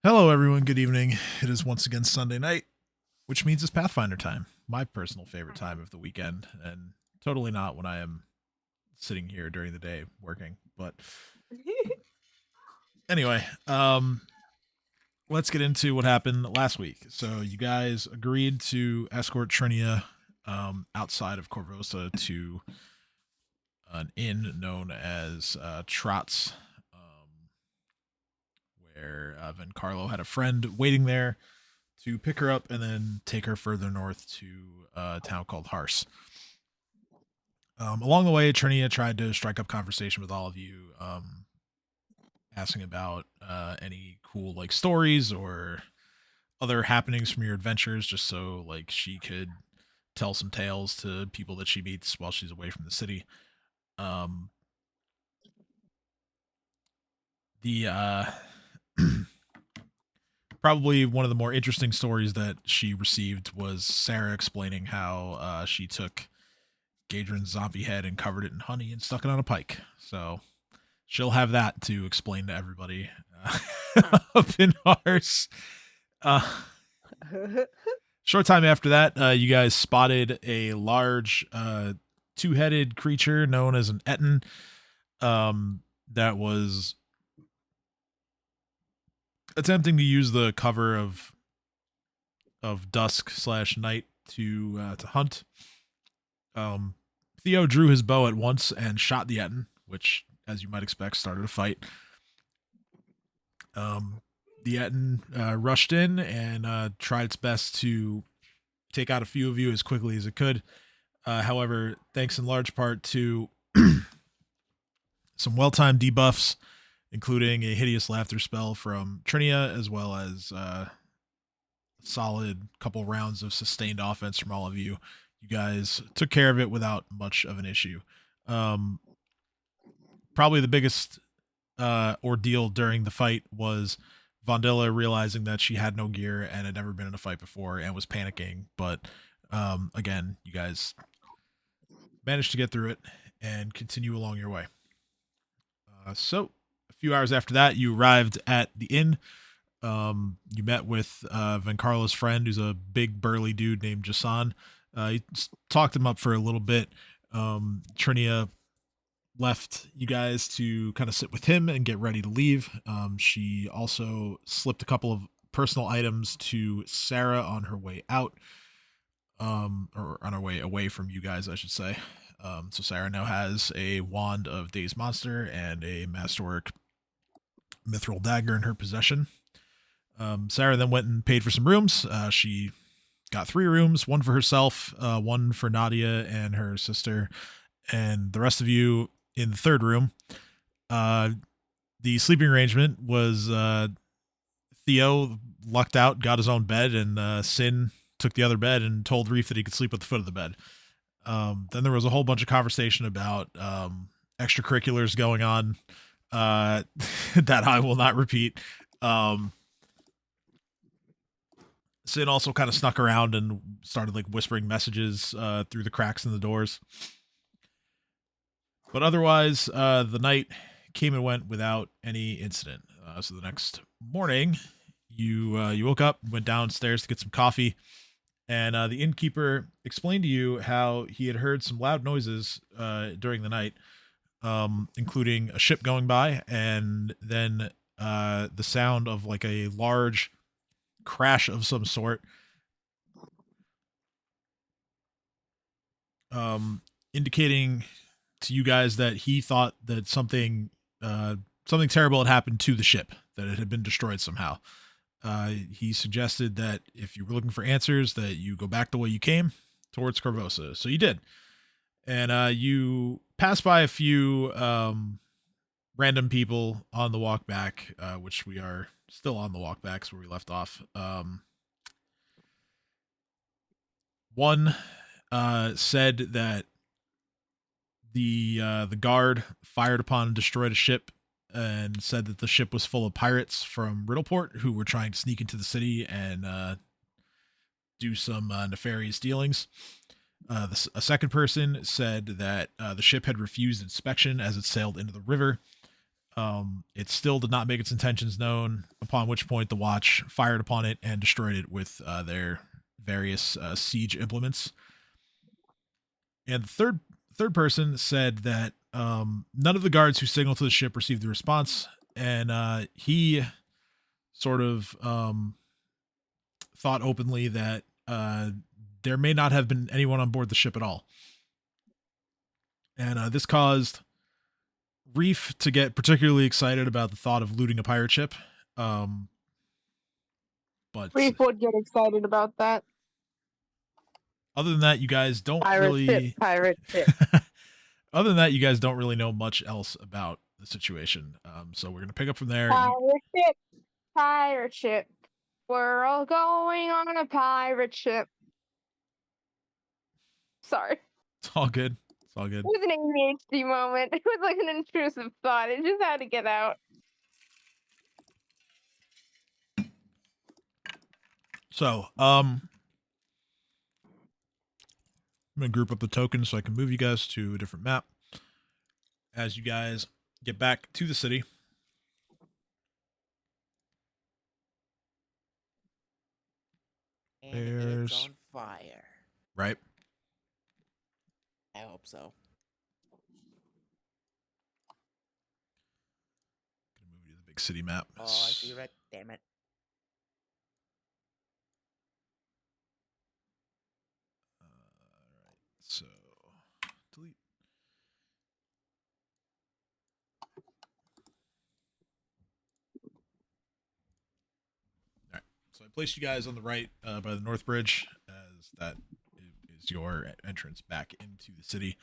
Hello, everyone. Good evening. It is once again Sunday night, which means it's Pathfinder time, my personal favorite time of the weekend, and totally not when I am sitting here during the day working. But anyway, let's get into what happened last week. So, you guys agreed to escort Trinia outside of Korvosa to an inn known as Trotz, where Van Carlo had a friend waiting there to pick her up and then take her further north to a town called Hars. Along the way, Trinia tried to strike up conversation with all of you, asking about any cool like stories or other happenings from your adventures, just so like she could tell some tales to people that she meets while she's away from the city. Um, the Probably one of the more interesting stories that she received was Sarah explaining how she took Gadrin's zombie head and covered it in honey and stuck it on a pike. So she'll have that to explain to everybody up in ours. Uh, Short time after that, you guys spotted a large two-headed creature known as an Etten that was attempting to use the cover of dusk slash night to hunt. Um, Theo drew his bow at once and shot the Etten, which, as you might expect, started a fight. Um, the Etten rushed in and tried its best to take out a few of you as quickly as it could. However, thanks in large part to some well-timed debuffs, including a hideous laughter spell from Trinia, as well as a solid couple rounds of sustained offense from all of you. You guys took care of it without much of an issue. Um, Probably the biggest ordeal during the fight was Vondilla realizing that she had no gear and had never been in a fight before and was panicking. But again, you guys managed to get through it and continue along your way. So, a few hours after that, you arrived at the inn. You met with Van Carlo's friend, who's a big burly dude named Jason. You talked him up for a little bit. Trinia left you guys to kind of sit with him and get ready to leave. She also slipped a couple of personal items to Sarah on her way out, or on her way away from you guys, I should say. So Sarah now has a wand of Dazed Monster and a Masterwork Mithril Dagger in her possession. Sarah then went and paid for some rooms. She got 3 rooms, one for herself, one for Nadia and her sister, and the rest of you in the third room. The sleeping arrangement was Theo lucked out, got his own bed, and Sin took the other bed and told Reef that he could sleep at the foot of the bed. Then there was a whole bunch of conversation about extracurriculars going on that I will not repeat. Sin also kind of snuck around and started like whispering messages through the cracks in the doors. But otherwise, the night came and went without any incident. So the next morning, you woke up, went downstairs to get some coffee, and the innkeeper explained to you how he had heard some loud noises during the night, including a ship going by, and then the sound of like a large crash of some sort, indicating to you guys that he thought that something terrible had happened to the ship, that it had been destroyed somehow. He suggested that if you were looking for answers, that you go back the way you came towards Korvosa. So you did, and you passed by a few random people on the walk back, which we are still on the walk backs where we left off. One said that the guard fired upon and destroyed a ship, and said that the ship was full of pirates from Riddleport who were trying to sneak into the city and do some nefarious dealings. A second person said that the ship had refused inspection as it sailed into the river. It still did not make its intentions known, upon which point the watch fired upon it and destroyed it with their various siege implements. And the third person said that none of the guards who signaled to the ship received the response, and he sort of thought openly that there may not have been anyone on board the ship at all. And this caused Reef to get particularly excited about the thought of looting a pirate ship. But Reef would get excited about that. Other than that, you guys don't Pirate ship. Other than that, you guys don't really know much else about the situation. So we're gonna pick up from there. Pirate ship. We're all going on a pirate ship. Sorry. It's all good. It's all good. It was an ADHD moment. It was like an intrusive thought. It just had to get out. So, I'm gonna group up the tokens so I can move you guys to a different map. As you guys get back to the city. And it's on fire. Right. I hope so. Gonna move you to the big city map. Oh, I see red. Damn it. Alright, so delete. Alright, so I placed you guys on the right by the North Bridge, as that is your entrance back into the city.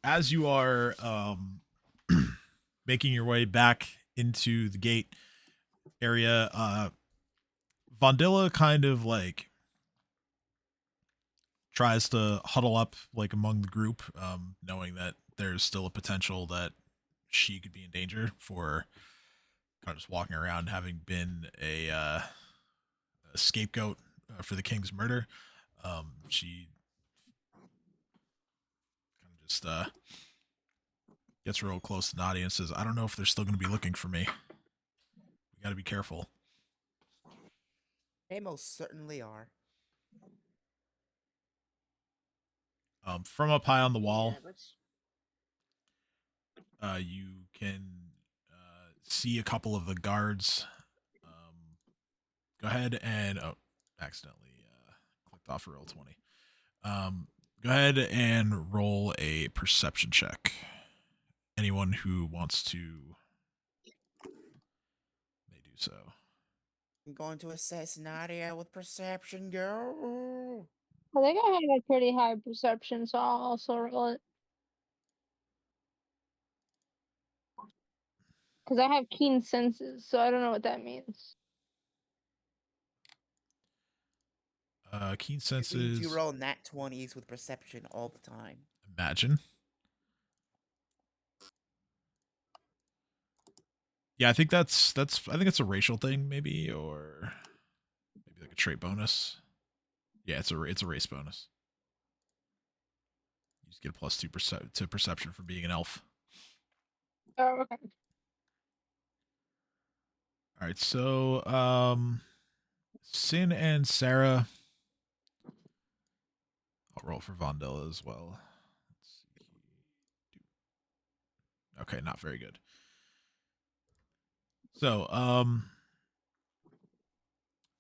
As you are making your way back into the gate area, Vondilla kind of like tries to huddle up like among the group, knowing that there's still a potential that she could be in danger for kind of just walking around having been a scapegoat for the king's murder. She kind of just gets real close to Nadia and says, I don't know if they're still going to be looking for me. We got to be careful. They most certainly are. From up high on the wall, you can see a couple of the guards. Go ahead and accidentally clicked off a roll 20. Go ahead and roll a perception check. Anyone who wants to may do so. I'm going to assess Nadia with perception, girl. I think I had a pretty high perception, so I'll also roll it. Because I have keen senses, so I don't know what that means. Keen senses. You roll nat 20s with perception all the time. Imagine. Yeah, I think that's I think it's a racial thing, maybe, or maybe like a trait bonus. Yeah, it's a race bonus. You just get a +2% to perception for being an elf. Oh, okay. All right, so Sin and Sarah. I'll roll for Vondella as well. Let's see. Okay, not very good. So,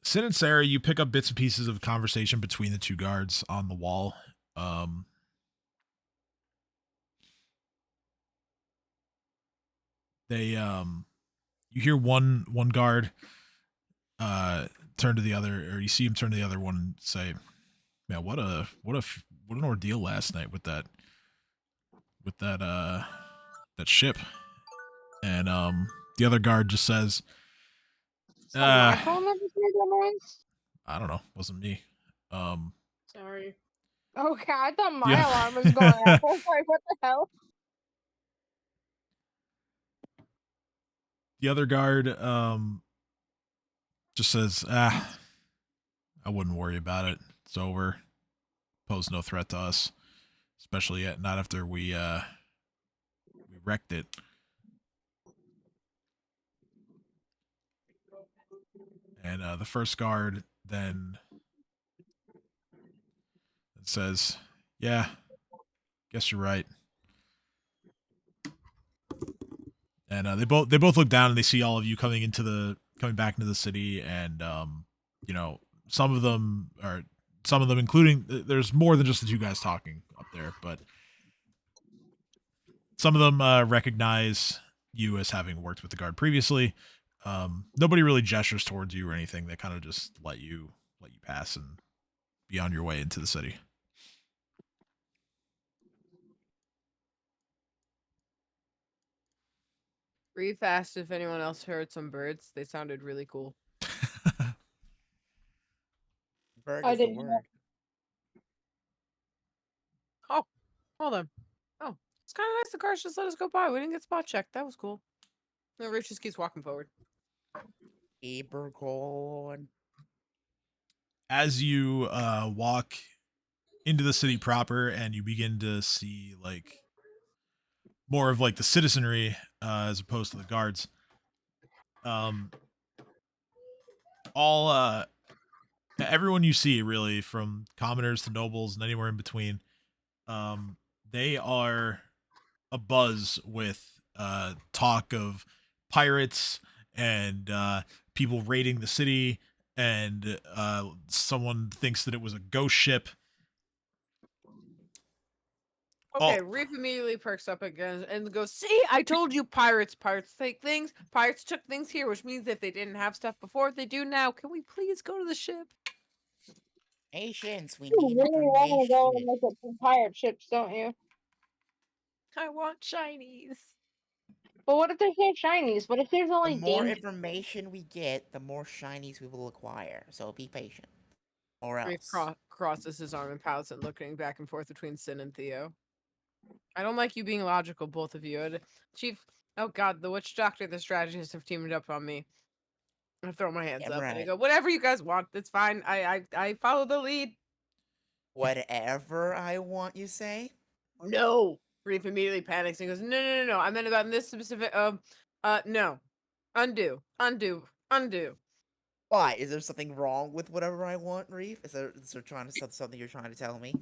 Sin and Sarah, you pick up bits and pieces of conversation between the two guards on the wall. They you hear one guard turn to the other, or you see him turn to the other one and say, "Man, what an ordeal last night with that that ship." And the other guard just says, My phone that just made that noise? I don't know, wasn't me. Sorry. Okay, I thought my alarm was going off. I was like, what the hell? The other guard just says, I wouldn't worry about it. It's over. pose no threat to us, especially not after we wrecked it. And the first guard then says, "Yeah, guess you're right." And they both look down and they see all of you coming back into the city, and you know, some of them, including, there's more than just the two guys talking up there, but some of them recognize you as having worked with the guard previously. Nobody really gestures towards you or anything. They kind of just let you pass and be on your way into the city. Reef asked if anyone else heard some birds. They sounded really cool. Bird I is the didn't know. word. Oh, hold on. Oh, it's kind of nice the cars just let us go by. We didn't get spot checked. That was cool. No, Rich just keeps walking forward. Abercorn. As you walk into the city proper and you begin to see like more of like the citizenry as opposed to the guards, all everyone you see, really, from commoners to nobles and anywhere in between, they are abuzz with talk of pirates and people raiding the city, and someone thinks that it was a ghost ship. Okay, Reef immediately perks up again and goes, "See, I told you pirates take things. Pirates took things here, which means if they didn't have stuff before, they do now. Can we please go to the ship?" Patience, we You need really want to go and information. look at some pirate ships, don't you? I want shinies. But what if there's no shinies? What if there's The only more danger? information we get, the more shinies we will acquire. So be patient. Or Reef else. crosses his arm and pouts and looking back and forth between Sin and Theo. I don't like you being logical, both of you. Chief, oh god, the witch doctor, the strategists have teamed up on me. I throw my hands Damn up and I right. go, "Whatever you guys want, it's fine. I follow the lead." Whatever I want, you say? No. Reef immediately panics and goes, "No. I meant about this specific no. Undo. Why? Is there something wrong with whatever I want, Reef? Is there something you're trying to tell me?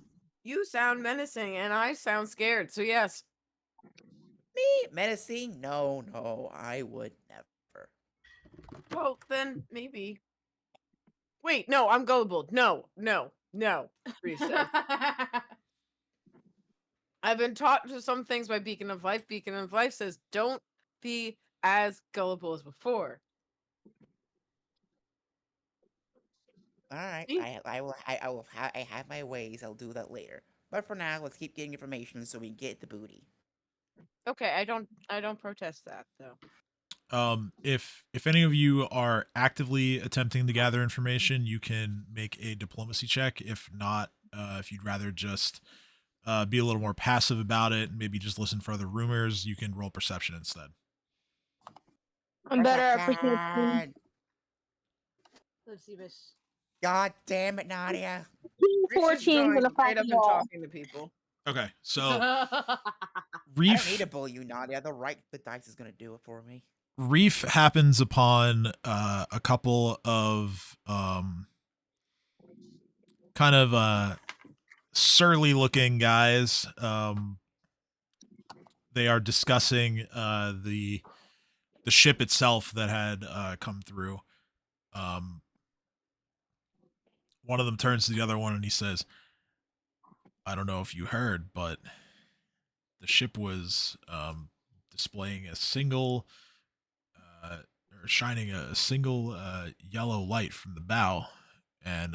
You sound menacing and I sound scared, so yes." Me? Menacing? No, I would never. Well, then maybe. Wait, no, I'm gullible. No. Reef says. I've been taught to some things by Beacon of Life. Beacon of Life says, "Don't be as gullible as before." All right, See? I have my ways. I'll do that later. But for now, let's keep getting information so we can get the booty. Okay, I don't protest that though. If any of you are actively attempting to gather information, you can make a diplomacy check. If not, if you'd rather just be a little more passive about it and maybe just listen for other rumors, you can roll perception instead. I'm better at perception. Perception! Let's see this. God damn it, Nadia! 14 and a straight up 5 and talking to people. Okay, so I don't need to Reef bully you, Nadia. The dice is gonna do it for me. Reef happens upon a couple of kind of surly looking guys. They are discussing the ship itself that had come through. One of them turns to the other one and he says, "I don't know if you heard, but the ship was displaying a single or shining a single yellow light from the bow." And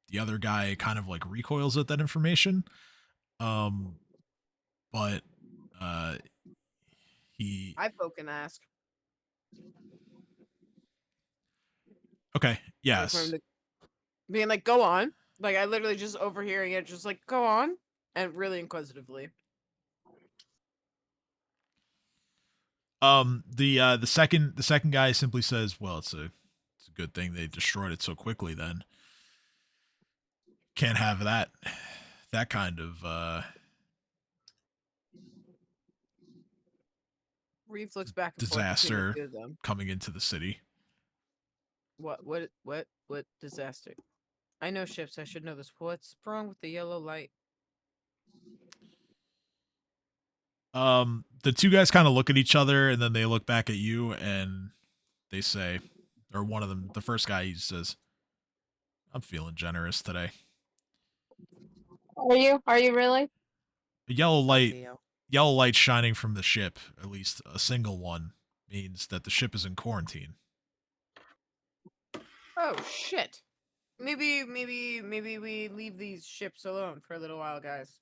the other guy kind of like recoils at that information. But he I poke and ask. Okay, Like, for yes. him to- being like, "Go on." Like I literally just overhearing it, just like, "Go on," and really inquisitively. The second guy simply says, "Well, it's a good thing they destroyed it so quickly then. Can't have that." that kind of Reef looks back and forth between the disaster two of them. coming into the city. What disaster? I know ships. I should know this. What's wrong with the yellow light? The two guys kind of look at each other and then they look back at you and they say, or one of them, the first guy, he says, "I'm feeling generous today." Are you? Are you really? A Theo. yellow light shining from the ship, at least a single one, means that the ship is in quarantine. Oh shit. Maybe we leave these ships alone for a little while, guys.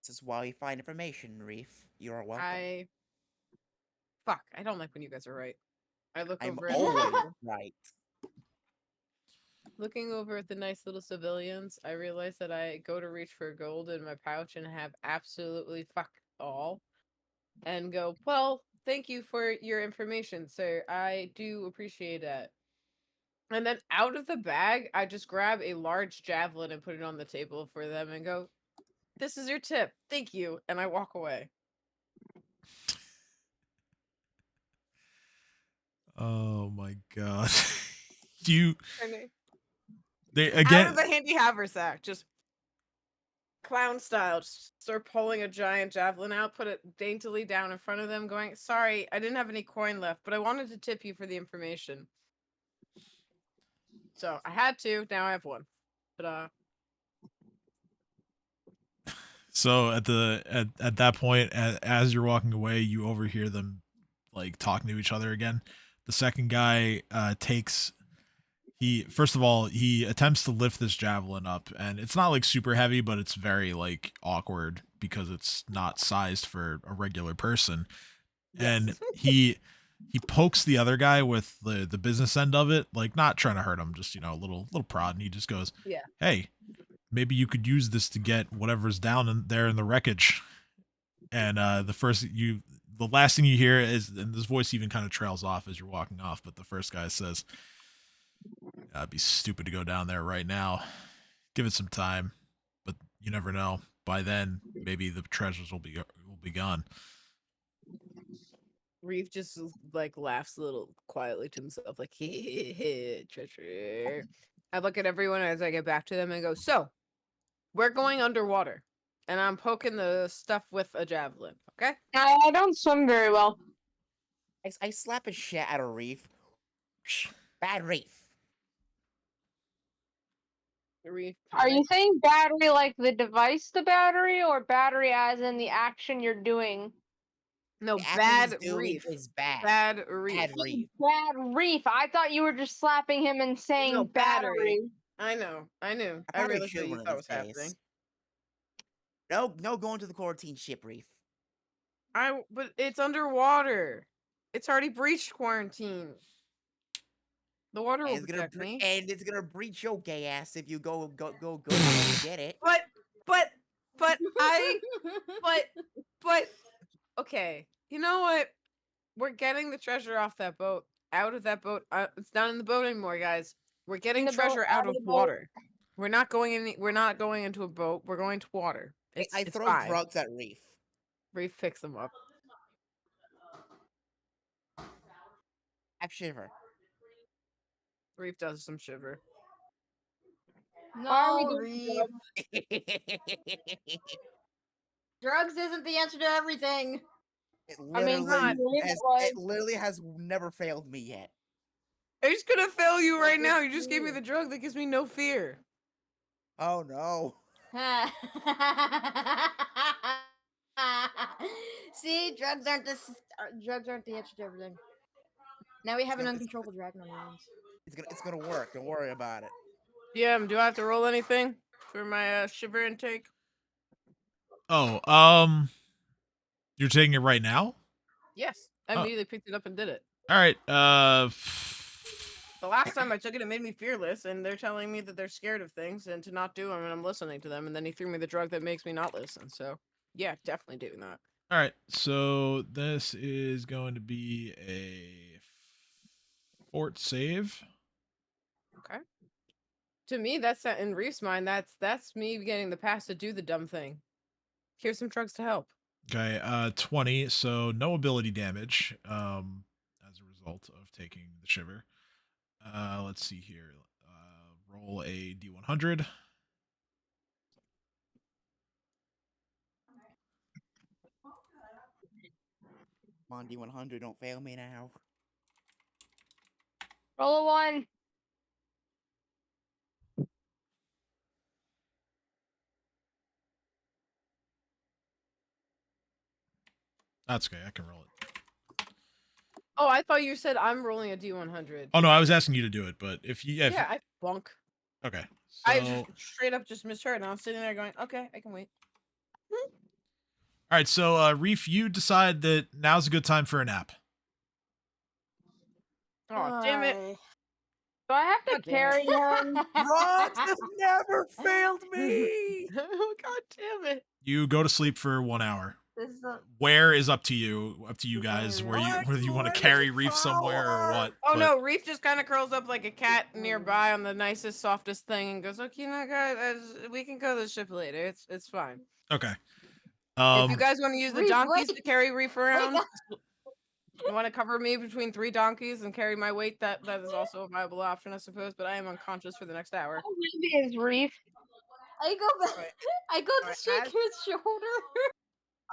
This is why we find information, Reef. You are welcome. Fuck, I don't like when you guys are right. I look I'm over at always the right. looking over at the nice little civilians, I realize that I go to reach for gold in my pouch and have absolutely fuck all. And go, well, thank you for your information, sir. I do appreciate it. And then out of the bag, I just grab a large javelin and put it on the table for them and go, this is your tip. Thank you. And I walk away. Oh my god. You And they out again of the handy haversack, just clown style, just start pulling a giant javelin out, put it daintily down in front of them, going, sorry, I didn't have any coin left, but I wanted to tip you for the information. So I had to, now I have one. But so at that point, as you're walking away, you overhear them like talking to each other again. The second guy takes he first of all he attempts to lift this javelin up, and it's not like super heavy, but it's very like awkward because it's not sized for a regular person. And yes. he pokes the other guy with the business end of it, like not trying to hurt him, just a little prod, and he just goes, Yeah. "Hey, maybe you could use this to get whatever's down in there in the wreckage." And the last thing you hear is, and this voice even kind of trails off as you're walking off, but the first guy says, "It'd be stupid to go down there right now. Give it some time, but you never know. By then, maybe the treasures will be gone." Reef just like laughs a little quietly to himself, like treasure. I look at everyone as I get back to them and go, so we're going underwater. And I'm poking the stuff with a javelin, okay? I don't swim very well. I slap a shit out of Reef. Bad Reef. Reef. Are you panic. saying battery like the device, the battery, or battery as in the action you're doing? No, The action bad he's doing Reef. is bad. Bad Reef. Bad Reef. Bad reef. I thought you were just slapping him and saying No, battery. battery. I know. I knew. I I probably realized should what you one of thought these was happening. days. No, going to the quarantine ship, Reef. But it's underwater. It's already breached quarantine. The water will protect me. And it's gonna breach your gay ass if you go get it. But okay. You know what? We're getting the treasure off that boat. Out of that boat. It's not in the boat anymore, guys. We're getting The boat treasure out of the boat. water. We're not going into a boat. We're going to water. It's throw fine. drugs at Reef. Reef picks them up. Have shiver. Reef does some shiver. Why are we No, doing Reef. drugs? Drugs isn't the answer to everything. It I mean, literally, it was. it literally has never failed me yet. It's gonna fail you right Like now. it's You just gave me you. the drug that gives me no fear. Oh no. See, drugs aren't the answer to everything. Now we have an gonna- it's- uncontrollable dragon on our hands. It's gonna work. Don't worry about it. Do I have to roll anything for my shiver intake? Oh, you're taking it right now? Yes. I Oh. immediately picked it up and did it. All right. The last time I took it, it made me fearless, and they're telling me that they're scared of things and to not do them, and I'm listening to them. And then he threw me the drug that makes me not listen. So, yeah, definitely doing that. All right. So this is going to be a fort save. Okay. To me, that's not in Reef's mind. That's me getting the pass to do the dumb thing. Here's some drugs to help. Okay, 20, so no ability damage as a result of taking the shiver. Let's see here. Roll a d100. Come on, D100, don't fail me now. Roll a 1. That's okay, I can roll it. Oh, I thought you said I'm rolling a D100. Oh no, I was asking you to do it, but if you Yeah, I flunk. okay. I So just straight up just misheard, and I was sitting there going, "Okay, I can wait." all right, so Reef, you decide that now's a good time for a nap. Oh, damn it! Aye. Do I have to God damn it. carry him? Rocks have never failed me! Oh, God damn it! You go to sleep for 1 hour. This is a Where is up to you guys, Very where you What? whether you want to What is carry a Reef somewhere or power? what. Oh but- no, Reef just kind of curls up like a cat nearby on the nicest, softest thing and goes, "Okay, you know, guys, we can go to the ship later. It's fine. Okay. If you guys want to use the Reef, donkeys to wait. carry Reef around, up. you want to cover me between 3 donkeys and carry my weight, that is also a viable option, I suppose. But I am unconscious for the next hour. How heavy is Reef? I go back. Alright, I go to alright, shake as- his shoulder.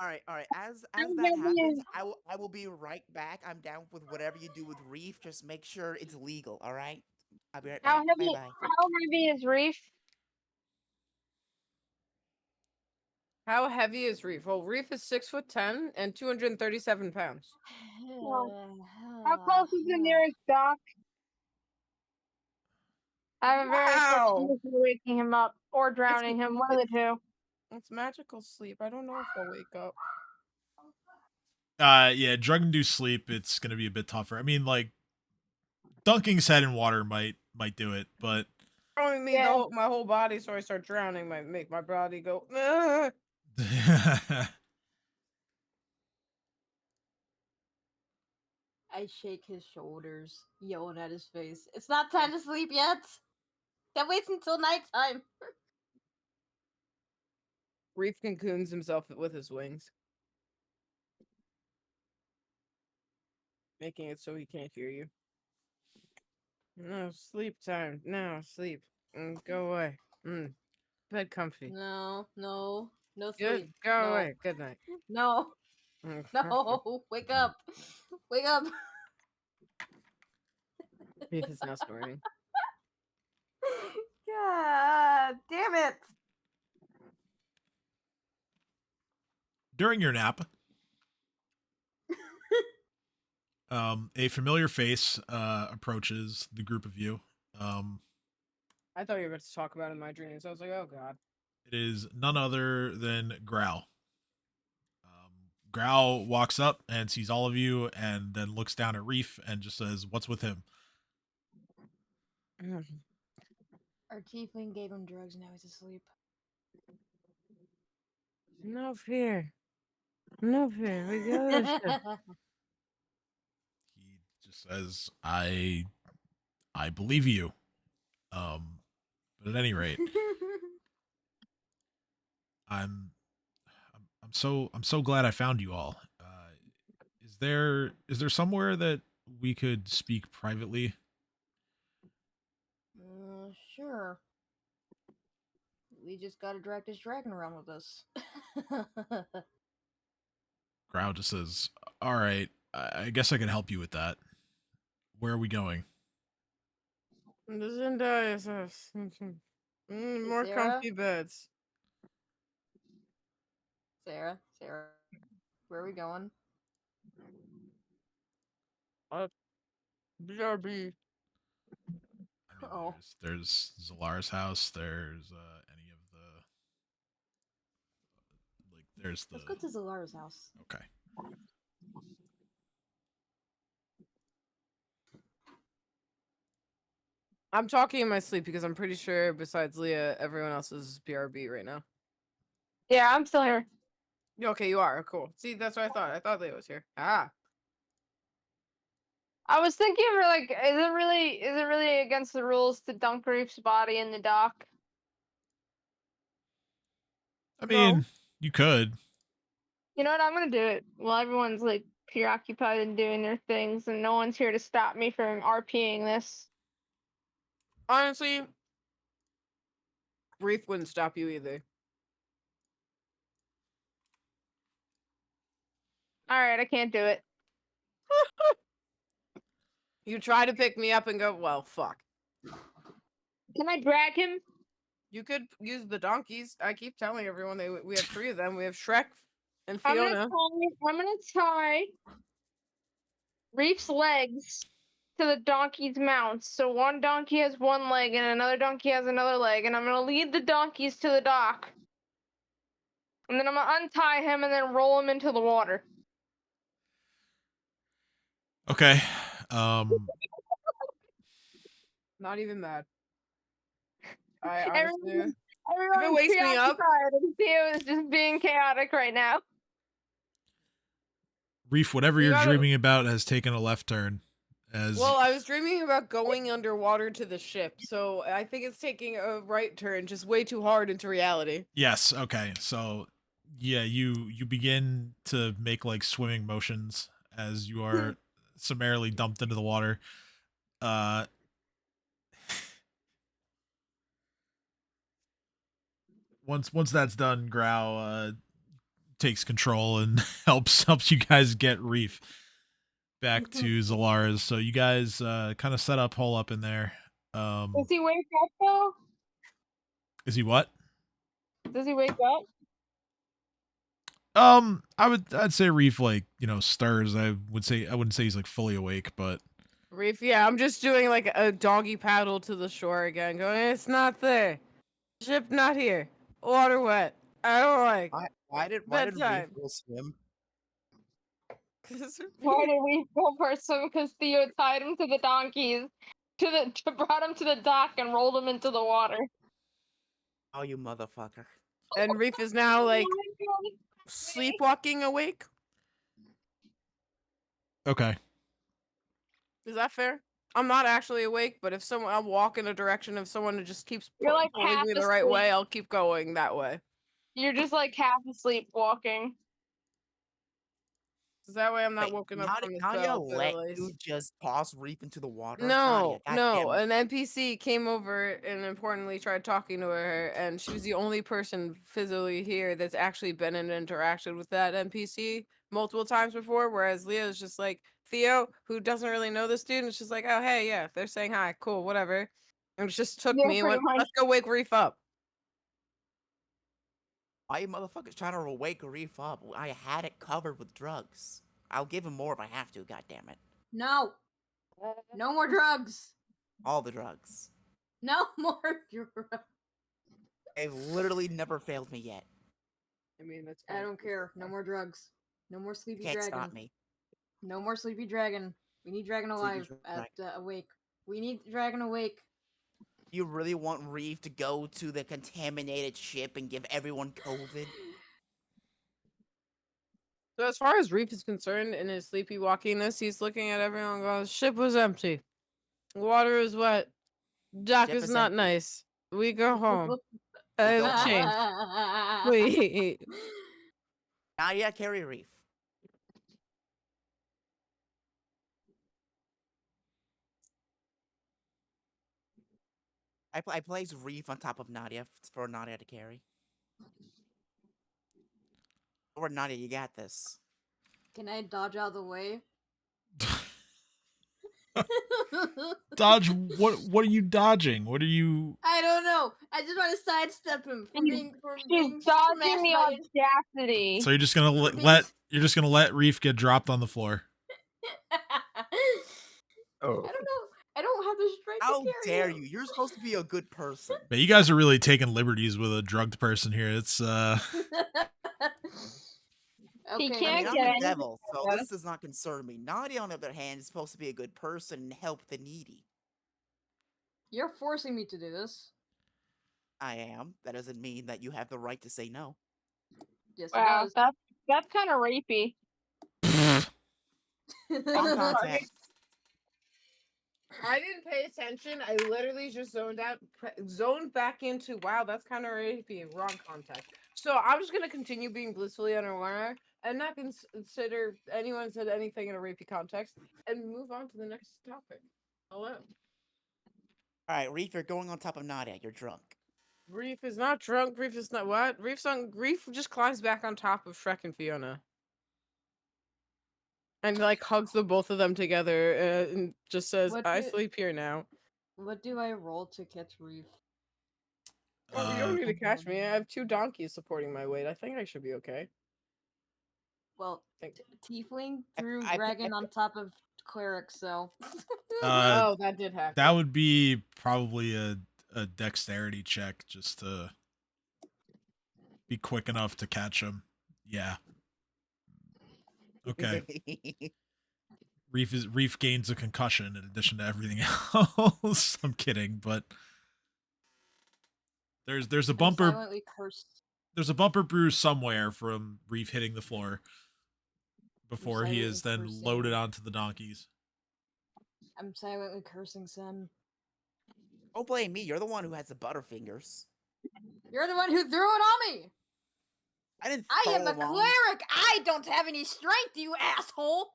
Alright. As How that heavy happens, is- I will be right back. I'm down with whatever you do with Reef. Just make sure it's legal, alright? I'll be right How back. heavy? Bye bye. How heavy is Reef? How heavy is Reef? Well, Reef is 6'10" and 237 pounds. How close is the nearest dock? I have a very Wow. quick for waking him up or drowning him. One of the two. It's magical sleep. I don't know if I'll wake up. Yeah, drug-induced sleep, it's gonna be a bit tougher. I mean, like, dunking his head in water might do it, but Throwing me Yeah. my whole body, so I start drowning. Might make my body go. "Ah." I shake his shoulders, yelling at his face. It's not time to sleep yet. Can't wait until nighttime. Reef cocoons himself with his wings, making it so he can't hear you. No sleep time. No sleep. Go away. Bed comfy. No, no, no Good. sleep. Go no, away. Good night. No, no, wake up, wake up. Reef is now snoring. God damn it. during your nap, a familiar face approaches the group of you. I thought you were going to talk about it in my dreams. I was like, oh god. It is none other than Grau. Grau walks up and sees all of you and then looks down at Reef and just says, "What's with him?" Our tiefling gave him drugs, now he's asleep. No fear. No fear. We go to the ship. He just says, "I believe you." But at any rate, I'm I'm so glad I found you all. Is there somewhere that we could speak privately? Sure. We just gotta drag this dragon around with us. Grau just says, "All right, I guess I can help you with that. Where are we going?" The Zendaya's house. More Sarah? comfy beds. Sarah, where are we going? BRB. I mean, Oh. there's Zalara's house. There's any of the there's the Let's go to Zalara's house. okay. I'm talking in my sleep because I'm pretty sure besides Leah, everyone else is BRB right now. Yeah, I'm still here. Okay, you are. Cool. See, that's what I thought. I thought Leah was here. Ah. I was thinking for like, is it really against the rules to dunk Reef's body in the dock? I No. mean, you could. You know what? I'm gonna do it while everyone's like preoccupied and doing their things, and no one's here to stop me from RPing this. Honestly, Reef wouldn't stop you either. All right, I can't do it. You try to pick me up and go, well, fuck. Can I drag him? You could use the donkeys. I keep telling everyone we have 3 of them. We have Shrek and I'm Fiona. gonna tie Reef's legs to the donkey's mounts. So one donkey has one leg and another donkey has another leg, and I'm gonna lead the donkeys to the dock. And then I'm gonna untie him and then roll him into the water. Okay. Not even that. I honestly. Everyone's If it wakes me up, preoccupied, and Theo is just being chaotic right now. Reef, whatever You you're gotta- dreaming about has taken a left turn. As well, I was dreaming about going underwater to the ship, so I think it's taking a right turn just way too hard into reality. yes, okay. So yeah, you begin to make like swimming motions as you are summarily dumped into the water. Once that's done, Grau takes control and helps you guys get Reef back to Zalara's. So you guys kind of set up, hole up in there. Does he wake up though? Is he what? Does he wake up? I'd say Reef like, stirs. I wouldn't say he's like fully awake, but Reef, yeah, I'm just doing like a doggy paddle to the shore again, going, it's not there. Ship not here. Water wet. I don't like. Why did Reef Bedtime. go swim? Why did we go for swim? Because Theo tied him to the donkeys, brought him to the dock and rolled him into the water. Oh, you motherfucker. And Reef is now like Oh my God. sleepwalking awake. okay. Is that fair? I'm not actually awake, but if I'll walk in a direction, if someone just keeps You're, like, pulling half me the right asleep. way, I'll keep going that way. You're just like half asleep walking. Because that way I'm not Wait, woken up from the Nadia spell. let you just toss Reef into the water? No, Nadia, no. goddamn An it. NPC came over and importantly tried talking to her, and she was the only person physically here that's actually been and interacted with that NPC multiple times before. Whereas Leo's just like Theo, who doesn't really know this dude, and it's just like, oh hey, yeah, they're saying hi, cool, whatever. And it just took Yeah, me and pretty went, much. let's go wake Reef up. Why you motherfuckers trying to wake Reef up? I had it covered with drugs. I'll give him more if I have to, goddammit. No. No more drugs. All the drugs. No more drugs. They've literally never failed me yet. I mean, that's I don't care. No more drugs. No more sleepy Can't dragon. stop me. No more sleepy dragon. We need dragon Sleepy alive dragon. at awake. We need dragon awake. You really want Reef to go to the contaminated ship and give everyone COVID? So as far as Reef is concerned, in his sleepy walkiness, he's looking at everyone and goes, ship was empty. Water is wet. Dock Ship is is not empty. nice. We go home. go I've home. changed. Wait. Nadia, carry Reef. I place Reef on top of Nadia for Nadia to carry. Or Nadia, you got this. Can I dodge out of the way? Dodge, what are you dodging? What are you I don't know. I just want to sidestep him from being She's dodging smashed the by audacity. So you're just gonna let Reef get dropped on the floor. I don't know. I don't have the strength How to carry dare him. you? You're supposed to be a good person. But you guys are really taking liberties with a drugged person here. It's He Okay, I can't mean, I'm get the anything devil, so out of this does not concern me. Nadia, on the other hand, is supposed to be a good person and help the needy. You're forcing me to do this. I am. That doesn't mean that you have the right to say no. Yes, Wow, it does. that's kind of rapey. Wrong context. I didn't pay attention. I literally just zoned back into, wow, that's kind of rapey. Wrong context. So I'm just gonna continue being blissfully unaware and not consider anyone said anything in a rapey context and move on to the next topic. Hello. Alright, Reef, you're going on top of Nadia. You're drunk. Reef is not drunk. Reef is not what? Reef just climbs back on top of Shrek and Fiona. And like hugs the both of them together and just says, What I do- sleep here now. What do I roll to catch Reef? Oh, you don't need to catch me. I have 2 donkeys supporting my weight. I think I should be okay. Well, Think- tiefling threw I- dragon on top of cleric, so. Oh, that did happen. That would be probably a dexterity check just to be quick enough to catch him. Yeah. Okay. Reef gains a concussion in addition to everything else. I'm kidding, but there's a I bumper silently cursed. there's a bumper bruise somewhere from Reef hitting the floor before he is then silently loaded cursing. onto the donkeys. I'm silently cursing Sen. Don't blame me. You're the one who has the butterfingers. You're the one who threw it on me! I didn't. I throw am a them on. cleric! I don't have any strength, you asshole!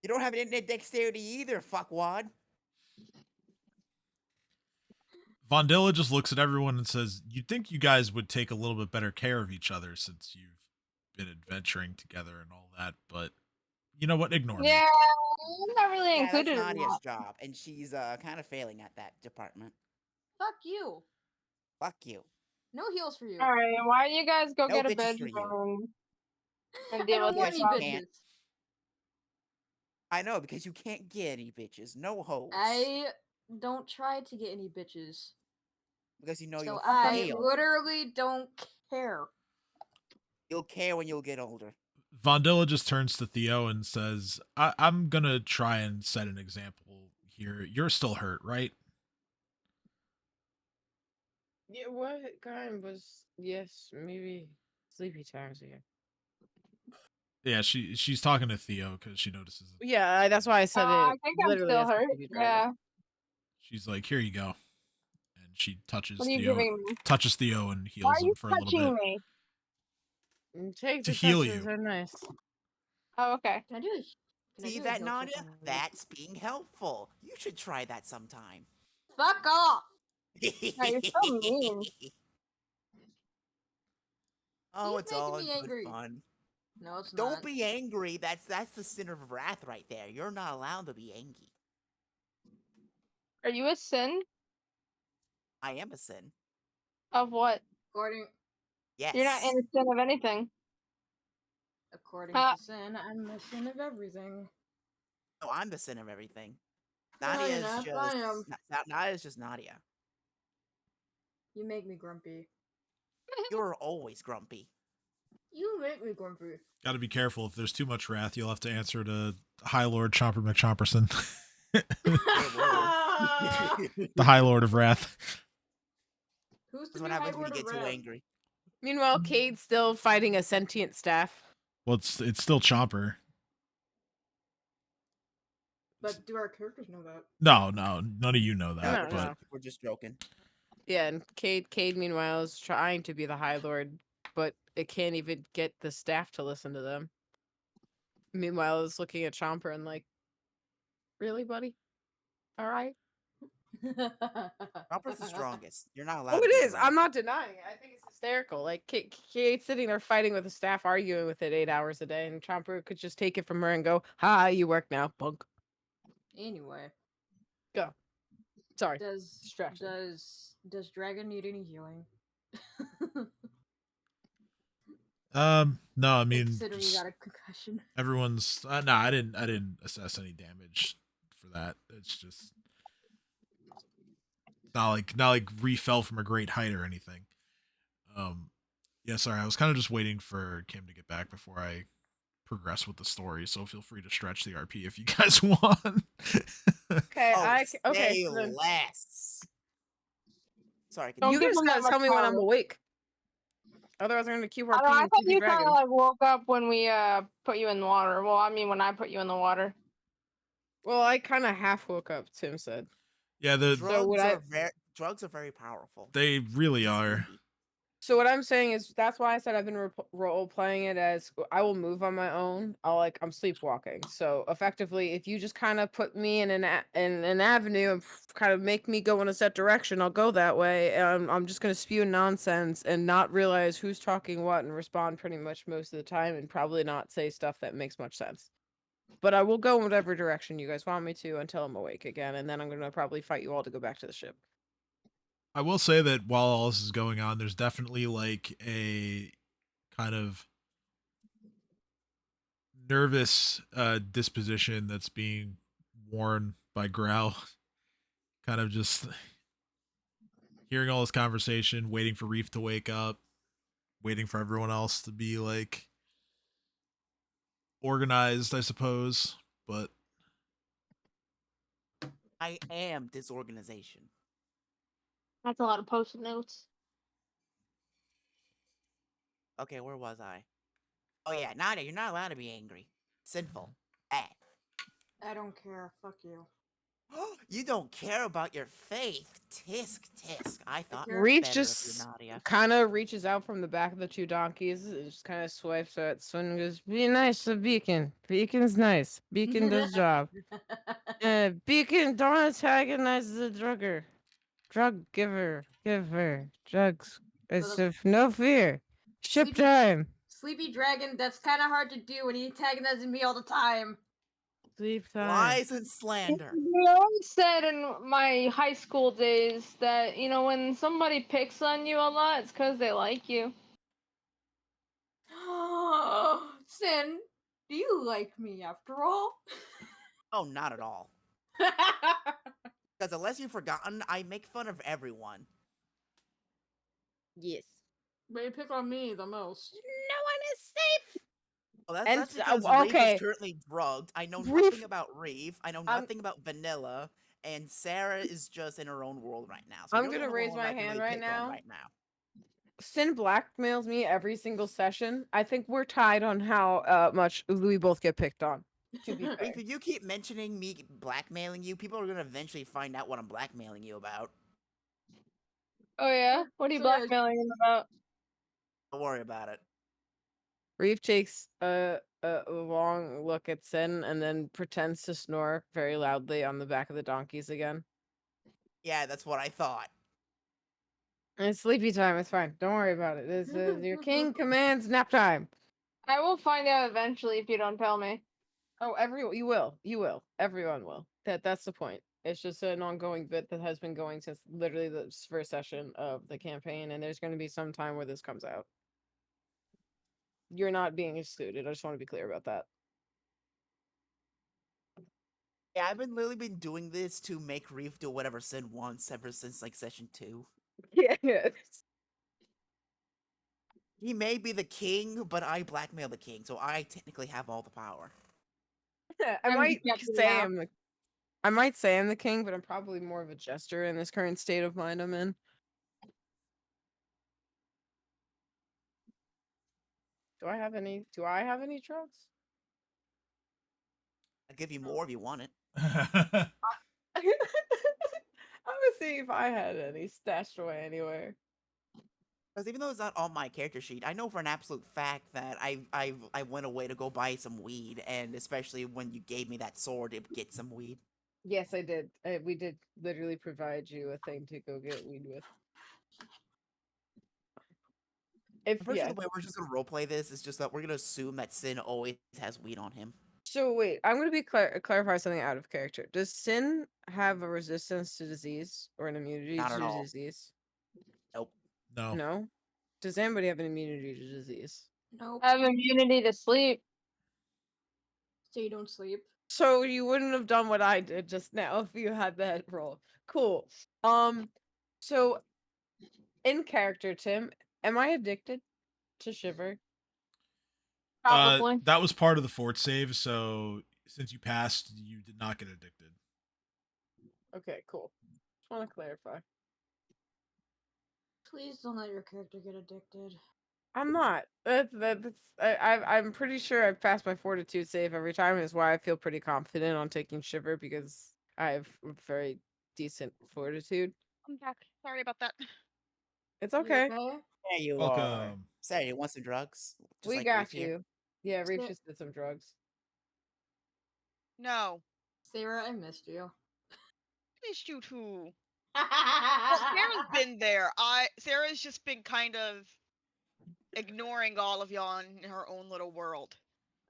You don't have any dexterity either, fuckwad. Vondilla just looks at everyone and says, "You'd think you guys would take a little bit better care of each other since you've been adventuring together and all that, but you know what? Ignore me." Yeah, I'm not really Yeah, that's included in Nadia's that. job, and she's kind of failing at that department. Fuck you. Fuck you. No heals for you. All right, why don't you guys go No get a bitches for you. bedroom and I deal don't with want this? any Yes, you bitches. can't. I know, because you can't get any bitches. No hoes. I don't try to get any bitches. Because you know So you'll I fail. literally don't care. You'll care when you'll get older. Vondilla just turns to Theo and says, I'm gonna try and set an example here. You're still hurt, right? Yeah, what kind was? Yes, maybe sleepy times again. Yeah, she's talking to Theo because she notices it. Yeah, that's why I said it. I think I'm literally still as a hurt. sleepy dragon. Yeah. She's like, "Here you go," and she touches What are you Theo, giving me? and Why heals are you him for a little touching bit. me? Take To the heal touches, you. they're nice. Oh, okay. Can I do a See a that, heal Nadia? check on Reef? That's being helpful. You should try that sometime. Fuck off! you're so mean. Oh, He's it's making all me in good angry. fun. No, it's Don't not. be angry. That's the sin of wrath right there. You're not allowed to be angry. Are you a sin? I am a sin. Of what? According Yes. You're not innocent of anything. to Sin, I'm the sin of everything. No, I'm the sin of everything. No, Nadia you're is not. just. I am. Nadia's just Nadia. You make me grumpy. You're always grumpy. You make me grumpy. Got to be careful. If there's too much wrath, you'll have to answer to High Lord Chomper McChomperson, the High Lord of Wrath. Who's the That's what new happens High when you Lord get of too Red? angry. Meanwhile, Cade's still fighting a sentient staff. Well, it's still Chomper. But do our characters know that? No, none of you know that. No, but no. We're just joking. Yeah, and Cade meanwhile is trying to be the High Lord, but it can't even get the staff to listen to them. Meanwhile, it's looking at Chomper and like, really, buddy? All right. Chomper's the strongest. You're not allowed Oh, to it be is. drunk. I'm not denying it. I think it's hysterical. Like, Cade's sitting there fighting with the staff, arguing with it 8 hours a day, and Chomper could just take it from her and go, "Ha, you work now, punk." Anyway, Go. Sorry. does Distraction. does Dragon need any healing? no, I mean, Considering you just got a concussion. everyone's. No, I didn't assess any damage for that. It's just not like Reef fell from a great height or anything. Yeah, sorry, I was kind of just waiting for Kim to get back before I progress with the story. So feel free to stretch the RP if you guys want. Okay, Oh, okay. say So then less. Sorry. Don't you give just him that gotta much tell me when I'm power. awake. Otherwise, I'm gonna keep I RPing know, I thought Sleepy you kind Dragon. of like woke up when we put you in the water. Well, I mean when I put you in the water. Well, I kind of half woke up. Tim said. Yeah, So would I? Drugs are very powerful. they really It's are. sleepy. So what I'm saying is that's why I said I've been role playing it as I will move on my own. I'm sleepwalking. So effectively, if you just kind of put me in in an avenue and kind of make me go in a set direction, I'll go that way. I'm just gonna spew nonsense and not realize who's talking what and respond pretty much most of the time and probably not say stuff that makes much sense. But I will go in whatever direction you guys want me to until I'm awake again, and then I'm gonna probably fight you all to go back to the ship. I will say that while all this is going on, there's definitely like a kind of nervous disposition that's being worn by Grau. Kind of just hearing all this conversation, waiting for Reef to wake up, waiting for everyone else to be like organized, I suppose. But I am disorganization. That's a lot of post-it notes. Okay, where was I? Oh yeah, Nadia, you're not allowed to be angry. Sinful. Bad. I don't care. Fuck you. You don't care about your faith. Tisk, tisk. I thought care. Reach better of you, just Nadia. kind of reaches out from the back of the two donkeys and just kind of swipes at Swin and goes, "Be nice to Beacon. Beacon's nice. Beacon does job. Beacon, don't antagonize the drugger. Drug giver. Drugs. It's the- of no fear. Ship Sleepy- time. Sleepy Dragon, that's kind of hard to do when he antagonizes me all the time. Sleep time." Lies and slander. We always said in my high school days that, when somebody picks on you a lot, it's because they like you. Sin, do you like me after all? Oh, not at all. Because unless you've forgotten, I make fun of everyone. Yes. But you pick on me the most. No one is safe. Well, And that's because Reeve okay. is currently drugged. I know Reeve- nothing about Reeve. I know nothing about Vanilla. And Sarah is just in her own world right now. So I'm you're the gonna only raise one my I can hand really right pick on now. right now. Sin blackmails me every single session. I think we're tied on how much we both get picked on. To be fair. Reeve, if you keep mentioning me blackmailing you, people are gonna eventually find out what I'm blackmailing you about. Oh yeah? What are you So- blackmailing him about? Don't worry about it. Reeve takes a long look at Sin and then pretends to snore very loudly on the back of the donkeys again. Yeah, that's what I thought. It's sleepy time. It's fine. Don't worry about it. This your king commands nap time. I will find out eventually if you don't tell me. Oh, you will. Everyone will. That's the point. It's just an ongoing bit that has been going since literally the first session of the campaign, and there's going to be some time where this comes out. You're not being excluded. I just want to be clear about that. Yeah, I've been literally been doing this to make Reeve do whatever Sin wants ever since like session 2. Yeah. He may be the king, but I blackmail the king, so I technically have all the power. I I'm might detecting say now. I might say I'm the king, but I'm probably more of a jester in this current state of mind I'm in. Do I have any drugs? I'll give you more if you want it. I would see if I had any stashed away anywhere. Because even though it's not on my character sheet, I know for an absolute fact that I went away to go buy some weed, and especially when you gave me that sword to get some weed. Yes, I did. We did literally provide you a thing to go get weed with. I'm pretty sure the way we're just gonna roleplay this is just that we're gonna assume that Sin always has weed on him. So wait, I'm gonna be clarify something out of character. Does Sin have a resistance to disease or an immunity Not at to all. disease? Nope. no. No. Does anybody have an immunity to disease? Nope. I have immunity to sleep. So you don't sleep. So you wouldn't have done what I did just now if you had that role. Cool. So in character, Tim, am I addicted to Shiver? Probably. That was part of the fort save, so since you passed, you did not get addicted. Okay, cool. Just want to clarify. Please don't let your character get addicted. I'm not. I'm pretty sure I've passed my fortitude save every time. Is why I feel pretty confident on taking Shiver because I have very decent fortitude. I'm back. Sorry about that. It's You okay. okay? There you are. Welcome. Say, you want some drugs? Just We like got Reef here. you. Yeah, Reef Sa- just did some drugs. No. Sarah, I missed you. Missed you too. Well, Sarah's been there. Sarah's just been kind of ignoring all of y'all in her own little world.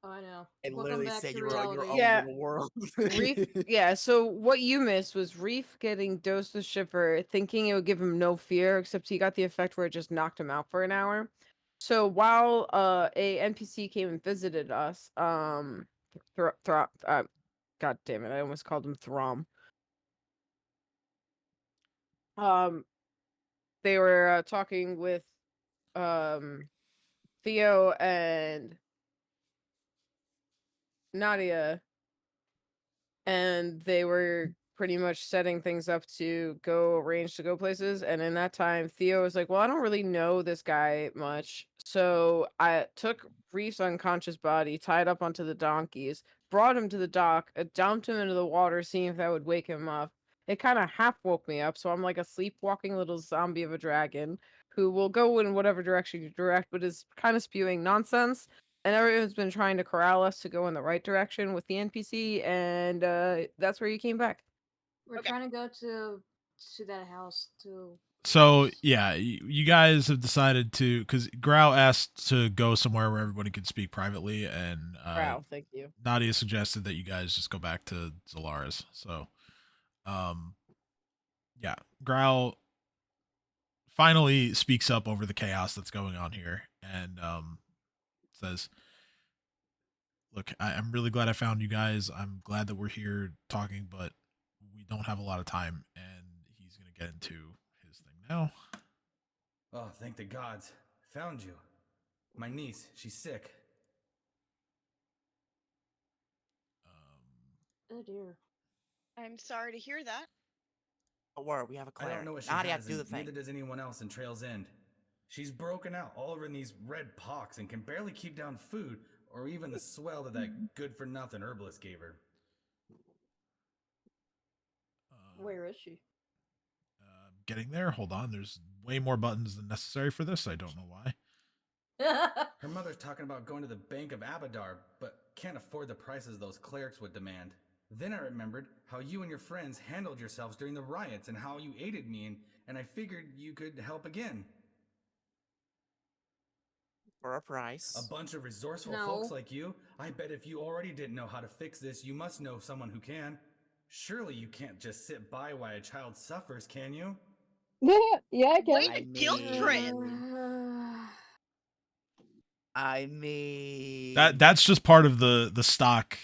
Oh, I know. I Welcome literally back said to you were in your reality. own Yeah. little world. Reef, yeah. So what you missed was Reef getting dosed with Shiver, thinking it would give him no fear, except he got the effect where it just knocked him out for an hour. So while a NPC came and visited us, God damn it, I almost called him Throm. They were talking with Theo and Nadia, and they were pretty much setting things up to go arrange to go places. And in that time, Theo was like, well, I don't really know this guy much. So I took Reef's unconscious body, tied up onto the donkeys, brought him to the dock, dumped him into the water, seeing if that would wake him up. It kind of half woke me up. So I'm like a sleepwalking little zombie of a dragon who will go in whatever direction you direct, but is kind of spewing nonsense. And everyone's been trying to corral us to go in the right direction with the NPC, and that's where you came back. We're Okay. trying to go to that house to. So yeah, you guys have decided to, because Grau asked to go somewhere where everybody could speak privately, and Wow, thank you. Nadia suggested that you guys just go back to Zolaris. So, yeah, Grau finally speaks up over the chaos that's going on here, and says, "Look, I'm really glad I found you guys. I'm glad that we're here talking, but we don't have a lot of time." And he's gonna get into his thing now. Oh, thank the gods. Found you. My niece, she's sick. Oh dear. I'm sorry to hear that. Don't worry, we have a I cleric. don't know what she Nadia, has, do the and thing. neither does anyone else in Trail's End. She's broken out all over in these red pox and can barely keep down food or even the swell that good-for-nothing herbalist gave her. Where is she? Getting there. Hold on. There's way more buttons than necessary for this. I don't know why. Her mother's talking about going to the Bank of Abadar, but can't afford the prices those clerics would demand. Then I remembered how you and your friends handled yourselves during the riots and how you aided me, and I figured you could help again. For a price. A bunch of resourceful No. folks like you? I bet if you already didn't know how to fix this, you must know someone who can. Surely you can't just sit by while a child suffers, can you? Yeah, I Way I to guilt trip. I mean, That's just part of the stock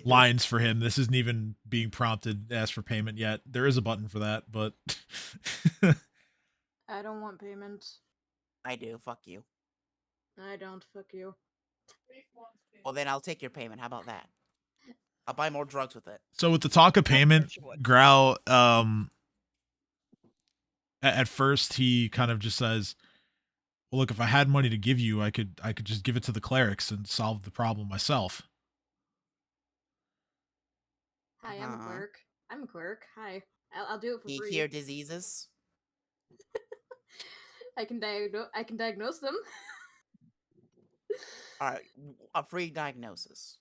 lines for him. This isn't even being prompted to ask for payment yet. There is a button for that, but I don't want payment. I do. Fuck you. I don't. Fuck you. Well, then I'll take your payment. How about that? I'll buy more drugs with it. so with the talk of payment, course you would. Grau at first he kind of just says, "Well, look, if I had money to give you, I could just give it to the clerics and solve the problem myself." Hi, I'm a Uh-huh. clerk. I'm a clerk. Hi. I'll do it for He free. cure diseases. I can diagnose them. All right, a free diagnosis.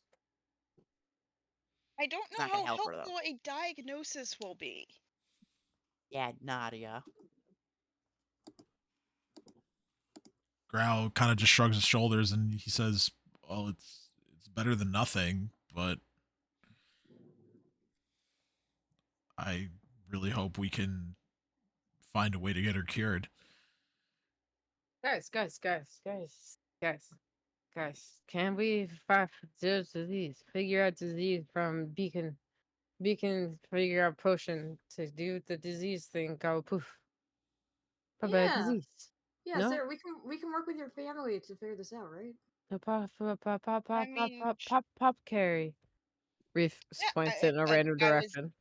I don't It's know not gonna how help her, though. helpful a diagnosis will be. Yeah, Nadia. Grau kind of just shrugs his shoulders and he says, "Well, it's better than nothing, but I really hope we can find a way to get her cured." Guys, can we figure out disease from Beacon? Beacon figure out potion to do the disease thing. Go poof. Bye Yeah. disease. Yeah, No? Sarah, we can work with your family to figure this out, right? Pop carry. Reef Yeah, points it in a random direction.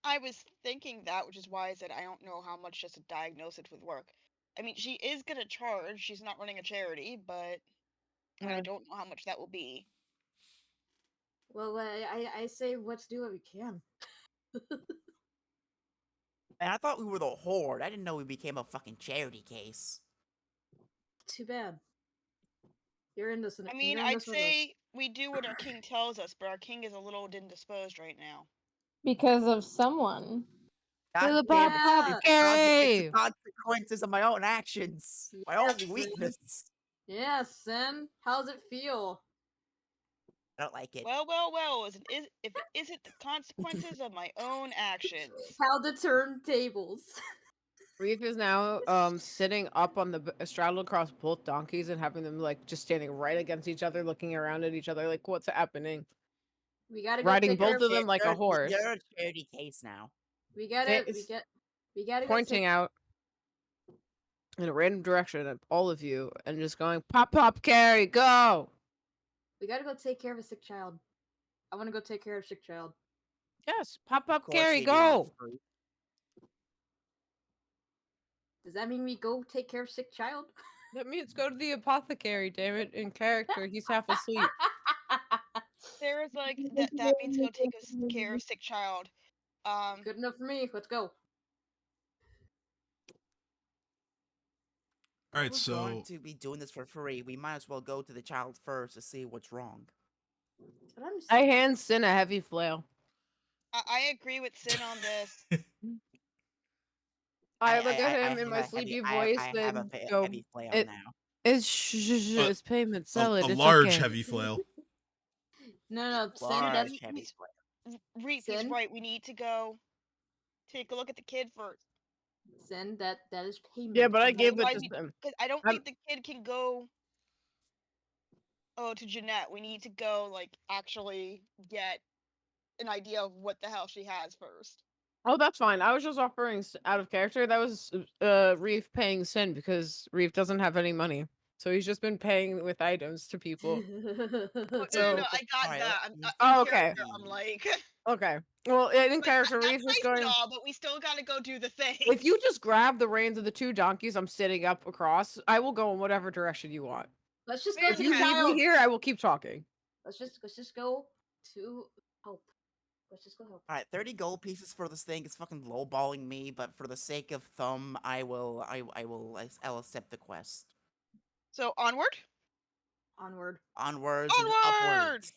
I was thinking that, which is why I said I don't know how much just a diagnosis would work. I mean, she is gonna charge. She's not running a charity, but I Yeah. don't know how much that will be. Well, I say let's do what we can. And I thought we were the Hoard. I didn't know we became a fucking charity case. Too bad. You're in this. I mean, you're in I'd this with us. say we do what our king tells us, but our king is a little indisposed right now. Because of someone. God the damn pop it, Gary! it's the consequences of my own actions. My Yes, only Sin. weakness. Yeah, Sin. How's it feel? I don't like it. Well, if it isn't the consequences of my own actions. How to turn tables. Reef is now sitting up on the straddled across both donkeys and having them like just standing right against each other, looking around at each other like what's happening. We gotta go Riding take care both of of them like a horse, You're a charity case now. We gotta It's we gotta pointing go out in a random direction at all of you and just going pop carry go. we gotta go take care of a sick child. I want to go take care of a sick child. Yes, pop Of course, carry he'd be on go. free. Does that mean we go take care of sick child? That means go to the apothecary, damn it, in character. He's half asleep. Sarah's like that means go take care of sick child. Good enough for me. Let's go. All right, We're so going to be doing this for free. We might as well go to the child first to see what's wrong. But I'm I hand Sin a heavy flail. I agree with Sin on this. I look at him in have my a sleepy heavy, voice I have a and go, heavy flail it- now. it's payment, sell it. a It's large okay. heavy flail. no, Sin. Large That's heavy flail. Reef is Sin? right. We need to go take a look at the kid first. Sin. That is payment. Yeah, but I and gave it Otherwise to him. Because I don't I'm- think the kid can go. Oh, to Jeanette. We need to go, like, actually get an idea of what the hell she has first. Oh, that's fine. I was just offering out of character. That was Reef paying Sin because Reef doesn't have any money, so he's just been paying with items to people. Oh, no, So- I got Alright, that. let's- Oh, In okay. character, I'm like, Okay. Well, in like, character, that's Reef is nice going. and all, but we still gotta go do the thing. If you just grab the reins of the two donkeys, I'm sitting up across. I will go in whatever direction you want. Let's just go If to If the you leave child. me here, I will keep talking. Let's just go to help. Let's just go help. Alright, 30 gold pieces for this thing is fucking lowballing me, but for the sake of Thumb, I'll accept the quest. So, onward? Onward. Onwards and Onward! upwards.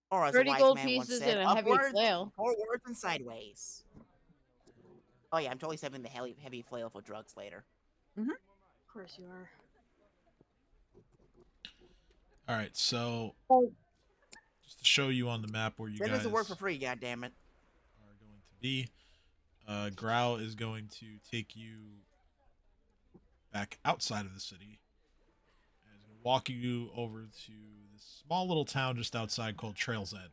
Or as a 30 wise gold man once pieces said, and a heavy upwards, flail. forwards, and sideways. Oh yeah, I'm totally saving the heavy flail for drugs later. Of course you are. All right, so just to show you on the map where you That guys doesn't work for free, goddammit. are going to be, Grau is going to take you back outside of the city. And he's going to walk you over to this small little town just outside called Trail's End.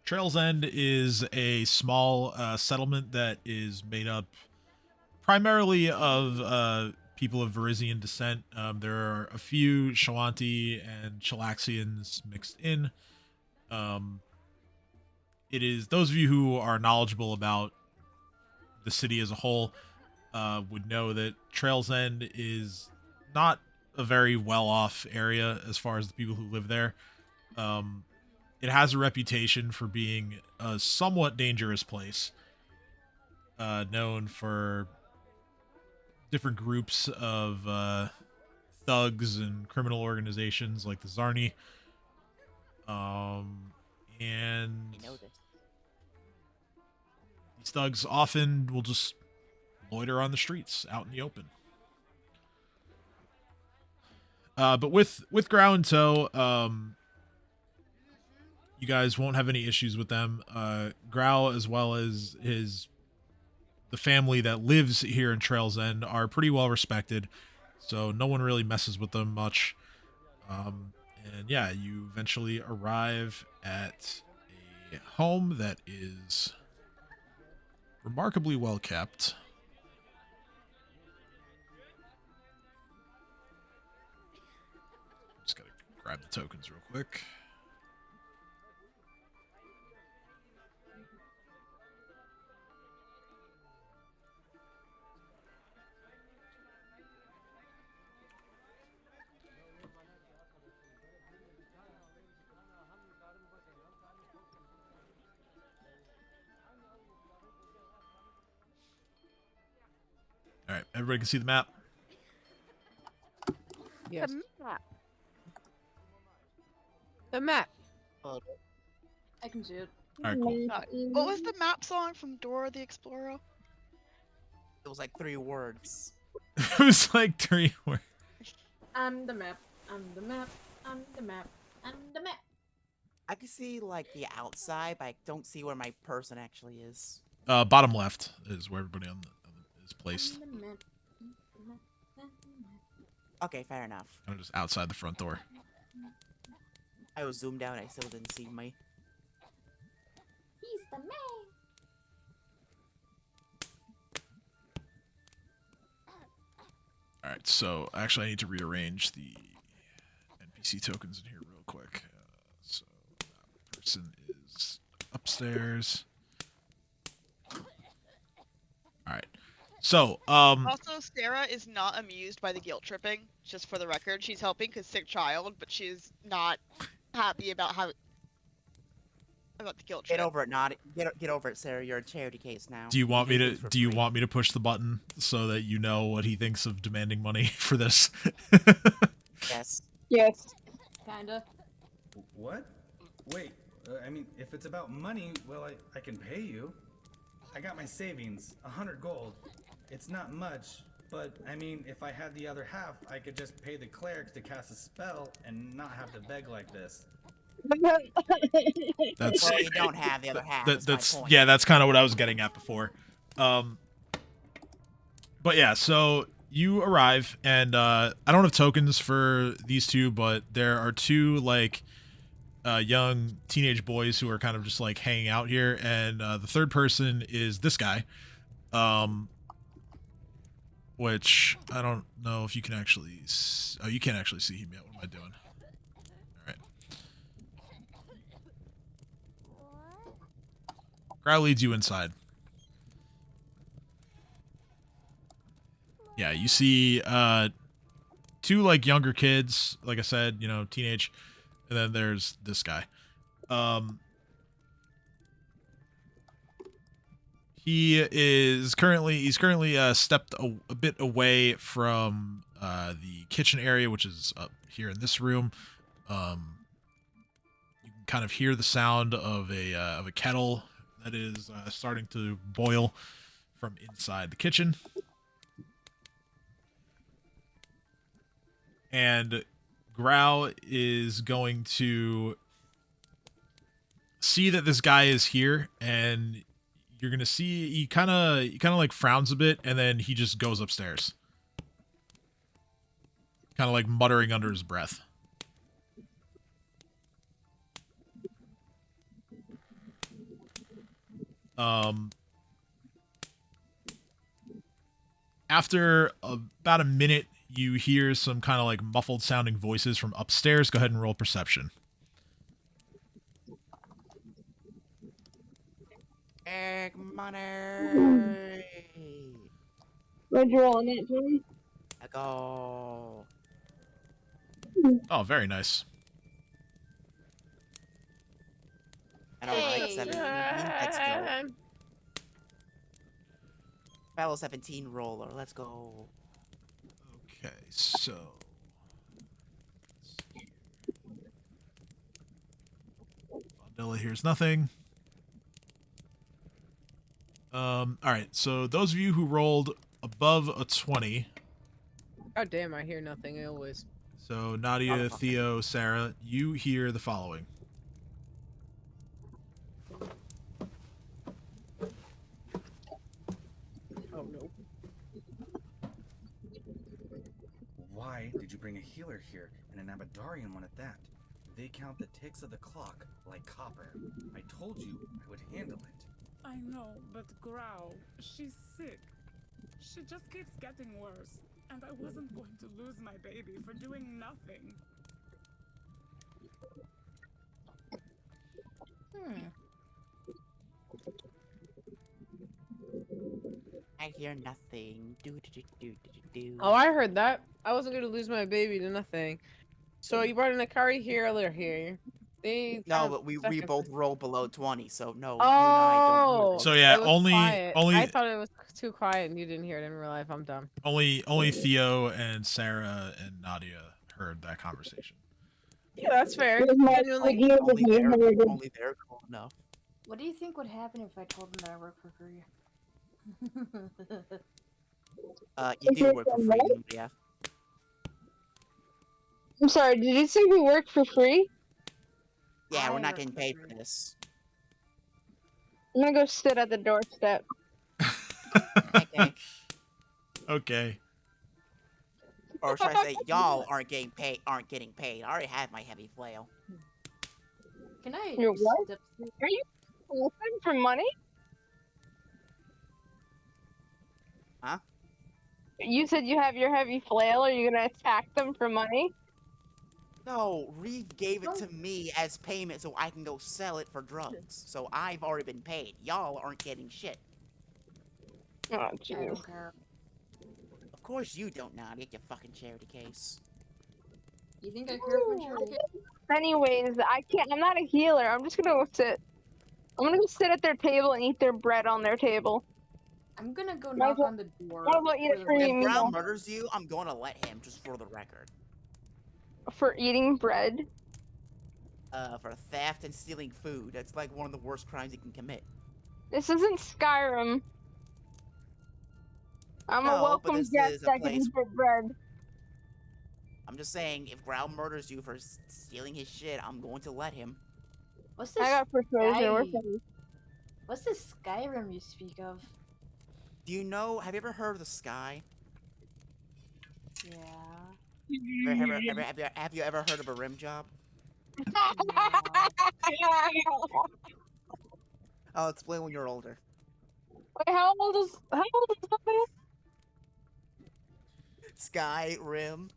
Trail's End is a small settlement that is made up primarily of people of Varisian descent. There are a few Shawanti and Chilaxians mixed in. It is those of you who are knowledgeable about the city as a whole would know that Trail's End is not a very well-off area as far as the people who live there. It has a reputation for being a somewhat dangerous place, known for different groups of thugs and criminal organizations like the Zarni. And You know this. these thugs often will just loiter on the streets out in the open. But with Grau in tow, you guys won't have any issues with them. Grau, as well as the family that lives here in Trail's End, are pretty well respected, so no one really messes with them much. And yeah, you eventually arrive at a home that is remarkably well kept. Just gotta grab the tokens real quick. All right, everybody can see the map. Yes. The map. The map. I can see it. All right, cool. What was the map song from Dora the Explorer? It was like 3 words. It was like 3 words. I'm the map. I'm the map. I'm the map. I'm the map. I can see like the outside, but I don't see where my person actually is. Bottom left is where everybody is placed. I'm the map. I'm the map. I'm the map. Okay, fair enough. Kind of just outside the front door. I was zoomed out. I still didn't see my. He's the man. All right, so actually I need to rearrange the NPC tokens in here real quick. So that person is upstairs. All right. So, Also, Sarah is not amused by the guilt tripping. Just for the record, she's helping because sick child, but she's not happy about the guilt trip. Get over it, not get over it, Sarah. You're a charity case now. do you want me get to things for do you free. want me to push the button so that you know what he thinks of demanding money for this? Yes. Yes. Kinda. What? Wait, I mean, if it's about money, well, I can pay you. I got my savings, 100 gold. It's not much, but I mean, if I had the other half, I could just pay the clerics to cast a spell and not have to beg like this. That's Well, you don't have the other half. that's my point. yeah, that's kind of what I was getting at before. But yeah, so you arrive, and I don't have tokens for these two, but there are 2 like young teenage boys who are kind of just like hanging out here, and the third person is this guy, which I don't know if you can actually. Oh, you can't actually see him yet. What am I doing? All right. Grau leads you inside. Yeah, you see 2 like younger kids, like I said, you know, teenage, and then there's this guy. He's currently stepped a bit away from the kitchen area, which is up here in this room. You can kind of hear the sound of a kettle that is starting to boil from inside the kitchen. And Grau is going to see that this guy is here, and you're gonna see he kind of like frowns a bit, and then he just goes upstairs, kind of like muttering under his breath. After about a minute, you hear some kind of like muffled sounding voices from upstairs. Go ahead and roll perception. Egg money. What'd you roll on that, Jimmy? I go. Oh, very nice. I don't like Hey. 17. Let's go. Fellow 17 roller. Let's go. Okay, so Vandella hears nothing. All right, so those of you who rolled above a 20, God damn, I hear nothing always. so Nadia, Theo, Sarah, you hear the following. Oh no. Why did you bring a healer here and an Abadarian one at that? They count the ticks of the clock like copper. I told you I would handle it. I know, but Grau, she's sick. She just keeps getting worse, and I wasn't going to lose my baby for doing nothing. I hear nothing. Do. Oh, I heard that. I wasn't going to lose my baby to nothing. So you brought in a Akari healer here. They No, found but we second both person. rolled below 20, so no. You and I don't hear Oh. those. So yeah, It was only quiet. only I thought it was too quiet and you didn't hear it in real life. I'm dumb. Only Theo and Sarah and Nadia heard that conversation. Yeah, that's fair. It was my Genuinely- idea of Only me they're, having a- only they're cool enough. What do you think would happen if I told them that I work for free? You do it work for a free, what? yeah. I'm sorry, did you say we work for free? Yeah, we're I not work getting for paid for free. this. I'm gonna go sit at the doorstep. Okay. Okay. Or should I say, y'all aren't getting paid. I already have my heavy flail. Can I You're what? step through? Are you looking for money? Huh? You said you have your heavy flail. Are you gonna attack them for money? No, Reeve gave it to me as payment so I can go sell it for drugs. So I've already been paid. Y'all aren't getting shit. Oh, I jeez. don't care. Of course you don't, Nadia, you fucking charity case. You think I care if my charity case? Anyways, I can't. I'm not a healer. I'm just gonna go sit. I'm gonna go sit at their table and eat their bread on their table. I'm gonna go Might as knock well- on the door. What about you for the free If meal Brown murders you, I'm going to let him, just for the record. for eating bread? For theft and stealing food. That's like one of the worst crimes you can commit. This isn't Skyrim. I'm No, a but welcome this guest is a that can place- eat their bread. I'm just saying, if Grau murders you for stealing his shit, I'm going to let him. What's this? I got persuasion. We're Sky- fine. What's this Skyrim you speak of? Do you know, have you ever heard of the sky? Yeah. Have you ever heard of a rim job? I'll explain when you're older. Wait, how old is somebody? Sky, rim.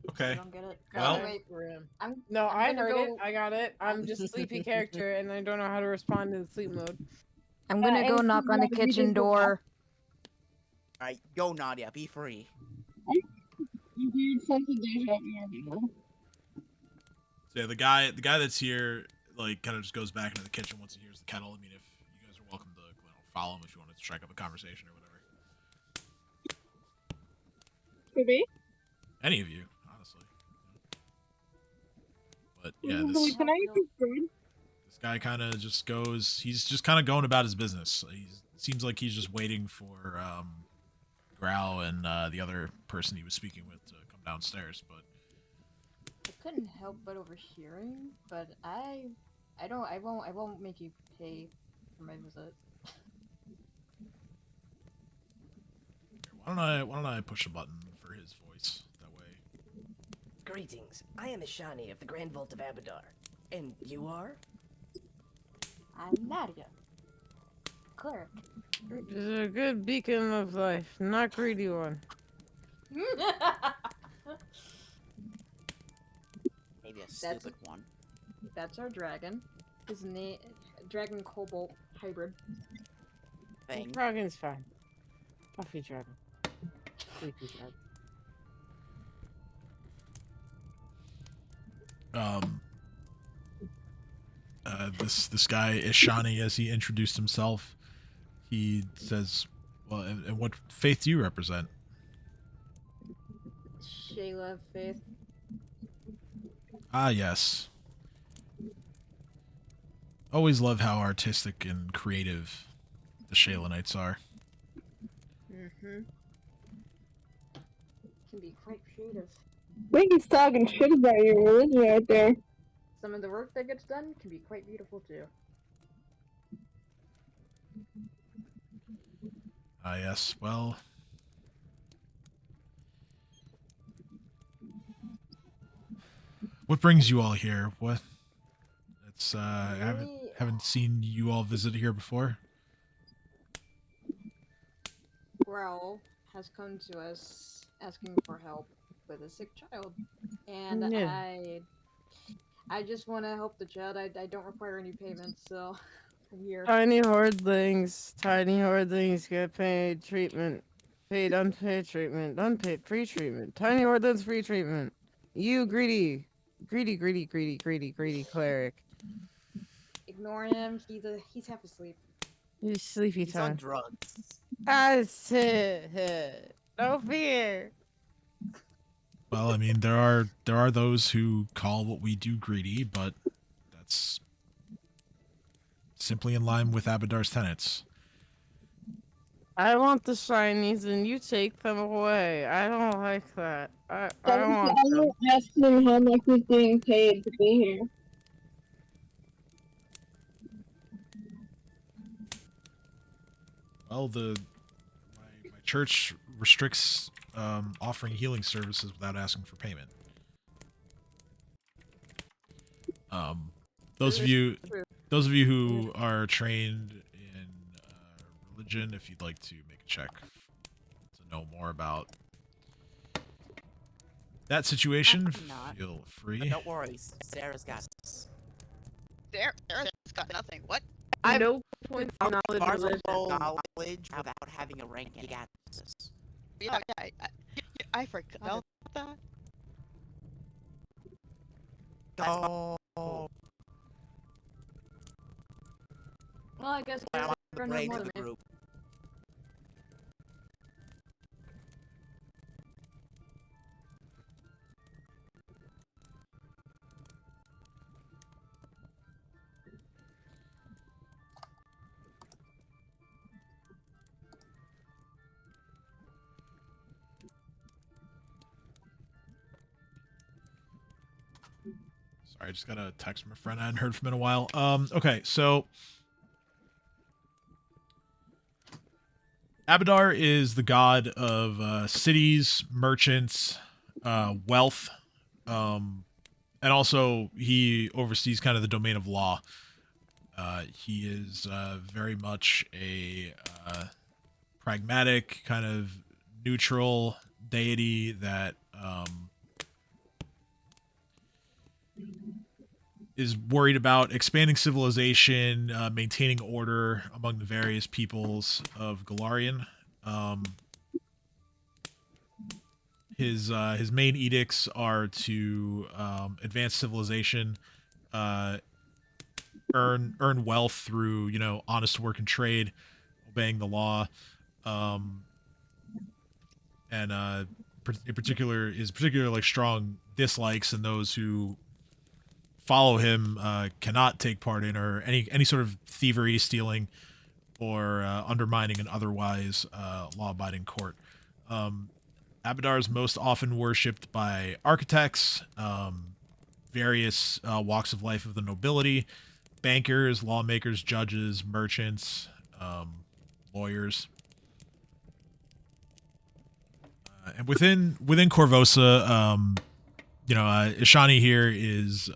I Okay. don't get it. Well- Wait, I'm No, I'm I gonna heard it. go- I got it. I'm just sleepy character, and I don't know how to respond in sleep mode. I'm gonna go knock on the kitchen door. Alright, go Nadia, be free. So yeah, the guy that's here, like, kind of just goes back into the kitchen once he hears the kettle. I mean, if you guys are welcome to follow him if you want to strike up a conversation or whatever. Could be. Any of you, honestly. But yeah, Can this I eat this bread? guy kind of just goes. He's just kind of going about his business. Seems like he's just waiting for Grau and the other person he was speaking with to come downstairs. But I couldn't help but overhearing, but I won't make you pay for my visit. why don't I push a button for his voice that way? Greetings. I am Ishani of the Grand Vault of Abadar. And you are? I'm Nadia. Cleric. This is a good beacon of life, not greedy one. Maybe a That's- stupid one. That's our dragon. His name, Dragon Cobalt hybrid. Thing. Dragon's fine. Puffy dragon. Sleepy dragon. This guy Ishani, as he introduced himself, he says, "Well, and what faith do you represent?" Shayla of Faith. Ah, yes. Always love how artistic and creative the Shaylanites are. Mm-hmm. Can be quite creative. Winky's talking shit about your religion right there. Some of the work that gets done can be quite beautiful too. Ah, yes. Well, what brings you all here? What? It's I haven't seen you all visit here before. Grau has come to us asking for help with a sick child, and Yeah. I just want to help the child. I don't require any payments, so I'm here. Tiny hoardlings get paid treatment. Paid unpaid treatment. Unpaid free treatment. Tiny hoardlings free treatment. You greedy cleric. Ignore him. He's half asleep. He's sleepy He's on time. drugs. No fear. Well, I mean, there are those who call what we do greedy, but that's simply in line with Abadar's tenets. I want the shinies and you take them away. I don't like that. I want them. asking how much he's being paid to be here. Well, my church restricts offering healing services without asking for payment. Those of you who are trained in religion, if you'd like to make a check to know more about that situation, I'm not. feel But free. don't worry, Sarah's got this. Sarah's got nothing. What? I have no points of knowledge. Bars Religion. of knowledge without having a rank, and you got this. Yeah, I forgot about that. Oh, Well, I guess I'm you're the no brains more of than the me. group. Sorry, I just got a text from a friend I hadn't heard from in a while. Okay, so Abadar is the god of cities, merchants, wealth, and also he oversees kind of the domain of law. He is very much a pragmatic, kind of neutral deity that is worried about expanding civilization, maintaining order among the various peoples of Galarian. His main edicts are to advance civilization, earn wealth through honest work and trade, obeying the law, and in particular is particularly strong dislikes, and those who follow him cannot take part in or any sort of thievery, stealing, or undermining an otherwise law-abiding court. Abadar is most often worshipped by architects, various walks of life of the nobility, bankers, lawmakers, judges, merchants, lawyers. And within Korvosa, Ishani here is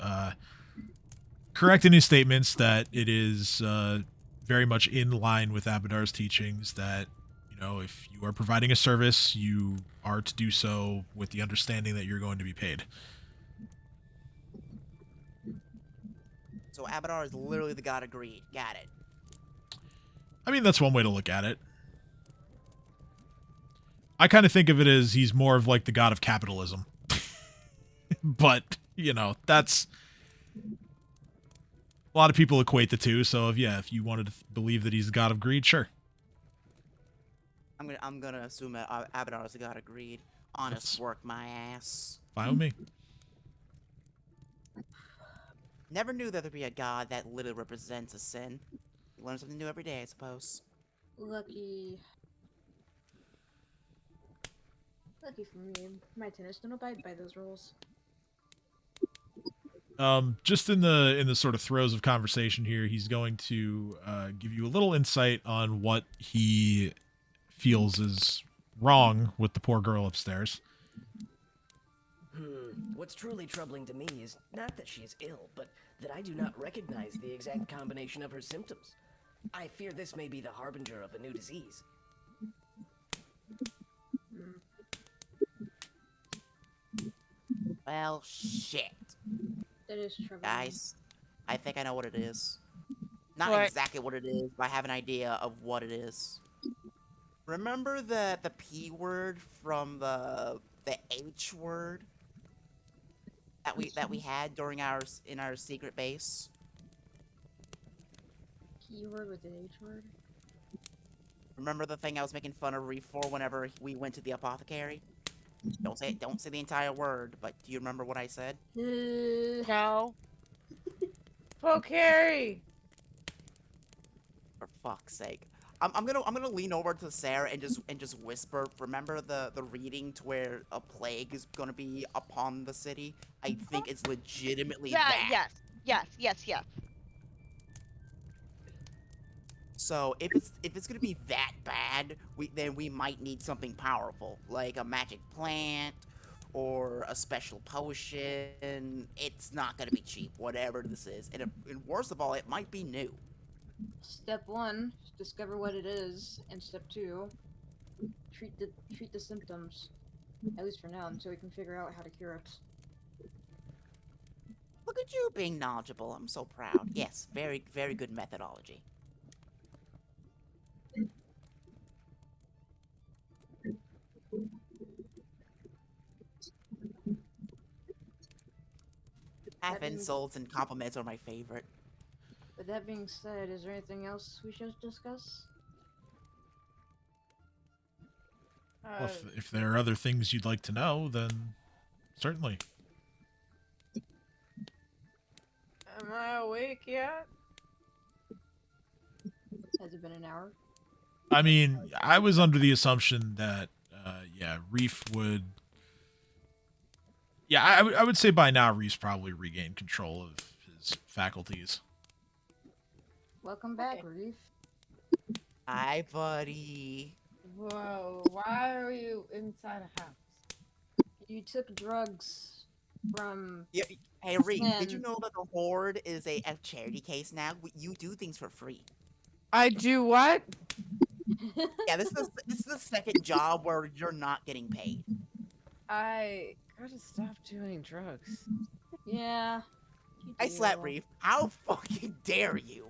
correct in his statements that it is very much in line with Abadar's teachings that, if you are providing a service, you are to do so with the understanding that you're going to be paid. So Abadar is literally the god of greed. Got it. I mean, that's one way to look at it. I kind of think of it as he's more of like the god of capitalism. But, that's... A lot of people equate the two, so if you wanted to believe that he's the god of greed, sure. I'm gonna assume that Abadar is the god of greed. Honest work, my ass. Fine with me. Never knew that there'd be a god that literally represents a sin. You learn something new every day, I suppose. Lucky for me. My tenants don't abide by those rules. Just in the sort of throes of conversation here, he's going to give you a little insight on what he feels is wrong with the poor girl upstairs. What's truly troubling to me is not that she is ill, but that I do not recognize the exact combination of her symptoms. I fear this may be the harbinger of a new disease. Well, shit. That is troubling. Guys, I think I know what it is. Not What? exactly what it is, but I have an idea of what it is. Remember the P word from the H word that we had during in our secret base? E word with an H word? Remember the thing I was making fun of Reef for whenever we went to the apothecary? Don't say it. Don't say the entire word. But do you remember what I said? No. Carry. For fuck's sake. I'm gonna lean over to Sarah and just whisper. Remember the reading to where a plague is gonna be upon the city? I think it's legitimately Yeah, that. yes. So if it's gonna be that bad, then we might need something powerful, like a magic plant or a special potion. It's not gonna be cheap, whatever this is, and worst of all, it might be new. Step 1, discover what it is, and step 2, treat the symptoms. At least for now, until we can figure out how to cure it. Look at you being knowledgeable. I'm so proud. Yes, very good methodology. Half insults and compliments are my favorite. With that being said, is there anything else we should discuss? Well, if there are other things you'd like to know, then certainly. Am I awake yet? Has it been an hour? I mean, I was under the assumption that, Reef would. Yeah, I would say by now Reef's probably regained control of his faculties. Welcome back, Reef. Hi, buddy. Whoa, why are you inside a house? You took drugs from... Yeah, hey, Reef, did you know that the Hoard is a charity case now? You do things for free. I do what? Yeah, this is the second job where you're not getting paid. I gotta stop doing drugs. Yeah. I slapped Reef. How fucking dare you?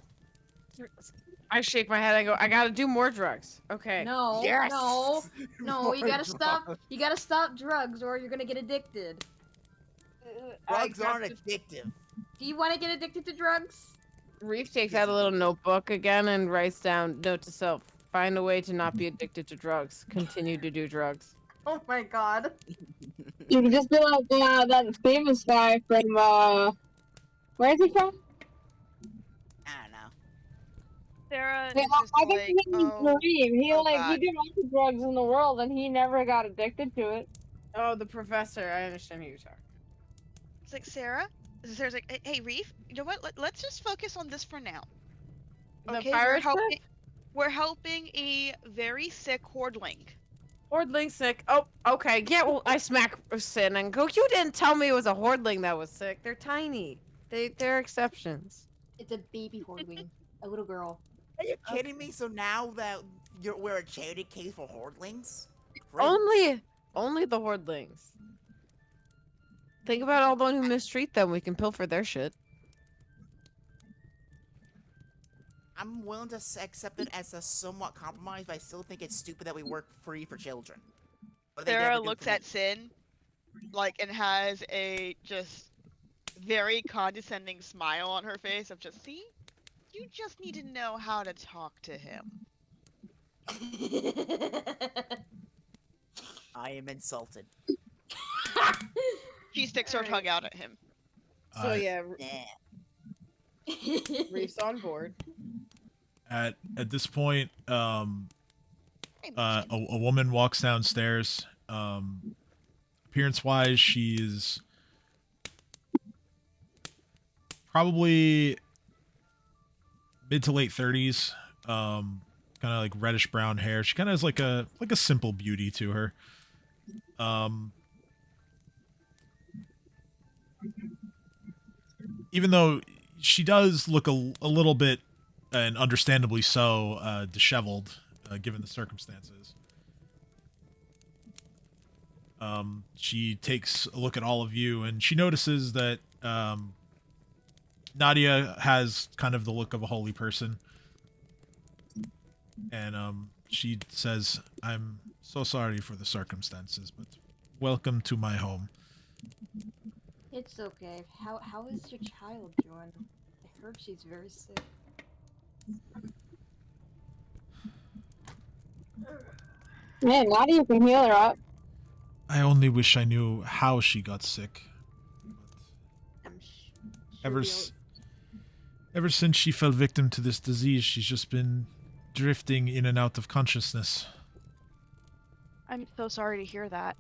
I shake my head. I go, I gotta do more drugs. Okay. No, Yes! no, you More gotta stop. drugs. You gotta stop drugs, or you're gonna get addicted. Drugs aren't addictive. Do you want to get addicted to drugs? Reef takes out a little notebook again and writes down, note to self, find a way to not be addicted to drugs. Continue to do drugs. Oh my god. You can just be like that famous guy from where is he from? I don't know. Sarah Yeah, is just I guess like, his name is oh, Kareem. He oh he God. did all the drugs in the world and he never got addicted to it. Oh, the professor. I understand who you're talking. It's like, Sarah's like, hey, Reef, you know what? Let's just focus on this for now. The Okay, pirate ship? we're helping a very sick Hoardling. Hordling sick. Oh, okay. Yeah, well, I smack Sin and go, you didn't tell me it was a Hordling that was sick. They're tiny. They're exceptions. It's a baby Hoardling, a little girl. Are you kidding me? So now that we're a charity case for Hoardlings? Great. Only the Hordlings. Think about all the one who mistreat them. We can pilfer their shit. I'm willing to accept it as a somewhat compromise, but I still think it's stupid that we work free for children. What do they Sarah ever do looks for me? at Sin, like, and has a just very condescending smile on her face of just, see? You just need to know how to talk to him. I am insulted. She sticks her tongue out at him. So yeah, Yeah. Reef's on board. At this point, a Hey, woman walks downstairs. Appearance wise, she's probably mid to late 30s. Kind of like reddish brown hair. She kind of has like a simple beauty to her. Even though she does look a little bit, and understandably so, disheveled, given the circumstances. She takes a look at all of you, and she notices that Nadia has kind of the look of a holy person. And she says, I'm so sorry for the circumstances, but welcome to my home. It's okay. How is your child doing? I heard she's very sick. Man, Nadia can heal her up. I only wish I knew how she got sick. I'm Ever, ever since she fell victim to this disease, she's just been drifting in and out of consciousness. I'm so sorry to hear that.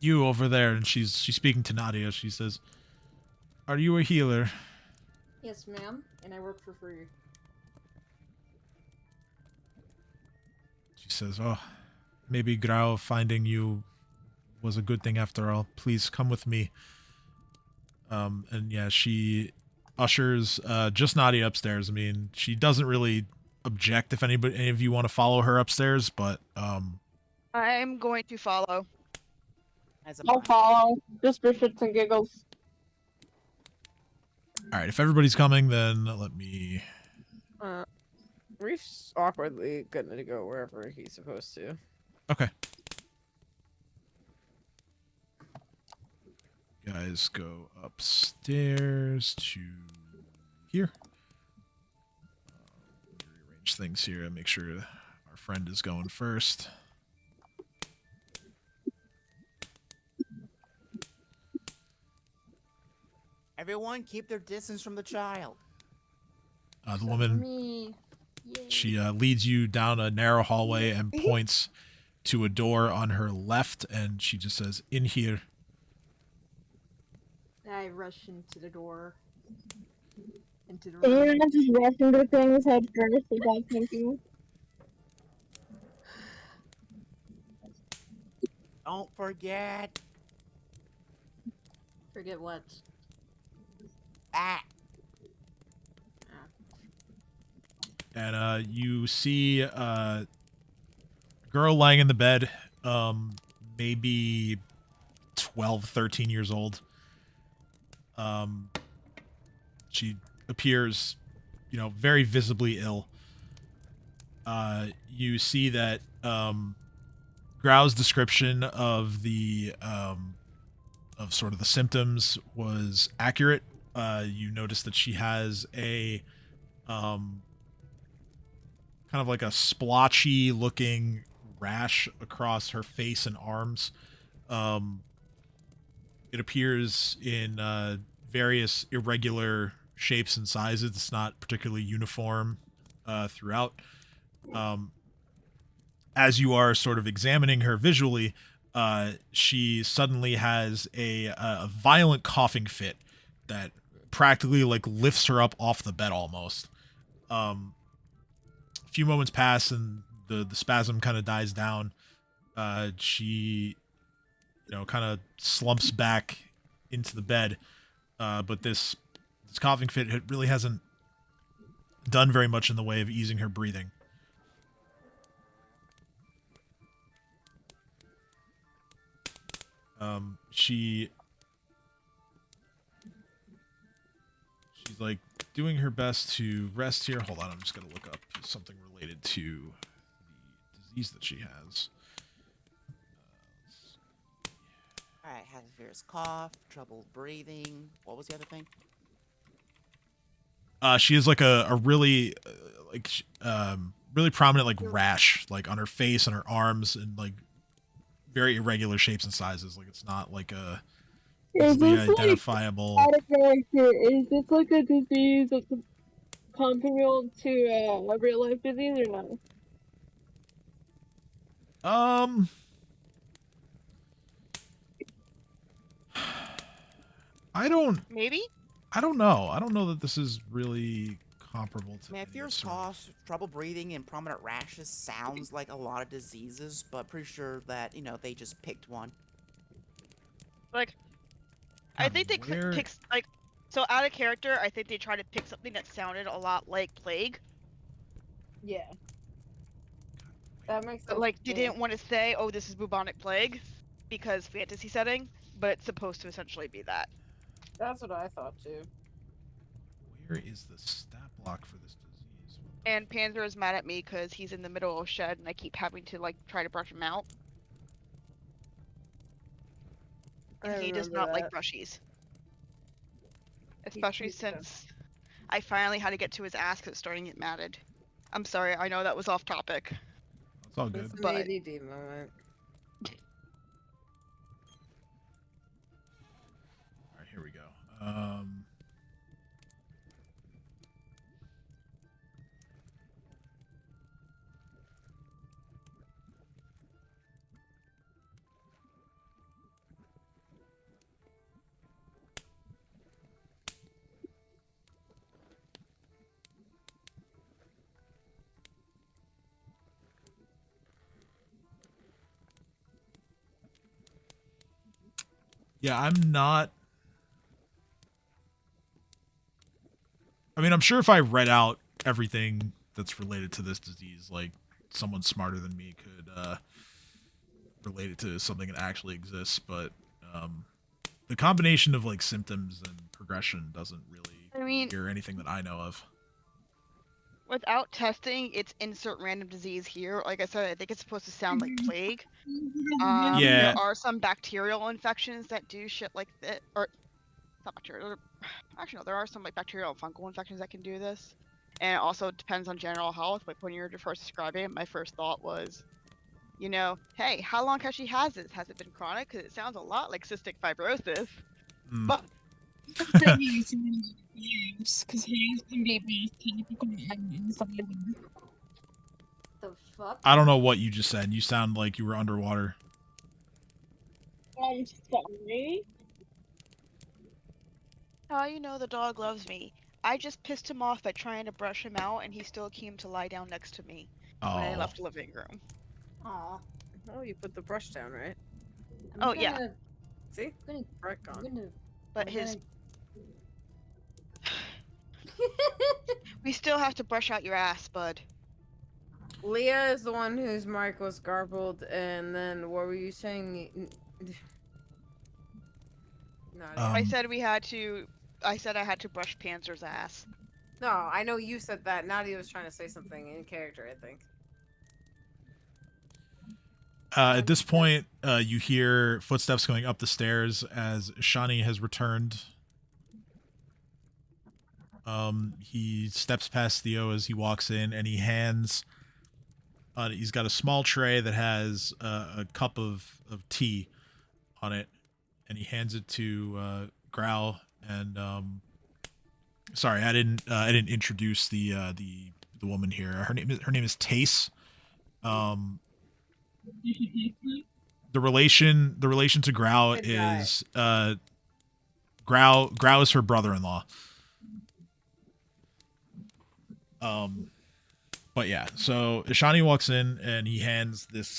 You over there, and she's speaking to Nadia. She says, "Are you a healer?" Yes, ma'am, and I work for free. She says, "Oh, maybe Grau finding you was a good thing after all. Please come with me." And yeah, she ushers just Nadia upstairs. I mean, she doesn't really object if any of you want to follow her upstairs, but I'm going to follow. I'll follow, just for shits and giggles. all right, if everybody's coming, then let me. Reef's awkwardly gonna go wherever he's supposed to. Okay. You guys go upstairs to here. Rearrange things here and make sure our friend is going first. Everyone, keep their distance from the child. The woman, Me. she leads you down a narrow hallway and points to a door on her left, and she just says, "In here." I rush into the door. Into the Can you room. not just rush into things head first without thinking? Don't forget Forget what? that. And you see a girl lying in the bed, maybe 12, 13 years old. She appears, very visibly ill. You see that Grau's description of the of sort of the symptoms was accurate. You notice that she has a kind of like a splotchy looking rash across her face and arms. It appears in various irregular shapes and sizes. It's not particularly uniform throughout. As you are sort of examining her visually, she suddenly has a violent coughing fit that practically like lifts her up off the bed almost. A few moments pass and the spasm kind of dies down. She, kind of slumps back into the bed. But this coughing fit really hasn't done very much in the way of easing her breathing. She's like doing her best to rest here. Hold on, I'm just gonna look up something related to the disease that she has. Alright, has a fierce cough, trouble breathing. What was the other thing? She has like a really really prominent like rash like on her face and her arms and like very irregular shapes and sizes. Like it's not like a easily identifiable. Out of character, is this like a disease that's comparable to a real life disease or no? I don't know. I don't know that this is really comparable to. Man, fierce cough, trouble breathing, and prominent rashes sounds like a lot of diseases, but pretty sure that, they just picked one. Like, I think they picked, like, so out of character, I think they tried to pick something that sounded a lot like plague. Yeah. That makes sense. But, like, they didn't want to say, oh, this is bubonic plague, because fantasy setting, but it's supposed to essentially be that. That's what I thought too. Where is the stat block for this disease? And Panzer is mad at me because he's in the middle of shed and I keep having to, like, try to brush him out. And he does not like brushies. especially since I finally had to get to his ass because it's starting to get matted. I'm sorry, I know that was off topic. It's all good. It's an But- ADD moment. All right, here we go. Yeah, I'm not. I mean, I'm sure if I read out everything that's related to this disease, like someone smarter than me could relate it to something that actually exists. But the combination of like symptoms and progression doesn't really I mean, hear anything that I know of. without testing, it's insert random disease here. Like I said, I think it's supposed to sound like plague. Yeah. There are some bacterial infections that do shit like that, or not bacterial. Actually, no, there are some like bacterial and fungal infections that can do this, and it also depends on general health. Like when you're first describing it, my first thought was, you know, hey, how long has she had this? Has it been chronic? Because it sounds a lot like cystic fibrosis. Mm. But because hands can be The fuck? I don't know what you just said. You sound like you were underwater. I'm sorry. how you know the dog loves me? I just pissed him off by trying to brush him out, and he still came to lie down next to me when I Oh, left the living room. Aw. Oh, you put the brush down, right? Oh, yeah. See? I'm gonna, Right I'm gone. gonna, But I'm his, gonna- we still have to brush out your ass, bud. Leah is the one whose mic was garbled, and then what were you saying? No, I Um, said we had to. I said I had to brush Panzer's ass. no, I know you said that. Nadia was trying to say something in character, I think. at this point, you hear footsteps going up the stairs as Shani has returned. He steps past Theo as he walks in, and he hands. He's got a small tray that has a cup of tea on it, and he hands it to Grau. And sorry, I didn't introduce the woman here. Her name is Tace. The relation to Grau Good guy. is Grau is her brother-in-law. But yeah, so Ishani walks in and he hands this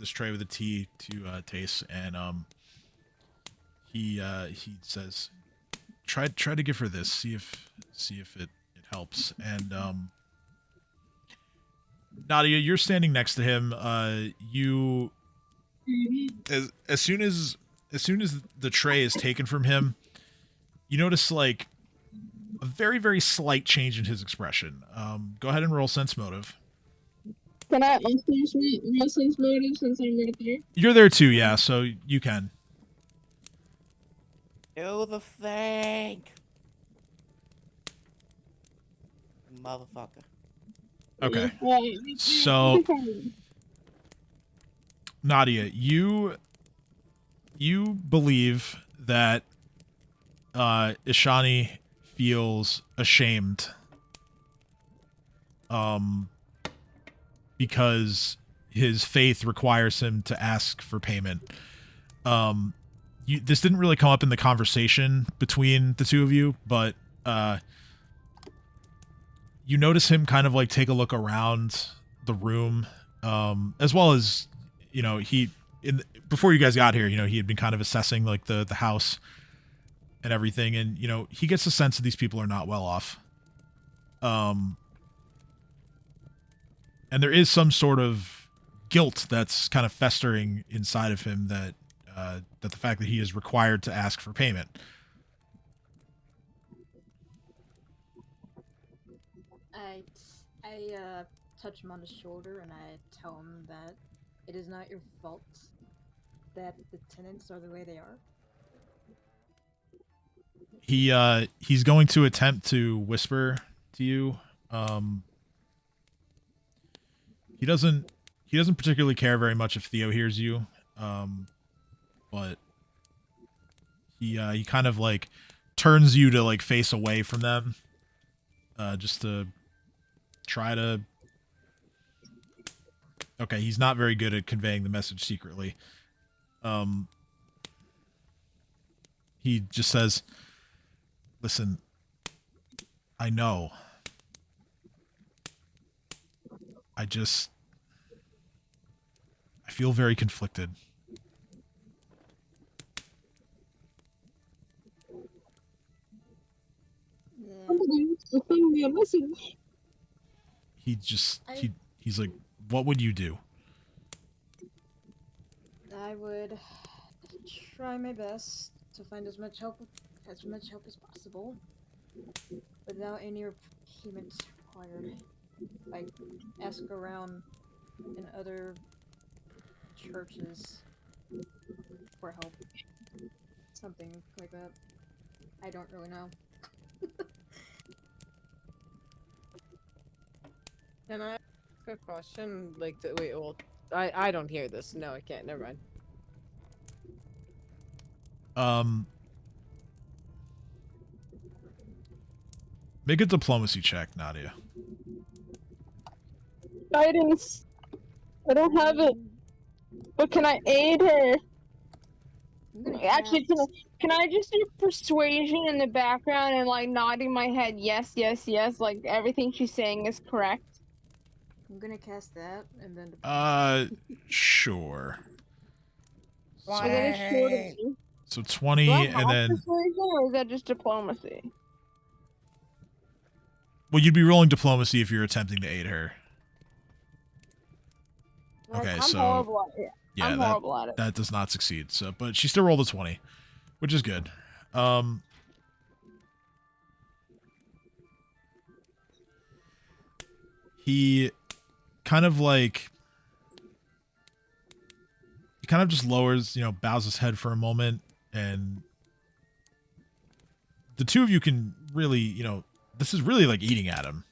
tray with the tea to Tace, and he says, try to give her this, see if it helps. And Nadia, you're standing next to him. You as soon as the tray is taken from him, you notice like a very, very slight change in his expression. Go ahead and roll sense motive. Can I also use my sense motive since I'm right there? You're there too, yeah, so you can. Do the thing. Motherfucker. Okay. So Nadia, you believe that Ishani feels ashamed because his faith requires him to ask for payment. This didn't really come up in the conversation between the two of you, but you notice him kind of like take a look around the room, as well as, you know, before you guys got here, you know, he had been kind of assessing like the house and everything, and you know, he gets a sense that these people are not well off. And there is some sort of guilt that's kind of festering inside of him that the fact that he is required to ask for payment. I touch him on the shoulder and I tell him that it is not your fault that the tenants are the way they are. He's going to attempt to whisper to you. He doesn't particularly care very much if Theo hears you. But he kind of like turns you to like face away from them. Just to try to. Okay, he's not very good at conveying the message secretly. He just says, "Listen, I know. I feel very conflicted. Send me a message. He's like, what would you do?" I would try my best to find as much help as possible, without any payments required. Like, ask around in other churches for help. Something like that. I don't really know. Can I ask a question? Like, wait, well, I don't hear this. No, I can't. Never mind. Make a diplomacy check, Nadia. Guidance. I don't have it. But can I aid her? Actually, can I just do persuasion in the background and like nodding my head yes, yes, yes, like everything she's saying is correct? I'm gonna cast that and then. Sure. So 20 Do I and have then. persuasion, or is that just diplomacy? Well, you'd be rolling diplomacy if you're attempting to aid her. Okay, I'm so horrible at it. yeah, I'm horrible at it. that does not succeed. So, but she still rolled a 20, which is good. He kind of just lowers, bows his head for a moment, and the two of you can really, this is really like eating at him.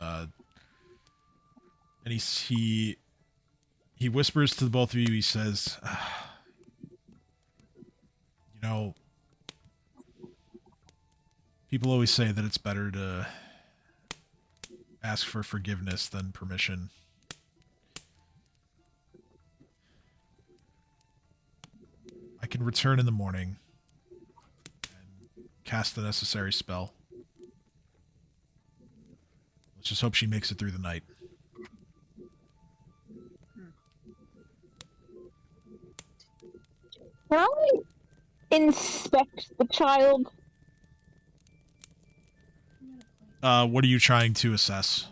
And he whispers to the both of you. He says, people always say that it's better to ask for forgiveness than permission. I can return in the morning and cast the necessary spell. Let's just hope she makes it through the night. Can I inspect the child? What are you trying to assess?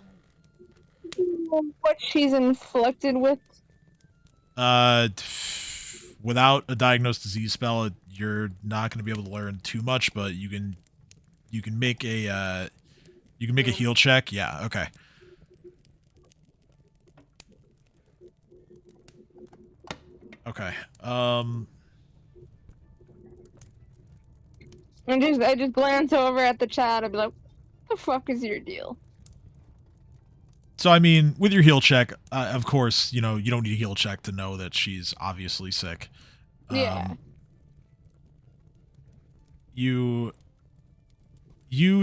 What she's inflicted with? Without a diagnosed disease spell, you're not going to be able to learn too much, but you can make a heal check. Yeah, okay. Okay. I just glance over at the chat and be like, what the fuck is your deal? So, I mean, with your heal check, of course, you don't need a heal check to know that she's obviously sick. Yeah. You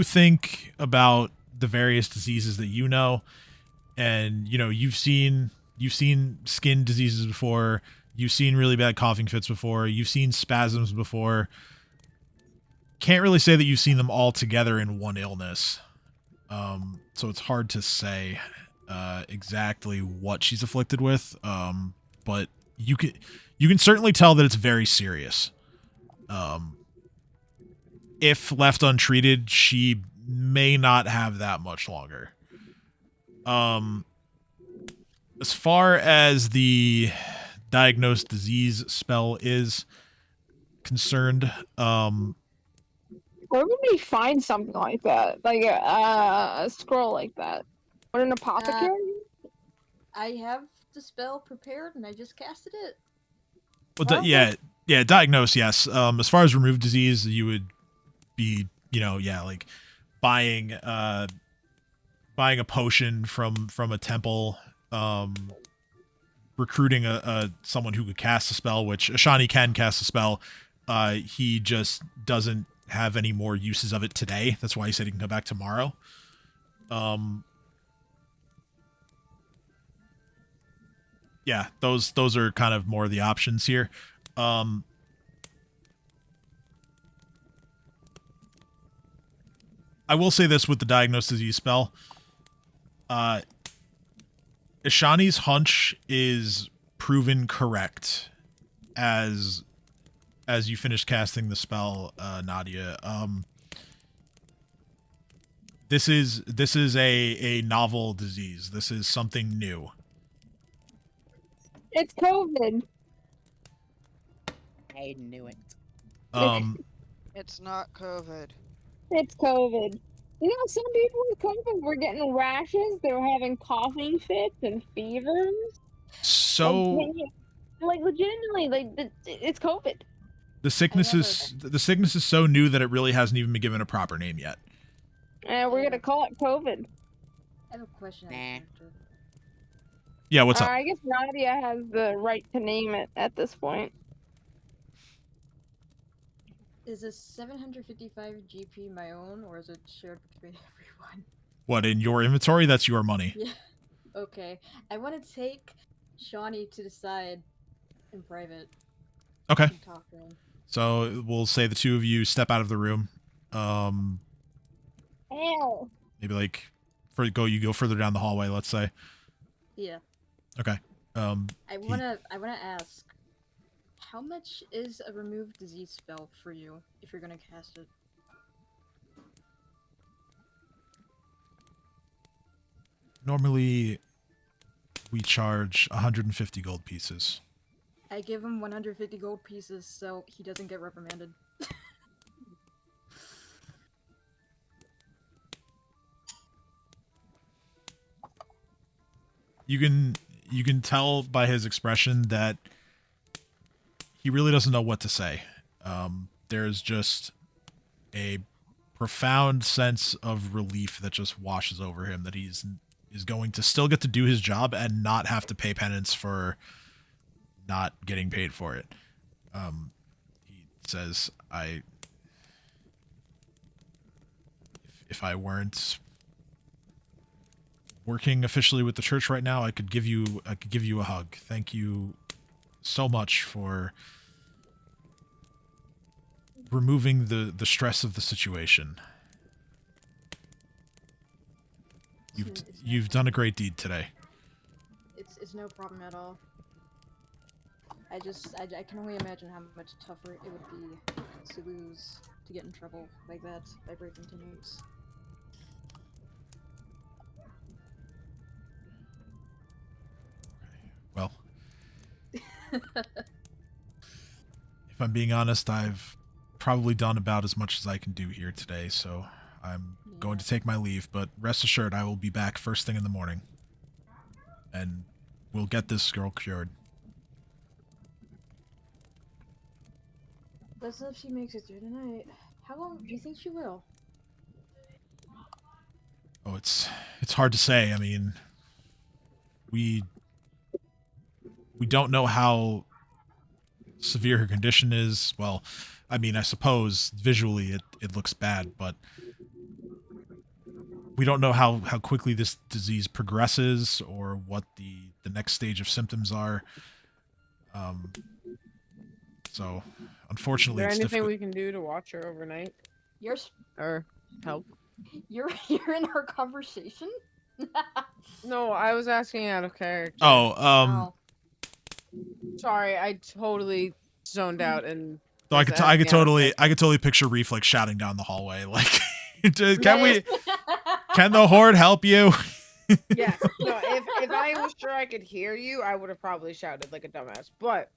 think about the various diseases that you know, and, you've seen skin diseases before, you've seen really bad coughing fits before, you've seen spasms before. Can't really say that you've seen them all together in one illness. So it's hard to say exactly what she's afflicted with, but you can certainly tell that it's very serious. If left untreated, she may not have that much longer. As far as the diagnosed disease spell is concerned, where would we find something like that? Like a scroll like that? What, an apothecary? I have the spell prepared and I just casted it. Well, yeah, diagnose, yes. As far as remove disease, you would be, you know, yeah, like buying a potion from a temple, recruiting a someone who could cast a spell, which Ashani can cast a spell. He just doesn't have any more uses of it today. That's why he said he can come back tomorrow. Yeah, those are kind of more the options here. I will say this with the Diagnose Disease spell. Ishani's hunch is proven correct as you finish casting the spell, Nadia. This is a novel disease. This is something new. It's COVID. I knew it. It's not COVID. It's COVID. You know, some people with COVID were getting rashes. They were having coughing fits and fevers. So, like legitimately, like it's COVID. the sickness is so new that it really hasn't even been given a proper name yet. And we're gonna call it COVID. I have a question. Nah. Yeah, what's up? I guess Nadia has the right to name it at this point. Is this 755 GP my own, or is it shared between everyone? What, in your inventory? That's your money. Yeah. Okay. I want to take Shawnee to the side in private. Okay. And talk to him. So we'll say the two of you step out of the room. Ew. Maybe like you go further down the hallway, let's say. Yeah. Okay. I wanna ask, how much is a remove disease spell for you if you're gonna cast it? Normally, we charge 150 gold pieces. I give him 150 gold pieces so he doesn't get reprimanded. You can tell by his expression that he really doesn't know what to say. There's just a profound sense of relief that just washes over him that is going to still get to do his job and not have to pay penance for not getting paid for it. He says, if I weren't working officially with the church right now, I could give you a hug. Thank you so much for removing the stress of the situation. You've done a great deed today. It's no problem at all. I can only imagine how much tougher it would be to lose, to get in trouble like that by breaking into notes. Well, if I'm being honest, I've probably done about as much as I can do here today, so I'm going to take my leave, but rest assured I will be back first thing in the morning. And we'll get this girl cured. Let's hope she makes it through tonight. How long do you think she will? Oh, it's hard to say. I mean, we don't know how severe her condition is. Well, I mean, I suppose visually it looks bad, but we don't know how quickly this disease progresses or what the next stage of symptoms are. So, unfortunately, Is there it's anything difficult. we can do to watch her overnight? Or help? You're in our conversation? No, I was asking out of character. Oh, Sorry, I totally zoned out and. So I could totally picture Reef like shouting down the hallway, like, can the Hoard help you? Yes. No, if I was sure I could hear you, I would have probably shouted like a dumbass. But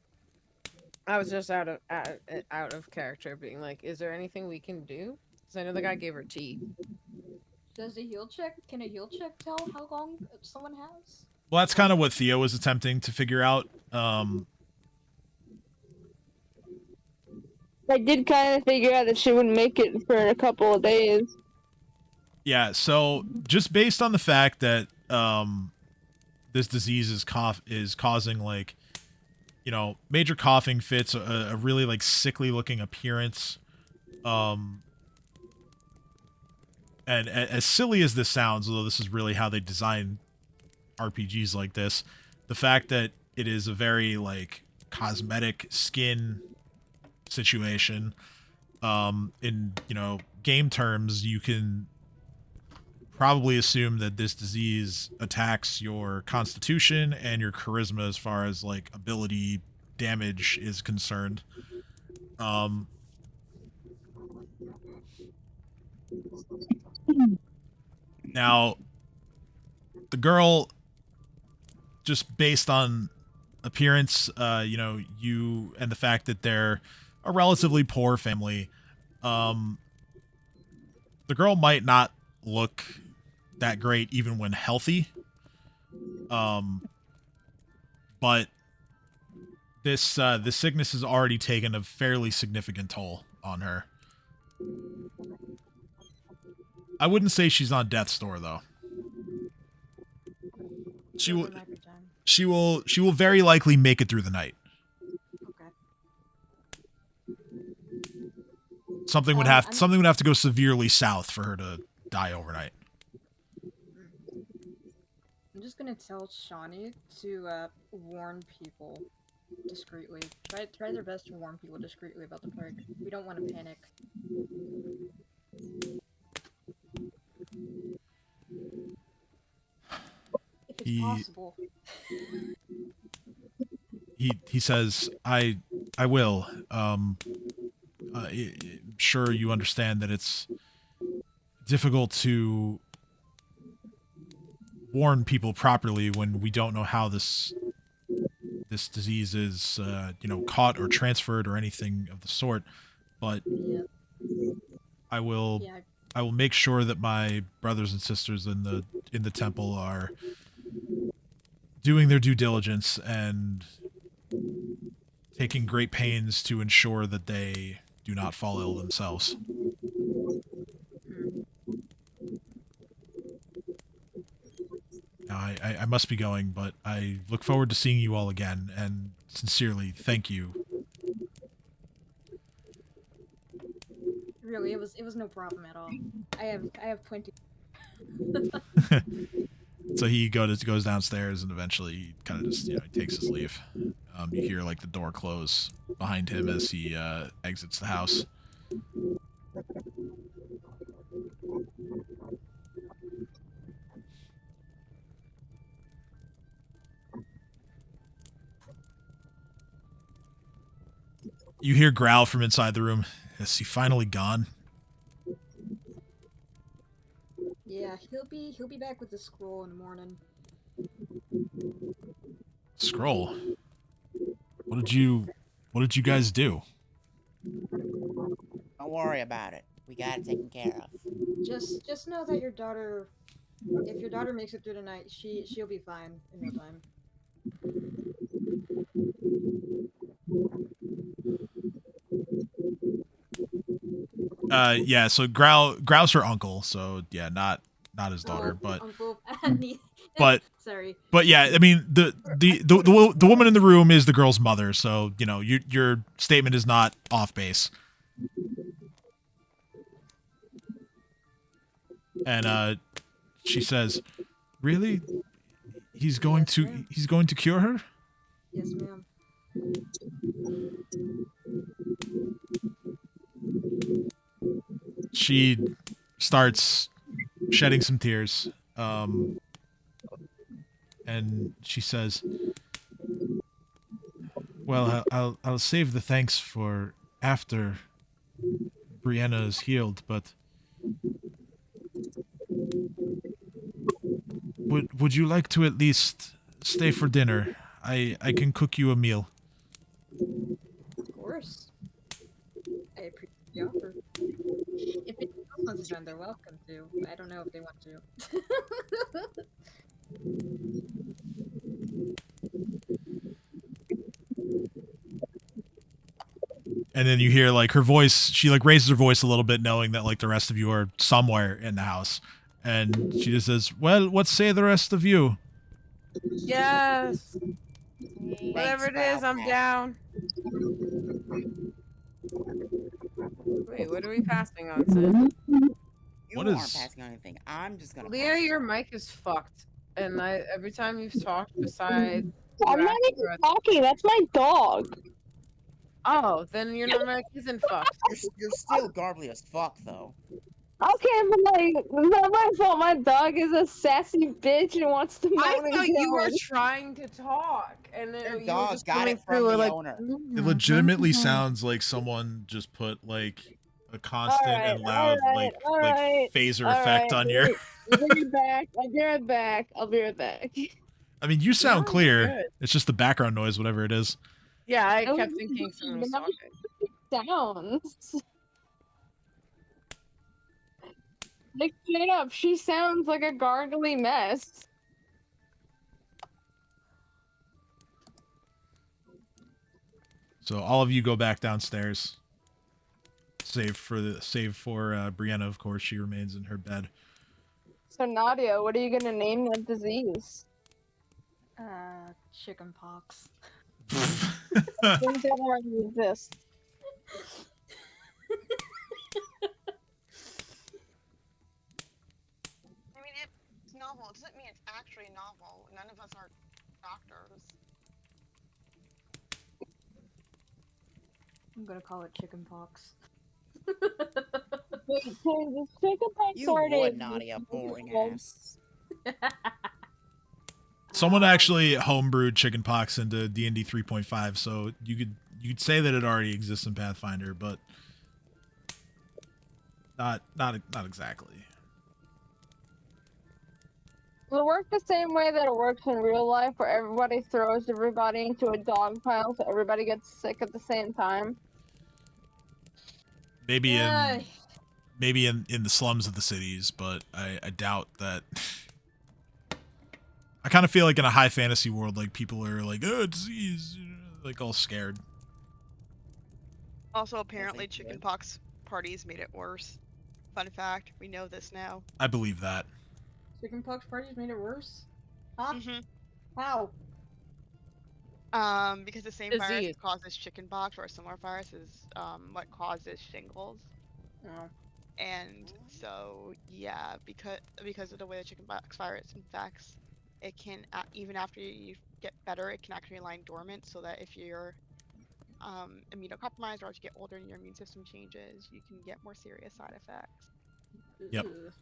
I was just out of character, being like, "Is there anything we can do?" Because I know the guy gave her tea. Can a heal check tell how long someone has? Well, that's kind of what Theo was attempting to figure out. I did kind of figure out that she wouldn't make it for a couple of days. Yeah, so just based on the fact that this disease is causing like, you know, major coughing fits, a really like sickly looking appearance, and as silly as this sounds, although this is really how they design RPGs like this, the fact that it is a very like cosmetic skin situation, in, you know, game terms, you can probably assume that this disease attacks your constitution and your charisma as far as like ability damage is concerned. Now the girl, just based on appearance, you know, you and the fact that they're a relatively poor family, the girl might not look that great even when healthy. But this sickness has already taken a fairly significant toll on her. I wouldn't say she's on death's door though. She will very likely make it through the night. Okay. Something would have to go severely south for her to die overnight. I'm just gonna tell Shawnee to warn people discreetly. Try their best to warn people discreetly about the plague. We don't want to panic. If it's possible. He says, I will. Sure, you understand that it's difficult to warn people properly when we don't know how this disease is, you know, caught or transferred or anything of the sort. But Yeah. I will make sure that my brothers and sisters in the temple are doing their due diligence and taking great pains to ensure that they do not fall ill themselves. Now, I must be going, but I look forward to seeing you all again, and sincerely, thank you. Really, it was no problem at all. I have plenty. So he goes downstairs, and eventually he kind of just, you know, he takes his leave. You hear like the door close behind him as he exits the house. You hear Grau from inside the room. Is he finally gone? Yeah, he'll be back with the scroll in the morning. Scroll? What did you guys do? Don't worry about it. We got it taken care of. Just know that your daughter, if your daughter makes it through the night, she'll be fine in no time. Yeah, so Grau's her uncle, so yeah, not his daughter, but Uncle. but Sorry. But yeah, I mean the woman in the room is the girl's mother, so you know your statement is not off base. And she says, "Really? He's going to cure her?" Yes, ma'am. She starts shedding some tears. And she says, "Well, I'll save the thanks for after Brianna is healed, but would you like to at least stay for dinner? I can cook you a meal." Of course. I appreciate the offer. If anyone else wants to join, they're welcome to. I don't know if they want to. And then you hear like her voice. She like raises her voice a little bit, knowing that like the rest of you are somewhere in the house. And she just says, "Well, what say the rest of you?" Yes. Whatever it is, I'm down. Wait, what are we passing on, Sin? You What aren't is- passing on anything. I'm just gonna. Leah, pass your it. mic is fucked. And every time you've talked besides I'm not even talking. That's my dog. Oh, then your mic isn't fucked. You're still garbly as fuck, though. Okay, but like, it's not my fault. My dog is a sassy bitch and wants to I moan thought his you were own. trying to talk, and then Your you were dog just got coming it from through the like, owner. It legitimately sounds like someone just put like a constant and loud like phaser effect on your. I'll be right back. I'll be right back. I'll be right back. I mean, you sound No, clear. good. It's just the background noise, whatever it is. Yeah, I That kept was thinking someone was that was talking. sounds. Like straight up, she sounds like a gargly mess. So all of you go back downstairs. Save for Brianna, of course. She remains in her bed. So Nadia, what are you gonna name that disease? Chicken pox. I think that already exists. I mean, it's novel. It doesn't mean it's actually novel. None of us are doctors. I'm gonna call it chicken pox. Wait, so this chickenpox You already would, Nadia, boring ass. Someone actually homebrewed chickenpox into D&D 3.5, so you'd say that it already exists in Pathfinder, but not exactly. Will it work the same way that it works in real life, where everybody throws everybody into a dog pile so everybody gets sick at the same time? Maybe in the slums of the cities, but I doubt that. I kind of feel like in a high fantasy world, like people are like, "Oh, disease," like all scared. Also, apparently, good. chickenpox parties made it worse. Fun fact, we know this now. I believe that. Chickenpox parties made it worse? Huh? Mm-hmm. How? Because the same virus Disease. that causes chickenpox or a similar virus is what causes shingles. Oh. And so, yeah, because of the way the chickenpox virus infects, it can even after you get better, it can actually lie dormant. So that if you're immunocompromised or as you get older and your immune system changes, you can get more serious side effects. Yep. Ugh.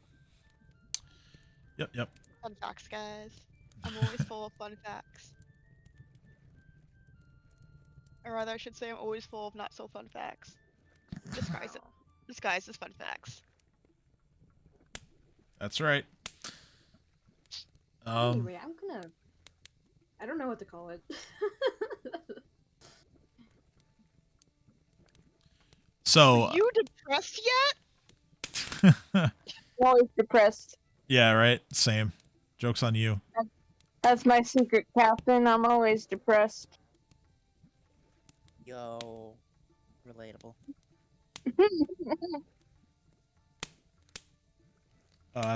Yep. Fun facts, guys. I'm always full of fun facts. Or rather, I should say, I'm always full of not so fun facts. Disguised as fun facts. That's right. Anyway, I don't know what to call it. So. Are you depressed yet? I'm always depressed. Yeah, right. Same. Joke's on you. That's my secret, Captain. I'm always depressed. Yo, relatable.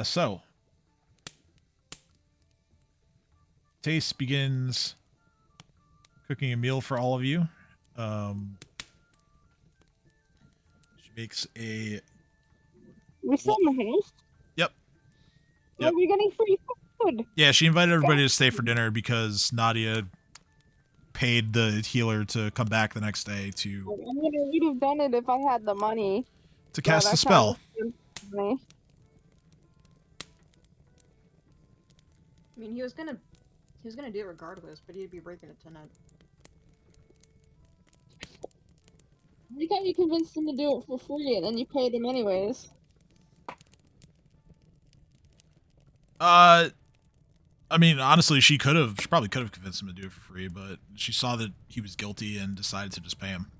So. Taste begins cooking a meal for all of you. She makes a. We still in the house? Yep. Are we getting free food? Yeah, she invited everybody to stay for dinner because Nadia paid the healer to come back the next day I mean, I would have done it if I had the money. to cast the spell. I mean, he was gonna do it regardless, but he'd be breaking it tonight. You thought you convinced him to do it for free, and then you paid him anyways. I mean, honestly, she probably could have convinced him to do it for free, but she saw that he was guilty and decided to just pay him.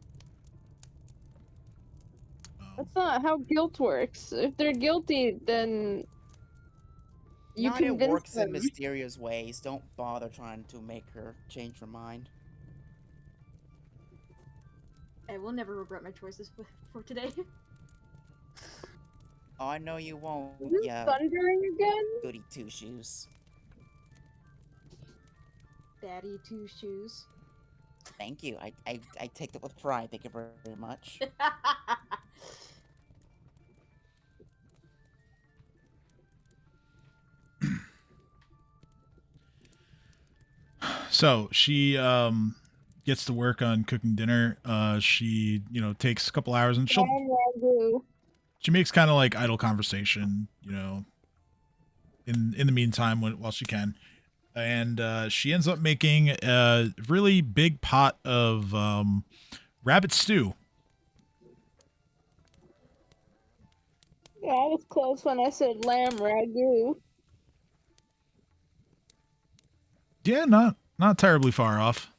That's not how guilt works. If they're guilty, then you Nadia convince works in them. mysterious ways. Don't bother trying to make her change her mind. I will never regret my choices for today. Oh, I know you won't. Is it Yeah, thundering again? goody two shoes. Daddy two shoes. Thank you. I take that with pride. Thank you very much. So she gets to work on cooking dinner. She takes a couple hours and she makes kind of like idle conversation, in the meantime while she can, and she ends up making a really big pot of rabbit stew. Yeah, I was close when I said lamb ragu. Yeah, not terribly far off.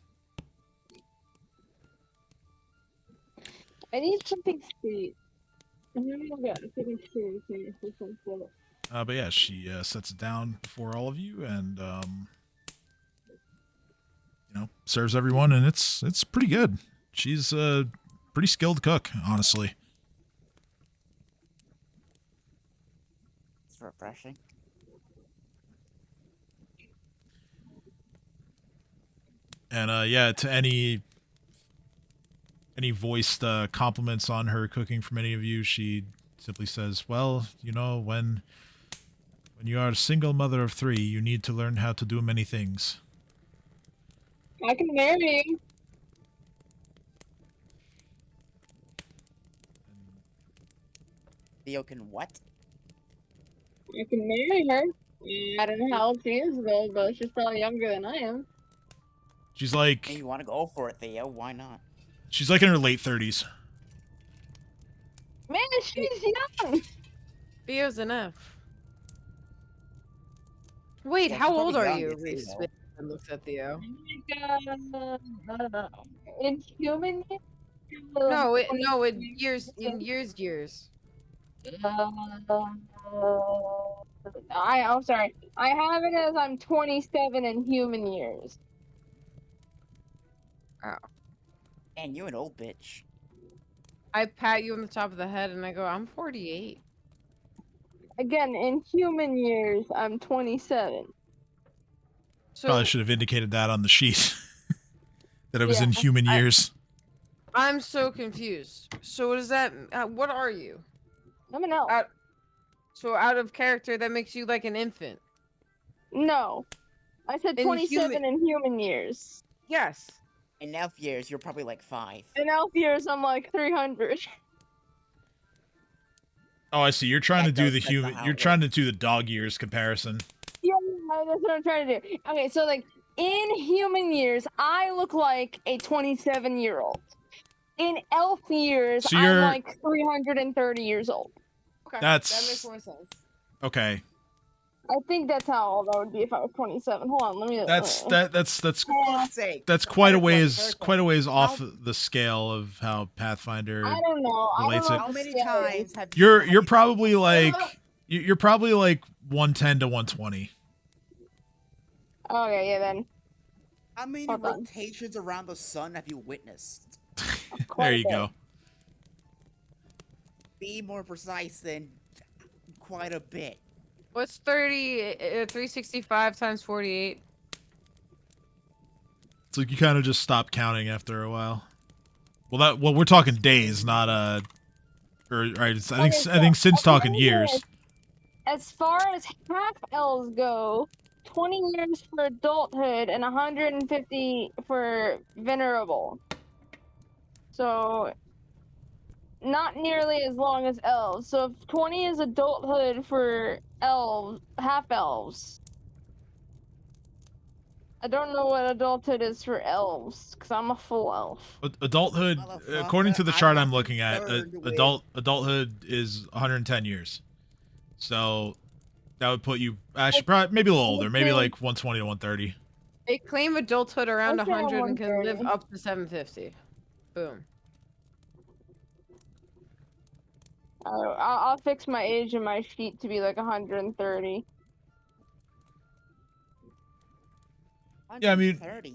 I need something sweet. I'm gonna get something sweet here for some food. But yeah, she sets it down before all of you and serves everyone, and it's pretty good. She's a pretty skilled cook, honestly. It's refreshing. And yeah, to any voiced compliments on her cooking from any of you, she simply says, "Well, when you are a single mother of 3, you need to learn how to do many things." I can marry you. Theo can what? I can marry her. I don't know how old she is though, but she's probably younger than I am. She's like, Hey, you want to go for it, Theo? Why not? she's like in her late 30s. Man, she's young. Theo's enough. Wait, Yeah, how she's old probably are young, you? it's Reese Theo. spits and looks at Theo. In human years? No, in years. I'm sorry. I have it as I'm 27 in human years. Oh. And you an old bitch. I pat you on the top of the head and I go, I'm 48. Again, in human years, I'm 27. So Probably should have indicated that on the sheet. That it was Yeah, in human years. I'm so confused. So what is that? What are you? I'm an elf. So out of character, that makes you like an infant. No. I said In 27 in human years. Yes. In elf years, you're probably like 5. In elf years, I'm like 300. Oh, I see. You're trying to That do does the depend on human. how You're it trying to do the dog years comparison. Yeah, that's what I'm trying to do. Okay, so like in human years, I look like a 27-year-old. In elf years, So I'm you're- like 330 years old. Okay. That's- That makes more sense. Okay, I think that's how old I would be if I was 27. Hold on, let me. that's fuck's sake. that's quite a Fair ways question. off the scale of how Pathfinder I don't know. I don't relates know it. what How the many scale is. times have you You're probably like you're probably like 110 to 120. Okay, yeah then. How many Hold on. rotations around the sun have you witnessed? There you go. Be more precise than quite a bit. What's 365 times 48? It's like you kind of just stop counting after a while. Well, we're talking days, not right. I think Sin's talking years. As far as half elves go, 20 years for adulthood and 150 for venerable. So, not nearly as long as elves. So, if 20 is adulthood for elves, half elves. I don't know what adulthood is for elves, because I'm a full elf. Adulthood, Motherfucker, according to the I'm chart not I'm looking at, concerned with- adulthood is 110 years. So that would put you actually probably maybe a little older, maybe like 120 to 130. They claim adulthood around I'll say 100 and can live 130. up to 750. Boom. I'll fix my age in my sheet to be like 130. Yeah, I mean- 130,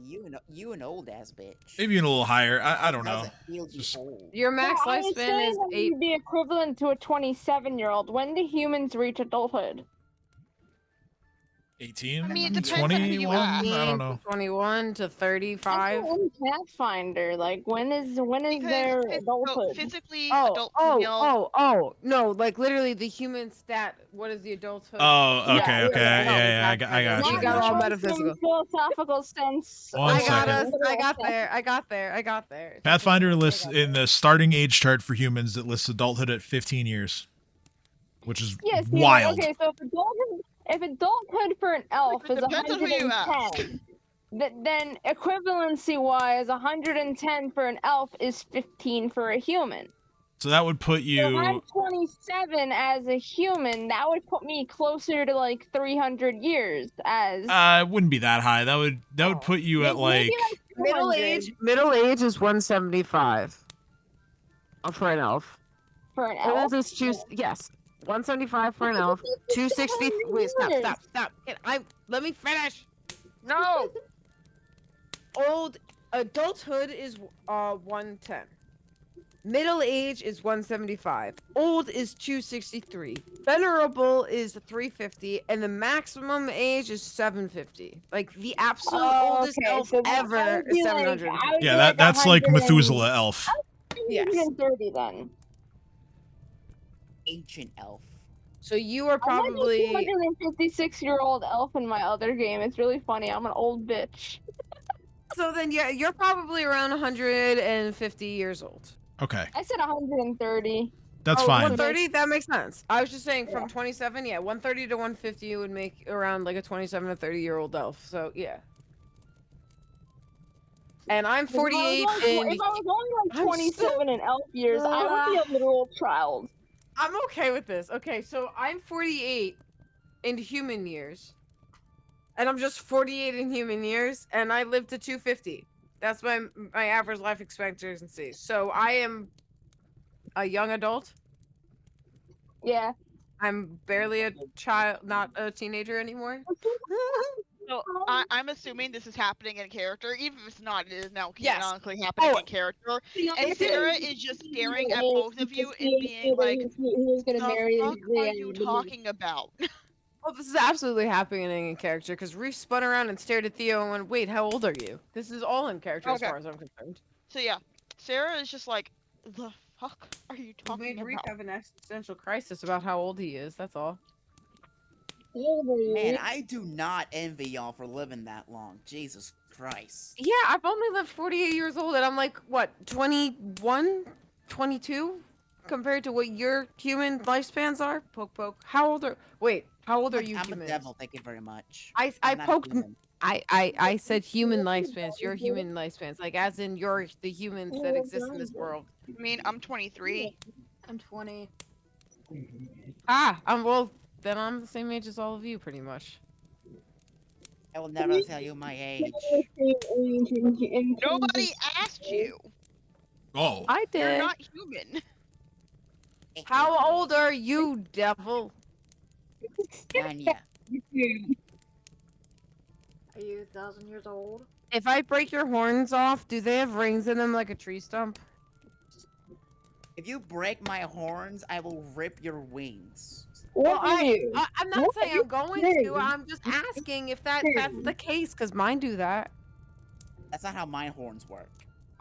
you an old ass bitch. Maybe even a little higher. I don't know. Doesn't feel you Just- old. Your max I was lifespan saying is that 8. would be equivalent to a 27-year-old. When do humans reach adulthood? 18, I mean, it depends on who you 21. I 18 don't to know. 21 to 35. In Pathfinder, like when is Because their so adulthood? physically, Oh, adult oh, female. oh, no, like literally the human stat. What is the adulthood? Oh, Yeah, okay, yeah, okay, yeah, yeah. I got You you. got all From metaphysical. philosophical sense. One I got second. us. I literal got sense. there. I got there. I got there. It's Pathfinder okay, I lists got in there. the starting age chart for humans, it lists adulthood at 15 years, which is Yes. wild. Okay, so if adulthood for an elf It is depends on who you ask. 110, then equivalency-wise, 110 for an elf is 15 for a human. So that would put So if I'm you. 27 as a human, that would put me closer to like 300 years as It wouldn't be that high. That would put you at like. maybe Middle 200 age. Middle age is 175. For an elf. for an elf. Old is yes. 175 for an elf. 260. Wait, stop. Let me finish. No. Old adulthood is 110. Middle age is 175. Old is 263. Venerable is 350, and the maximum age is 750. Like the absolute oldest okay, elf so then I ever would be is like- 700. I would Yeah, be that's like 100 and- Methuselah elf. Yes. 130 then. Ancient elf. So you are I'm probably like a 256-year-old elf in my other game. It's really funny. I'm an old bitch. so then yeah, you're probably around 150 years old. Okay, I said 130. that's Oh, fine. 130? That makes sense. I was just saying from 27, yeah, 130 to 150 would make around like a 27 to 30-year-old elf. So, yeah. And I'm 48 If I was only like I'm 27 in elf years, I would be a literal child. I'm okay with this. Okay, so I'm 48 in human years. And I'm just 48 in human years, and I live to 250. That's my average life expectancy. So I am a young adult. Yeah. I'm barely a child, not a teenager anymore. So I'm assuming this is happening in character, even if it's not. It is now Yes. canonically happening Oh, in character. it And is. Sarah is just staring at both of you and being like, he was gonna "The marry fuck are you talking about?" Well, this is absolutely happening in character because Reef spun around and stared at Theo and went, "Wait, how old are you?" This is all in character as Okay. far as I'm concerned. So yeah, Sarah is just like, "The fuck are you We talking made Reef about?" have an existential crisis about how old he is. That's all. Man, I do not envy y'all for living that long. Jesus Christ. Yeah, I've only lived 48 years old, and I'm like, what, 21, 22, compared to what your human lifespans are. Poke, poke. How old are? Wait, how old are you? I'm a humans? devil, thank you very much. I I'm not a poked. human. I said human lifespans. Your human lifespans, like as in you're the humans that exist in this world. I mean, I'm 23. I'm 20. Well, then I'm the same age as all of you, pretty much. I will never tell you my age. Nobody asked you. Oh, I You're did. not human. How old are you, devil? Anya. Are you 1,000 years old? If I break your horns off, do they have rings in them like a tree stump? If you break my horns, I will rip your wings. Well, What do you? I'm not What saying are you I'm going saying? to. I'm just asking if that's the case, because mine do that. That's not how my horns work.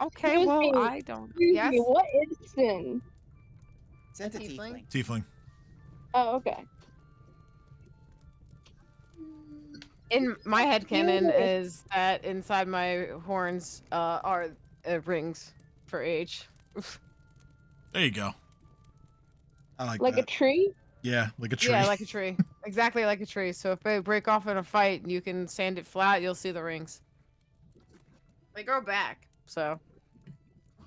Okay, Excuse well, me. I don't. Excuse Yes. me, what is sin? Send a tiefling? tiefling. tiefling. Oh, okay. In my headcanon is that inside my horns are rings for age. There you go. I like Like a that. tree? Yeah, like a tree. Yeah, like a tree. Exactly like a tree. So if they break off in a fight, you can sand it flat, you'll see the rings. They grow back, so.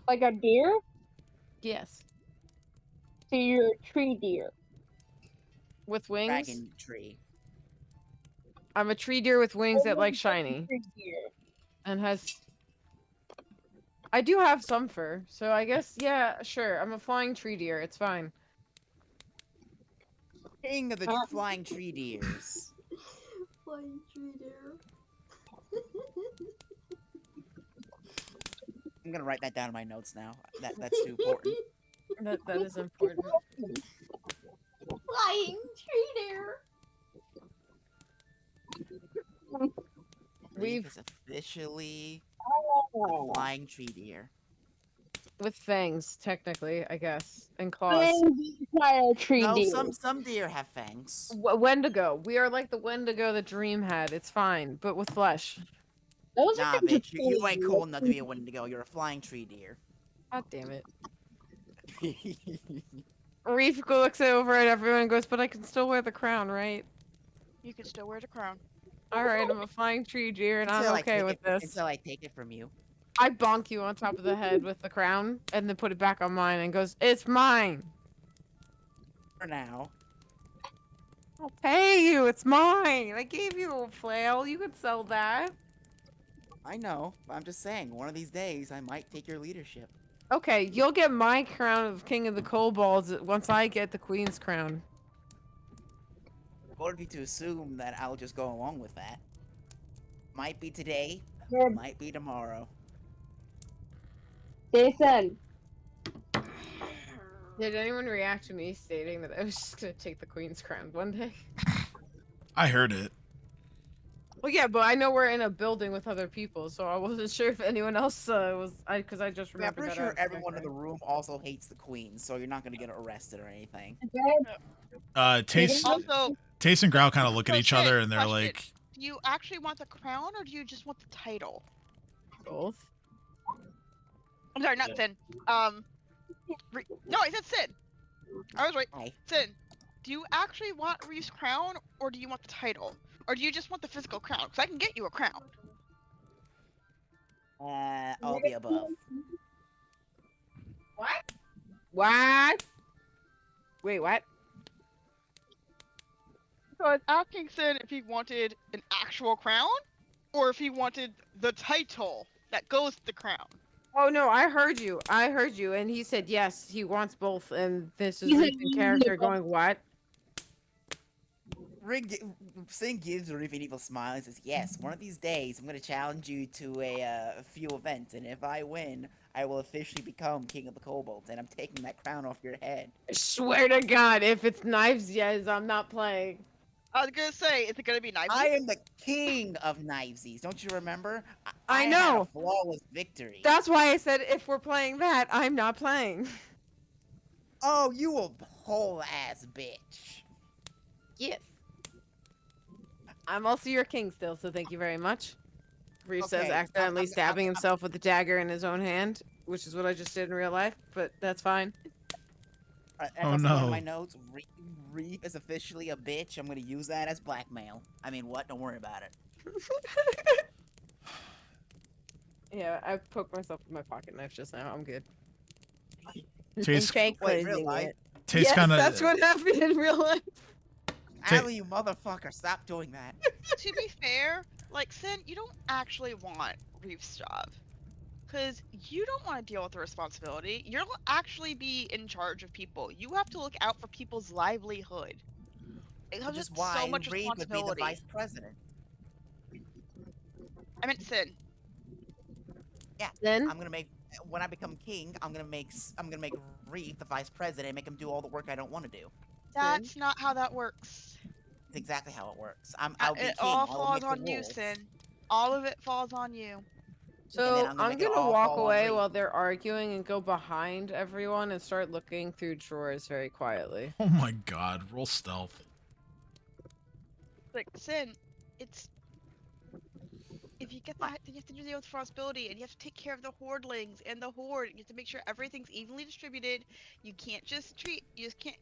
Like a deer? Yes. So you're a tree deer. With wings? Dragon tree. I'm a tree deer with wings that like shiny. Tree deer. And has... I do have some fur, so I guess, yeah, sure. I'm a flying tree deer, it's fine. King of the flying tree deers. Flying tree deer. I'm gonna write that down in my notes now. That's too important. That is important. Flying tree deer. Reef We've is officially a Oh. flying tree deer. with fangs, technically, I guess, and claws. Fire tree No, deer. some deer have fangs. Wendigo. We are like the Wendigo the Dream had. It's fine, but with flesh. Those Nah, are bitch, you ain't cool enough to be a Wendigo. You're a flying tree deer. God damn it. Reef looks over at everyone and goes, "But I can still wear the crown, right? You can still wear the crown. All right, I'm a flying tree deer, and I'm Until I okay take with it- this." Until I take it from you. I bonk you on top of the head with the crown, and then put it back on mine, and goes, "It's mine. For now. I'll pay you. It's mine. I gave you a flail. You could sell that." I know, but I'm just saying, one of these days I might take your leadership. Okay, you'll get my crown of King of the Kobolds once I get the Queen's crown. Bold of you to assume that I'll just go along with that. Might be today, Yeah. might be tomorrow. Jason. Did anyone react to me stating that I was just gonna take the Queen's crown one day? I heard it. Well, yeah, but I know we're in a building with other people, so I wasn't sure if anyone else was. Because I just I mean, I'm remembered pretty that. sure I was everyone in like, the room also hates the queen, so you're not gonna get arrested or anything. Taste Also, Taste and Grau kind of look at so each Sid, other and they're question. like, Do you actually want the crown or do you just want the title? both. I'm sorry, not Sin. No, I said Sin. I was right. Hi. Sin, do you actually want Reef's crown or do you want the title? Or do you just want the physical crown? Because I can get you a crown. All the above. What? What? Wait, what? So I was asking Sin if he wanted an actual crown or if he wanted the title that goes with the crown. Oh no, I heard you. I heard you, and he said yes, he wants both. And this is He's Reef like, in character going, "What?" Sin gives Reef an evil smile and says, "Yes, one of these days I'm gonna challenge you to a few events, and if I win, I will officially become King of the Kobolds, and I'm taking that crown off your head." I swear to God, if it's knives, yes, I'm not playing. I was gonna say, is it gonna be nice? I am the king of knivesies. Don't you remember? I had know. a flawless victory. That's why I said if we're playing that, I'm not playing. Oh, you a whole ass bitch. Yes. I'm also your king still, so thank you very much. Reef says Okay, accidentally I'm- stabbing himself with the dagger in his own hand, which is what I just did in real life, but that's fine. As Oh, I said in no. my notes, Reef is officially a bitch. I'm gonna use that as blackmail. I mean, what? Don't worry about it. Yeah, I poked myself with my pocket knife just now. I'm good. Taste, Shank Wait, real crazy life? it. Taste Yes, kind that's of. what happened in real life. Allie, you motherfucker, stop doing that. To be fair, like, Sin, you don't actually want Reef's job. Because you don't want to deal with the responsibility. You'll actually be in charge of people. You have to look out for people's livelihood. It comes Which is with why so much Reef would be the responsibility. vice president. I meant Sin. Yeah, Then I'm gonna make when I become king. I'm gonna make Reef the vice president and make him do all the work I don't want to do. That's not how that works. It's exactly how it works. I'll be king. It all I'll falls make the on you, rules. Sin. All of it falls on you. So I'm gonna I'm make it gonna all walk fall on away Reef. while they're arguing and go behind everyone and start looking through drawers very quietly. Oh my god, roll stealth. Like, Sin, it's... If you get that, then you have to deal with responsibility, and you have to take care of the Hoardlings and the Hoard. You have to make sure everything's evenly distributed. You can't just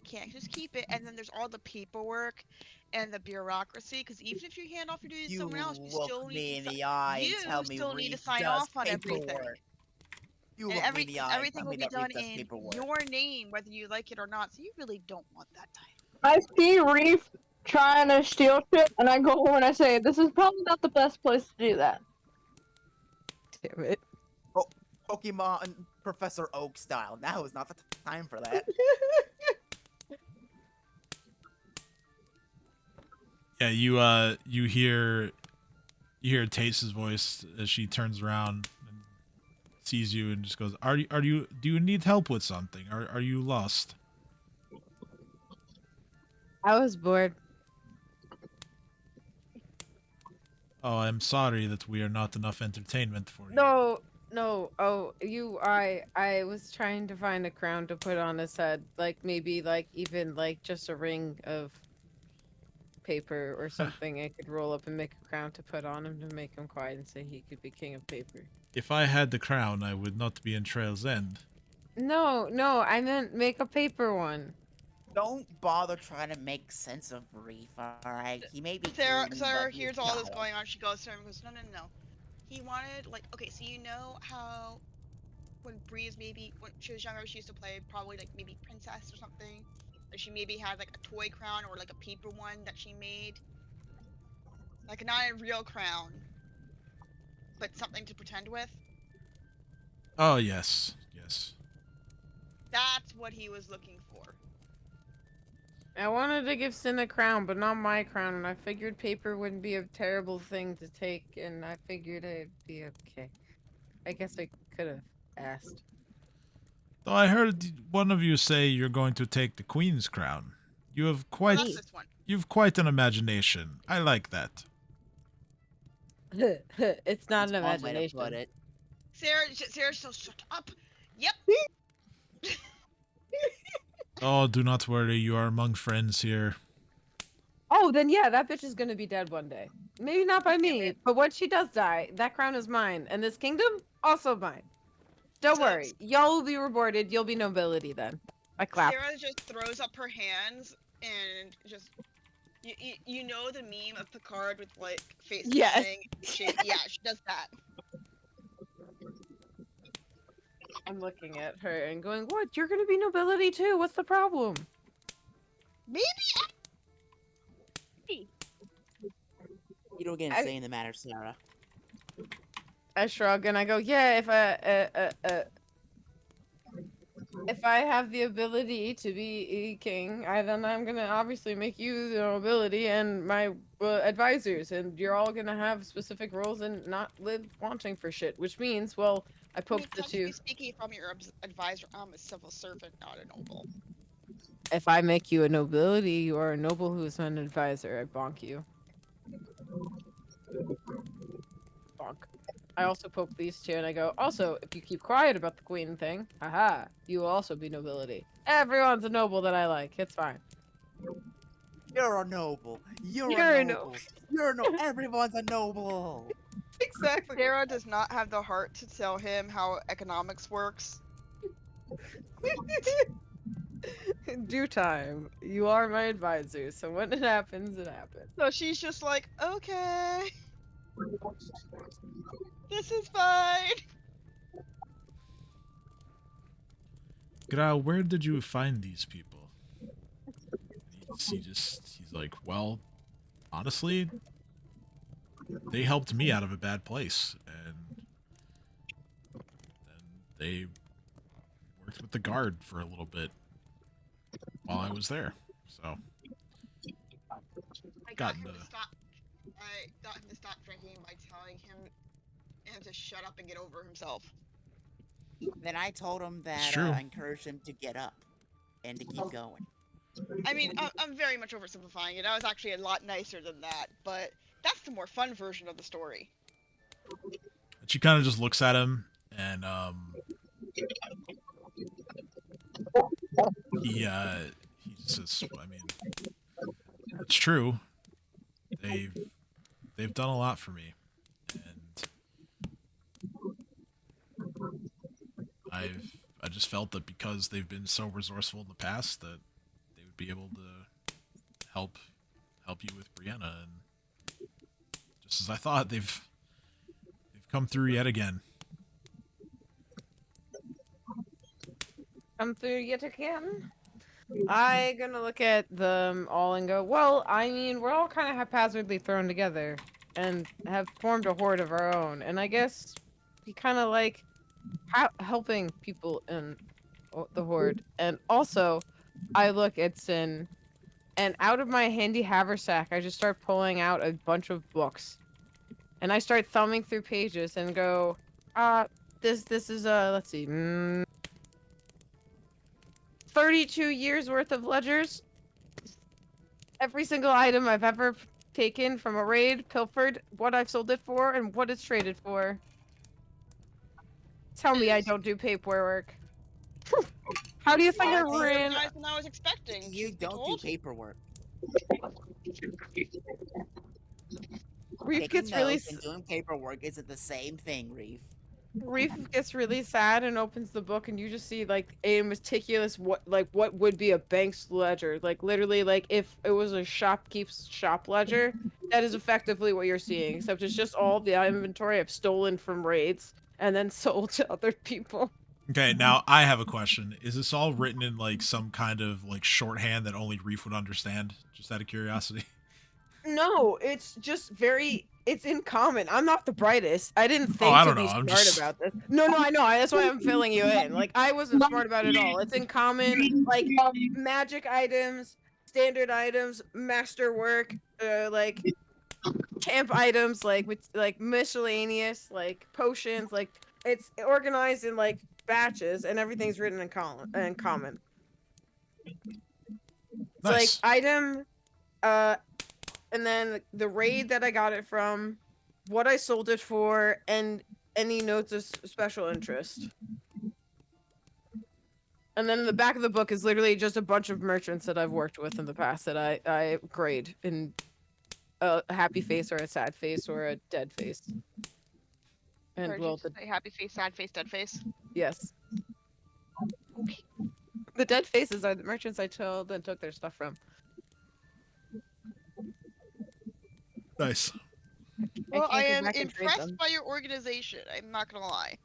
can't just keep it. And then there's all the paperwork and the bureaucracy. Because even if you hand off your duties to You someone else, you look still me need in to the eye you and tell me still need to Reef sign does off on everything. paperwork. You And look me in the eye and everything tell will me be that done Reef does in paperwork. your name, whether you like it or not. So you really don't want that title. I see Reef trying to steal shit, and I go over and I say, "This is probably not the best place to do that." Damn it. Oh, Pokemon Professor Oak style. Now is not the time for that. Yeah, you You hear Taste's voice as she turns around and sees you and just goes, do you need help with something? Are you lost? I was bored. Oh, I'm sorry that we are not enough entertainment for you. No. Oh, I was trying to find a crown to put on his head. Like, maybe, like, even, like, just a ring of paper or something I could roll up and make a crown to put on him to make him quiet and say he could be king of paper. If I had the crown, I would not be in Trail's End. No, I meant make a paper one. Don't bother trying to make sense of Reef, alright? He may be Sarah, green, Sarah but he's hears all this not. going on. She goes to him and goes, no. He wanted, like, okay, so you know how when Breeze maybe, when she was younger, she used to play probably, like, maybe Princess or something? Or she maybe had, like, a toy crown or, like, a paper one that she made? Like, not a real crown, but something to pretend with? Oh, yes. That's what he was looking for. I wanted to give Sin a crown, but not my crown, and I figured paper wouldn't be a terrible thing to take, and I figured it'd be okay. I guess I could have asked. Though I heard one of you say you're going to take the Queen's crown. You have quite... Well, that's this one. You've quite an imagination. I like that. It's not That's an one way to imagination. put it. Sarah's so shut up. Yep. Oh, do not worry. You are among friends here. Oh, then yeah, that bitch is gonna be dead one day. Maybe not by me, but when she does die, that crown is mine, and this kingdom also mine. Don't worry, y'all will be rewarded. You'll be nobility then. I clap. Sarah just throws up her hands and just you know the meme of Picard with like face Yes. palming? Yeah, she does that. I'm looking at her and going, "What? You're gonna be nobility too? What's the problem?" Maybe. You don't get say in the matter, Sarah. I shrug and I go, "Yeah, if I have the ability to be a king, then I'm gonna obviously make you the nobility and my advisors, and you're all gonna have specific roles and not live wanting for shit. Which means, well, I poked the two. Speaking from your advisor, I'm a civil servant, not a noble. If I make you a nobility, you are a noble who's an advisor. I bonk you. Bonk. I also poke these two and I go, also, if you keep quiet about the queen thing, haha, you will also be nobility. Everyone's a noble that I like. It's fine. You're a noble. You're a a noble. You're a noble. Everyone's a noble. Exactly. Sarah does not have the heart to tell him how economics works. In due time, you are my advisor, so when it happens, it happens. So she's just like, okay. This is fine. Grau, where did you find these people? He's like, well, honestly, they helped me out of a bad place, and they worked with the guard for a little bit while I was there, so I got him to stop drinking by telling him to shut up and get over himself. Then I told him It's that true. I encouraged him to get up and to keep going. I mean, I'm very much oversimplifying it. I was actually a lot nicer than that, but that's the more fun version of the story. And she kind of just looks at him, and he says, I mean, it's true. They've done a lot for me, and I just felt that because they've been so resourceful in the past that they would be able to help you with Brianna, and just as I thought, they've come through yet again. Come through yet again? I gonna look at them all and go, well, I mean, we're all kind of haphazardly thrown together and have formed a horde of our own, and I guess we kind of like helping people in the horde. And also, I look at Sin, and out of my handy haversack, I just start pulling out a bunch of books. and I start thumbing through pages and go, this is let's see, 32 years worth of ledgers. Every single item I've ever taken from a raid, pilfered, what I've sold it for, and what it's traded for. Tell me I don't do paperwork. How do you think I Well, More ran? organized than I was expecting. You truth be don't do told. paperwork. Reef Taking gets really notes and doing paperwork isn't the same thing, Reef. Reef gets really sad and opens the book, and you just see like a meticulous what would be a bank's ledger, like literally like if it was a shopkeep's shop ledger. That is effectively what you're seeing, except it's just all the inventory I've stolen from raids and then sold to other people. Okay, now I have a question. Is this all written in like some kind of like shorthand that only Reef would understand? Just out of curiosity. No, it's just very. It's in common. I'm not the brightest. I didn't Oh, think I to don't be know. I'm smart just about this. No, I know. That's why I'm filling you in. Like I wasn't smart about it all. It's in common. Like magic items, standard items, masterwork, like camp items, like with like miscellaneous, like potions. Like it's organized in like batches, and everything's written in common. It's nice. like item, and then the raid that I got it from, what I sold it for, and any notes of special interest. And then in the back of the book is literally just a bunch of merchants that I've worked with in the past that I grade in a happy face or a sad face or a dead face. And Or well, just say happy face, sad face, dead face. yes. The dead faces are the merchants I told and took their stuff from. Nice. Well, I can't go am back and trade impressed them. by your organization. I'm not gonna lie.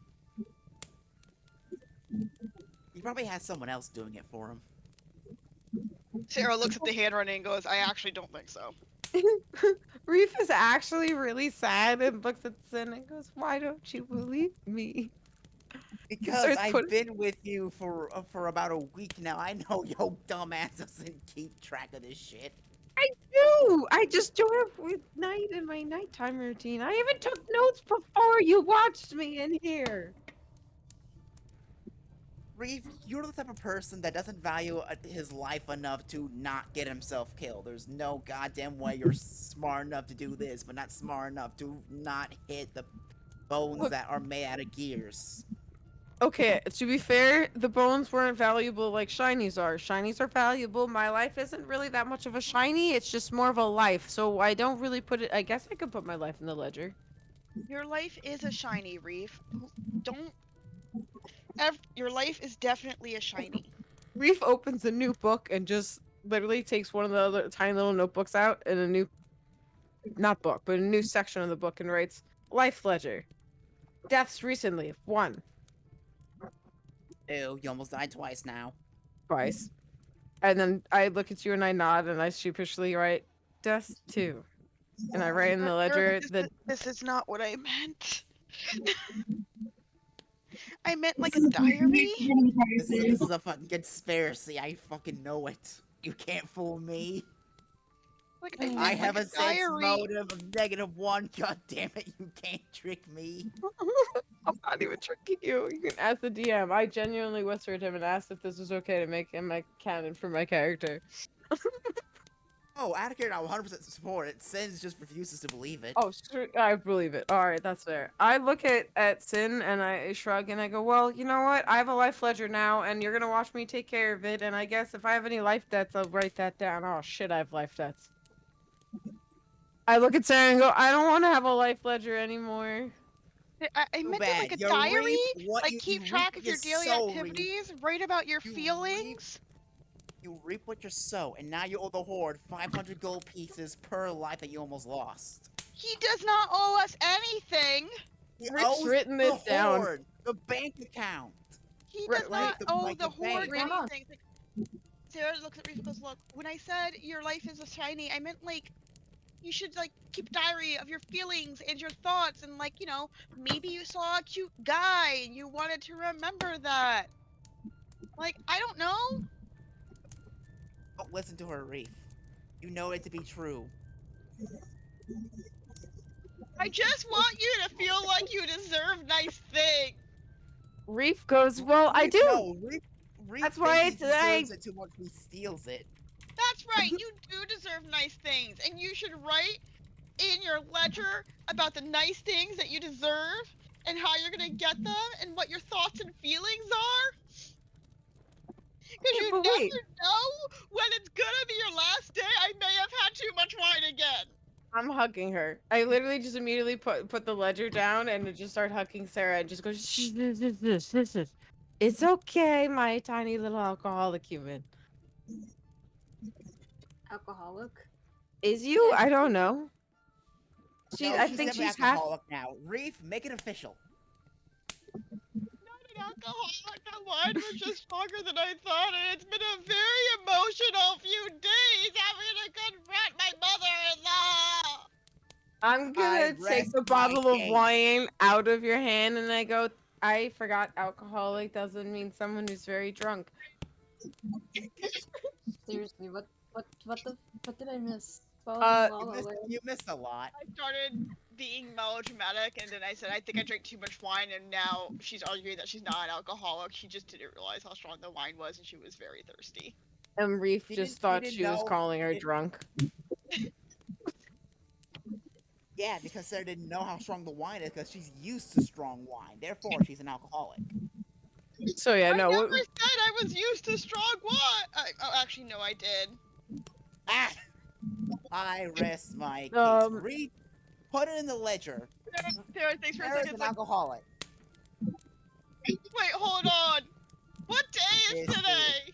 He probably has someone else doing it for him. Sarah looks at the handwriting and goes, I actually don't think so. Reef is actually really sad and looks at Sin and goes, "Why don't you believe me?" Because Starts I've putting- been with you for about a week now. I know your dumbass doesn't keep track of this shit. I do. I just do it with night in my nighttime routine. I even took notes before you watched me in here. Reeve, you're the type of person that doesn't value his life enough to not get himself killed. There's no goddamn way you're smart enough to do this, but not smart enough to not hit the bones Look- that are made out of gears. Okay, to be fair, the bones weren't valuable like shinies are. Shinies are valuable. My life isn't really that much of a shiny. It's just more of a life. So I don't really put it. I guess I could put my life in the ledger. Your life is a shiny, Reef. Don't. Your life is definitely a shiny. Reef opens a new book and just literally takes one of the other tiny little notebooks out in a new, not book, but a new section of the book and writes, "Life ledger. Deaths recently, 1. Ew, you almost died twice now. Twice." And then I look at you and I nod and I sheepishly write, "Deaths 2." And I write in the ledger This is not what I meant. I meant like a diary. This is a fucking conspiracy. I fucking know it. You can't fool me. Like I meant have like a sense diary. motive of -1. God damn it, you can't trick me. I'm not even tricking you. You can ask the DM. I genuinely whispered him and asked if this was okay to make him my canon for my character. Oh, out of here, I 100% support it. Sins just refuses to believe it. Oh, sure, I believe it. All right, that's fair. I look at Sin and I shrug and I go, "Well, you know what? I have a life ledger now, and you're gonna watch me take care of it. And I guess if I have any life debts, I'll write that down." Oh shit, I have life debts. I look at Sarah and go, "I don't want to have a life ledger anymore." I meant it like a You diary. reap what Like you- keep you track reap of your your daily soul, activities. Write about your You feelings. You reap what you sow, and now you owe the Hoard 500 gold pieces per life that you almost lost. He does not owe us anything. He Rick's owes written the this down. Hoard, the bank account. He Right, does right. not owe Like the the bank. Hoard What's going on? anything. Like, Sarah looks at Reef and goes, "Look, when I said your life is a shiny, I meant like you should like keep a diary of your feelings and your thoughts, and like maybe you saw a cute guy and you wanted to remember that. Like I don't know." Don't listen to her, Reef. You know it to be true. I just want you to feel like you deserve nice things. Reef goes, well, I do. No, Reef That's why thinks he deserves it too much. He steals it. That's right, you do deserve nice things, and you should write in your ledger about the nice things that you deserve, and how you're gonna get them, and what your thoughts and feelings are. Because you never know when it's gonna be your last day. I may have had too much wine again. I'm hugging her. I literally just immediately put the ledger down and just start hugging Sarah and just go, shh, this. It's okay, my tiny little alcoholic human. Alcoholic? Is you? I don't know. No, I think definitely she's half. alcoholic now. Reef, make it official. Not an alcoholic. That wine was just stronger than I thought, and it's been a very emotional few days having to confront my mother-in-law. I'm gonna take the bottle of wine out of your hand and I go, I forgot alcoholic doesn't mean someone who's very drunk. Seriously, what did I miss? You missed a lot. I started being melodramatic, and then I said, I think I drank too much wine, and now she's arguing that she's not an alcoholic. She just didn't realize how strong the wine was, and she was very thirsty. And Reef just thought she was calling her drunk. Yeah, because Sarah didn't know how strong the wine is, because she's used to strong wine. Therefore, she's an alcoholic. So yeah, no. I never said I was used to strong wine. Oh, actually, no, I did. Ah! I rest my case. Read, put it in the ledger. Sarah, thanks for a Sarah's second. an alcoholic. Wait, hold on. What day is today?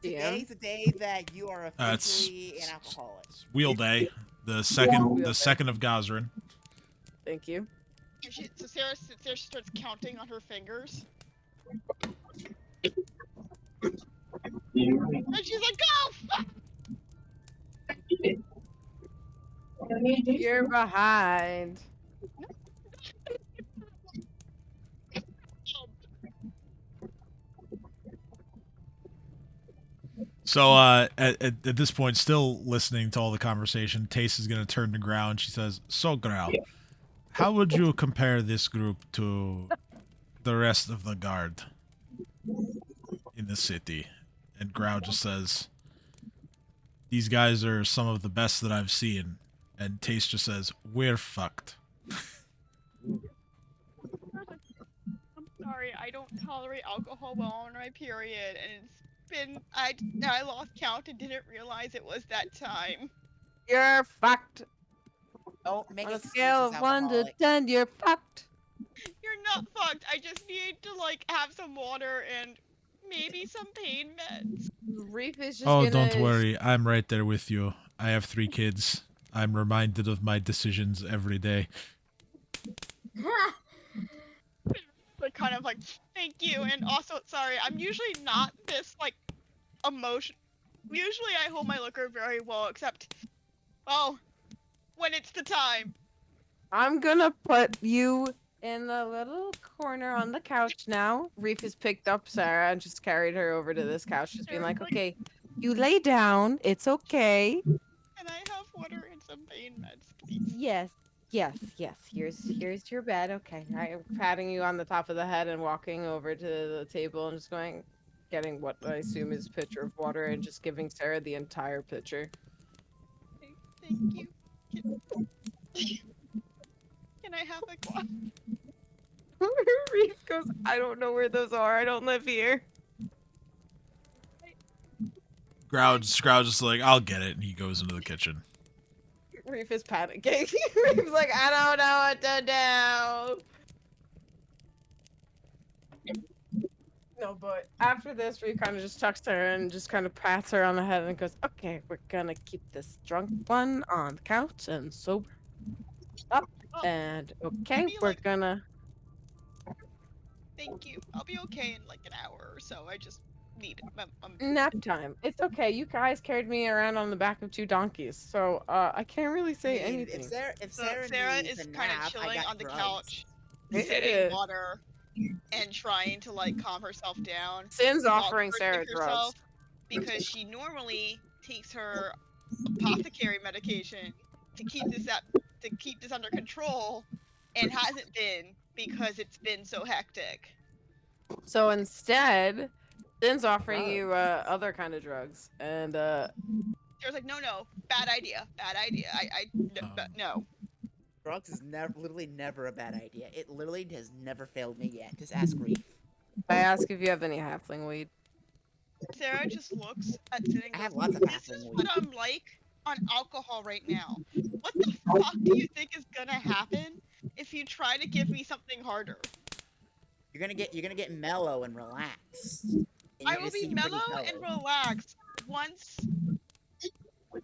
Today's the day that you are officially an alcoholic. It's Wheel Day, the second of Gazrin. Thank you. So Sarah sits there, she starts counting on her fingers. And she's like, go! Fuck! You're behind. So at this point, still listening to all the conversation, Tace is going to turn to Grau and she says, so Grau, how would you compare this group to the rest of the guard in the city? And Grau just says, these guys are some of the best that I've seen. And Tace just says, we're fucked. I'm sorry, I don't tolerate alcohol well on my period, and it's been, I lost count and didn't realize it was that time. You're fucked. Don't make on a excuses, scale of 1 to 10, you're fucked. You're not fucked. I just need to have some water and maybe some pain meds. Reef is just Oh, don't worry. I'm right there with you. I have 3 kids. I'm reminded of my decisions every day. But kind of thank you, and also, sorry, I'm usually not this, emotion. Usually I hold my liquor very well, except, well, when it's the time. I'm gonna put you in the little corner on the couch now. Reef has picked up Sarah and just carried her over to this couch, just being like, okay, you lay down, it's okay. Can I have water and some pain meds, please? Yes. Here's your bed. Okay, I'm patting you on the top of the head and walking over to the table and just getting what I assume is a pitcher of water and just giving Sarah the entire pitcher. Thank you. Can I have one? Reef goes, I don't know where those are. I don't live here. Grau's just like, I'll get it, and he goes into the kitchen. Reef is panicking. Reef's like, I don't know what to do. No, but after this, Reef kind of just tucks her and just kind of pats her on the head and goes, okay, we're gonna keep this drunk one on the couch and sober up. And okay, we're gonna... Thank you. I'll be okay in an hour or so. I just need nap time. It's okay. You guys carried me around on the back of 2 donkeys, so I can't really say anything. If Sarah is kind of chilling on the couch, sipping water, and trying to calm herself down. Sin's offering Sarah drugs because she normally takes her apothecary medication to keep this under control, and hasn't been because it's been so hectic. So instead, Sin's offering you other kind of drugs, and Sarah's like, no, bad idea. No. Drugs is literally never a bad idea. It literally has never failed me yet. Just ask Reef. I ask if you have any halfling weed. Sarah just looks at Sin and I have goes, lots of this halfling is weed. what I'm like on alcohol right now. What the fuck do you think is gonna happen if you try to give me something harder? You're gonna get mellow and relaxed. And I you're will gonna be see pretty mellow and colors. relaxed once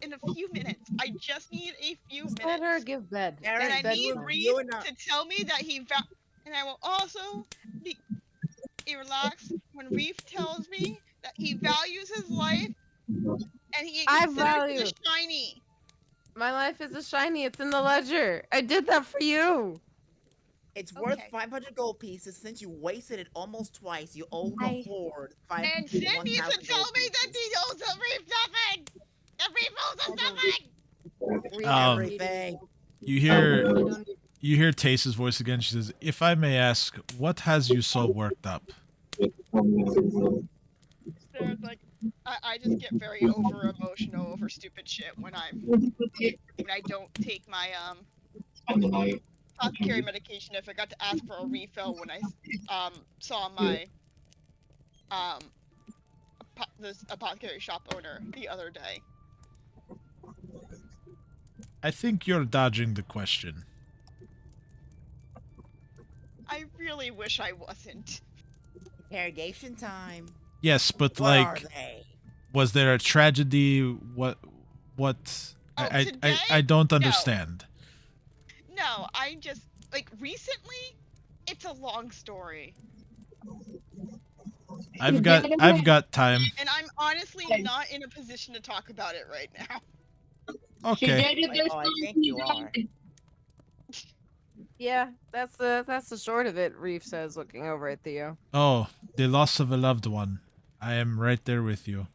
in a few minutes. I just need a few minutes. Let her give bed. Aaron, And I bed need with Reese you and to tell me that and I will also be relaxed when Reef tells me that he values his life and he I considers value. it a shiny. My life is a shiny. It's in the ledger. I did that for you. It's worth Okay. 500 gold pieces. Since you wasted it almost twice, you owe the Hoard And Sin needs to 1,000 tell gold me that pieces. he owes the Reef nothing. The Reef owes us nothing. Read Um, everything. You hear Tace's voice again. She says, "If I may ask, what has you so worked up?" Sarah's like, I just get very over emotional over stupid shit when I don't take my apothecary medication. I forgot to ask for a refill when I saw my this apothecary shop owner the other day. I think you're dodging the question. I really wish I wasn't. Interrogation time. Yes, but What are like, they? was there a tragedy? What? Oh, I don't No. understand. No, I just like recently. It's a long story, I've got time. and I'm honestly not in a position to talk about it right now. Okay. Oh, I think you are. Yeah, that's the short of it. Reef says, looking over at Theo. Oh, the loss of a loved one. I am right there with you.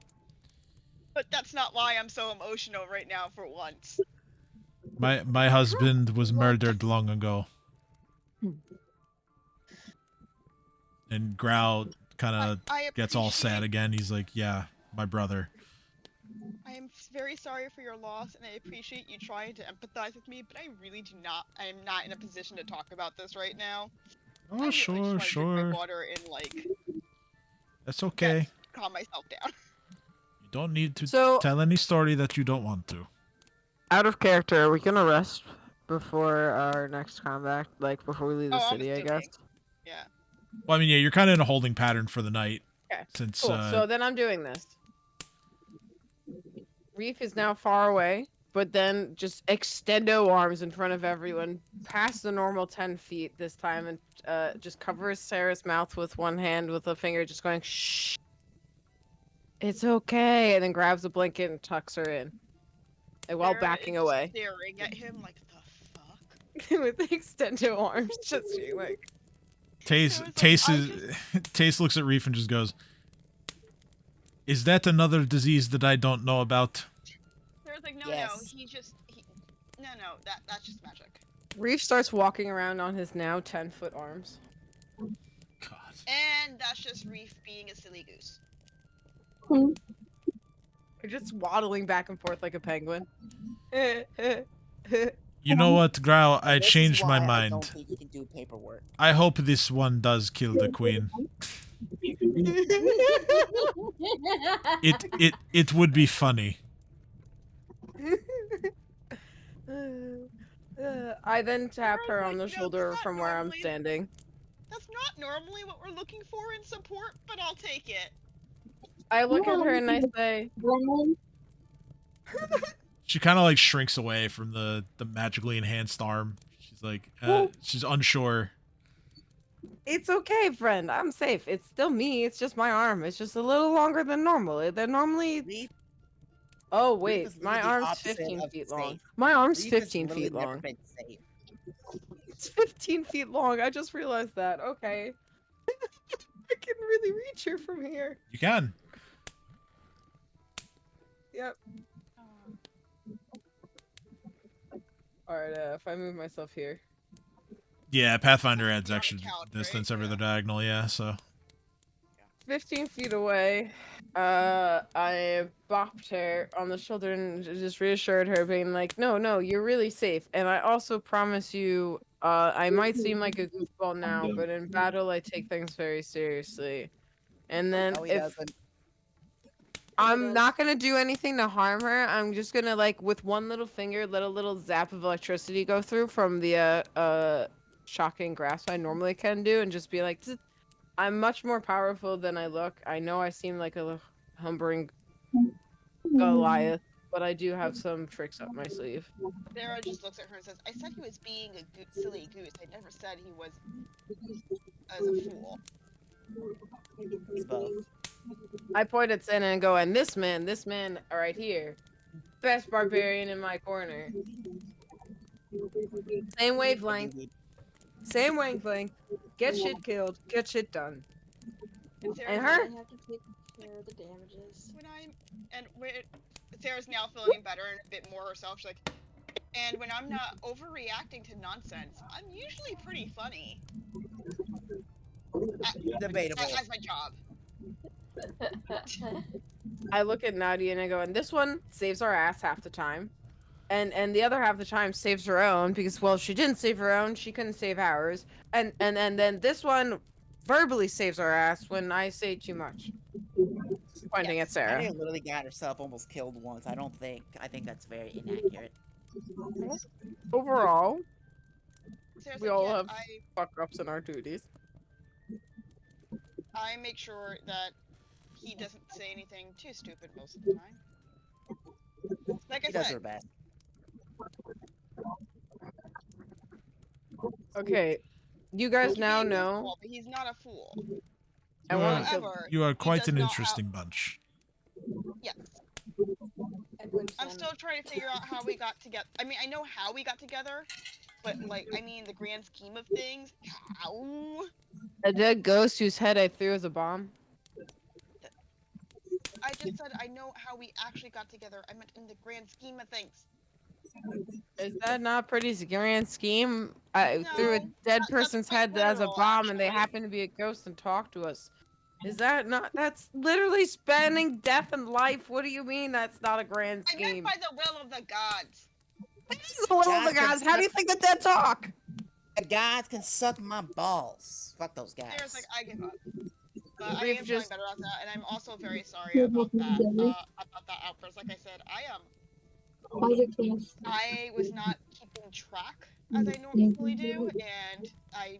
But that's not why I'm so emotional right now. For once, My husband was murdered long ago. And Grau kind of I gets all sad appreciate- again. He's like, "Yeah, my brother." I am very sorry for your loss, and I appreciate you trying to empathize with me. But I really do not. I am not in a position to talk about this right now. Oh, I really just sure, wanna drink sure. my water and like That's okay. calm myself down. You don't need to So- tell any story that you don't want to. Out of character, are we gonna rest before our next combat? Like, before we leave the Oh, I'm city, I assuming. guess? Yeah. Well, I mean, yeah, you're kind of in a holding pattern for the night. Okay, Since, cool. So then I'm doing this. Reef is now far away, but then just extendo arms in front of everyone, past the normal 10 feet this time, and just covers Sarah's mouth with one hand, with a finger, just going, shh. It's okay. And then grabs a blanket and tucks her in. And while Sarah backing is away. staring at him like the fuck. With extendo arms, just being like. Tace looks at Reef and just goes, "Is that another disease that I don't know about?" Sarah's like, no, Yes. no, that's just magic. Reef starts walking around on his now 10-foot arms. God. And that's just Reef being a silly goose. Just waddling back and forth like a penguin. You know what, Grau? I This is changed my why I don't mind. think you can do paperwork. I hope this one does kill the queen. It would be funny. I then tap her Like, on the no, shoulder that's not from where I'm normally- standing. That's not normally what we're looking for in support, but I'll take it. I look at her and I say, She kind of like shrinks away from the magically enhanced arm. She's like, she's unsure. "It's okay, friend. I'm safe. It's still me. It's just my arm. It's just a little longer than normal. They're normally." Reef, Oh Reef wait, is my literally the arm's opposite 15 of feet safe. long. My arm's Reef has 15 literally feet never long. been safe. It's 15 feet long. I just realized that. Okay. I can really reach her from here. You can. Yep. Alright, if I move myself here. Yeah, Pathfinder adds You're on the extra couch, right? distance over the Yeah. diagonal, yeah, so. 15 feet away, I bopped her on the shoulder and just reassured her, being like, no, you're really safe. And I also promise you, I might seem like a goofball now, but in battle, I take things very seriously. And then No, he if doesn't. I'm not gonna do anything to harm her, I'm just gonna, like, with one little finger, let a little zap of electricity go through from the, shocking grasp I normally can do, and just be like, "Zzz, I'm much more powerful than I look. I know I seem like a humbling Goliath, but I do have some tricks up my sleeve." Sarah just looks at her and says, "I said he was being a silly goose. I never said he was as a fool." He's both. I point at Senna and go, and this man right here, best barbarian in my corner. Same wavelength. Same wavelength. Get shit killed. Get shit done. And her? I have to take care of the damages. Sarah's now feeling better and a bit more herself. She's like, and when I'm not overreacting to nonsense, I'm usually pretty funny. Debatable. As my job. I look at Nadia and I go, and this one saves our ass half the time. And the other half of the time saves her own, because, well, if she didn't save her own, she couldn't save ours. And then this one verbally saves our ass when I say too much. Pointing at Sarah. Nadia literally got herself almost killed once. I think that's very inaccurate. Overall, Sarah's we like, all "Yeah, have fuck-ups in our duties. I make sure that he doesn't say anything too stupid most of the time. Like I She does said, her best. Okay, you guys he now may be a know. fool, but he's not a fool. I want to kill. However, You are he quite does an not interesting bunch. Yes. I'm still trying to figure out how we got together. I mean, I know how we got together, but, like, I mean, the grand scheme of things, how? A dead ghost whose head I threw as a bomb. I just said I know how we actually got together. I meant in the grand scheme of things. Is that not pretty grand scheme? I threw a No, dead that's person's quite head as a literal, bomb, and they actually. happen to be a ghost and talk to us. Is that not? That's literally spanning death and life. What do you mean that's not a grand I meant scheme? by the will of the gods. This is the will of the gods. How do you think the dead talk? The gods can suck my balls. Fuck those guys. Sarah's like, I give up. But I am We've feeling just- better about that, and I'm also very sorry about that. About that outburst. Like I said, I was not keeping track as I normally do, and I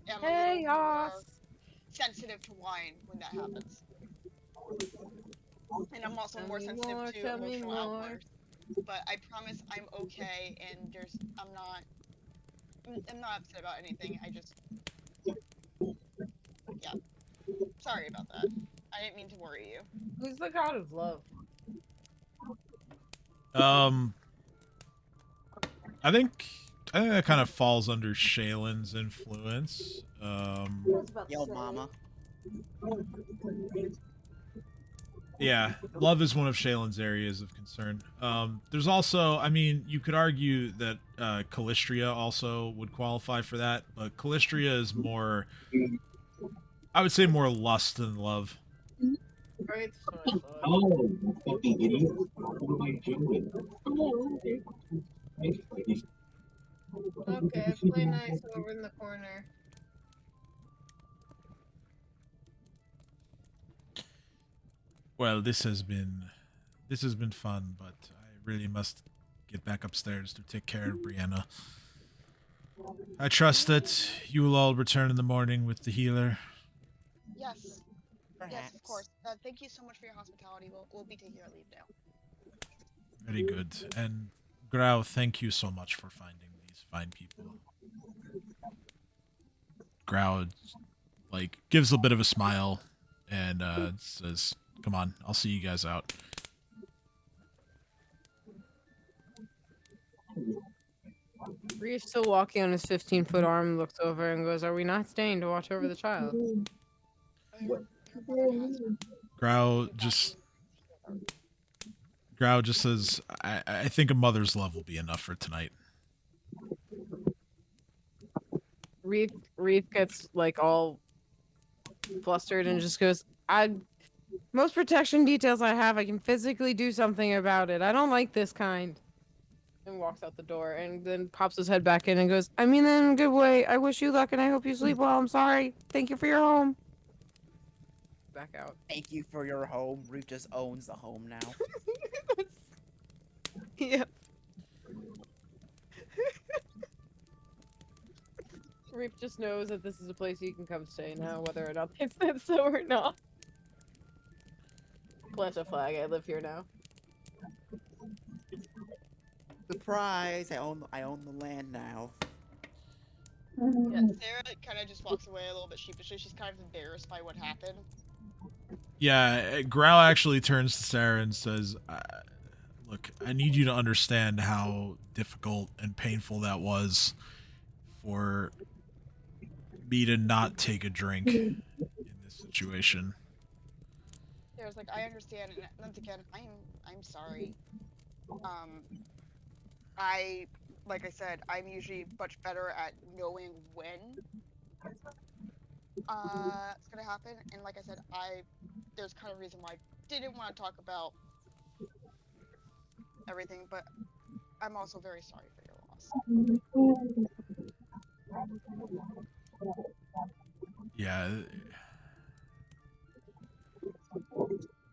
am a little more sensitive to wine when that happens. And I'm also more sensitive to emotional outbursts. But I promise I'm okay, and I'm not upset about anything. I just, yeah. Sorry about that. I didn't mean to worry you. Who's the god of love? I think that kind of falls under Shaylin's influence. Yo, mama. Yeah, love is one of Shaylin's areas of concern. There's also, I mean, you could argue that Callistria also would qualify for that, but Callistria is more, I would say, more lust than love. Right. Okay, play nice over in the corner. Well, this has been fun, but I really must get back upstairs to take care of Brianna. I trust that you will all return in the morning with the healer. Yes. Yes, of course. Thank you so much for your hospitality. We'll be taking our leave now. Very good. And Grau, thank you so much for finding these fine people. Grau, like, gives a bit of a smile and says, "Come on, I'll see you guys out." Ree's still walking on his 15-foot arm, looks over and goes, "Are we not staying to watch over the child?" Grau Grau just says, I think a mother's love will be enough for tonight. Reef gets like all flustered and just goes, most protection details I have, I can physically do something about it. I don't like this kind. And walks out the door and then pops his head back in and goes, I mean that in a good way. I wish you luck and I hope you sleep well. I'm sorry. Thank you for your home. Back out. Thank you for your home. Reef just owns the home now. Yep. Reef just knows that this is a place he can come stay now, whether or not they said so or not. Plant a flag. I live here now. Surprise! I own the land now. Yeah, Sarah kind of just walks away a little bit sheepishly. She's kind of embarrassed by what happened. Yeah, Grau actually turns to Sarah and says, look, I need you to understand how difficult and painful that was for me to not take a drink in this situation. Sarah's like, I understand, and once again, I'm sorry. Like I said, I'm usually much better at knowing when it's gonna happen, and like I said, there's kind of a reason why I didn't want to talk about everything, but I'm also very sorry for your loss. Yeah.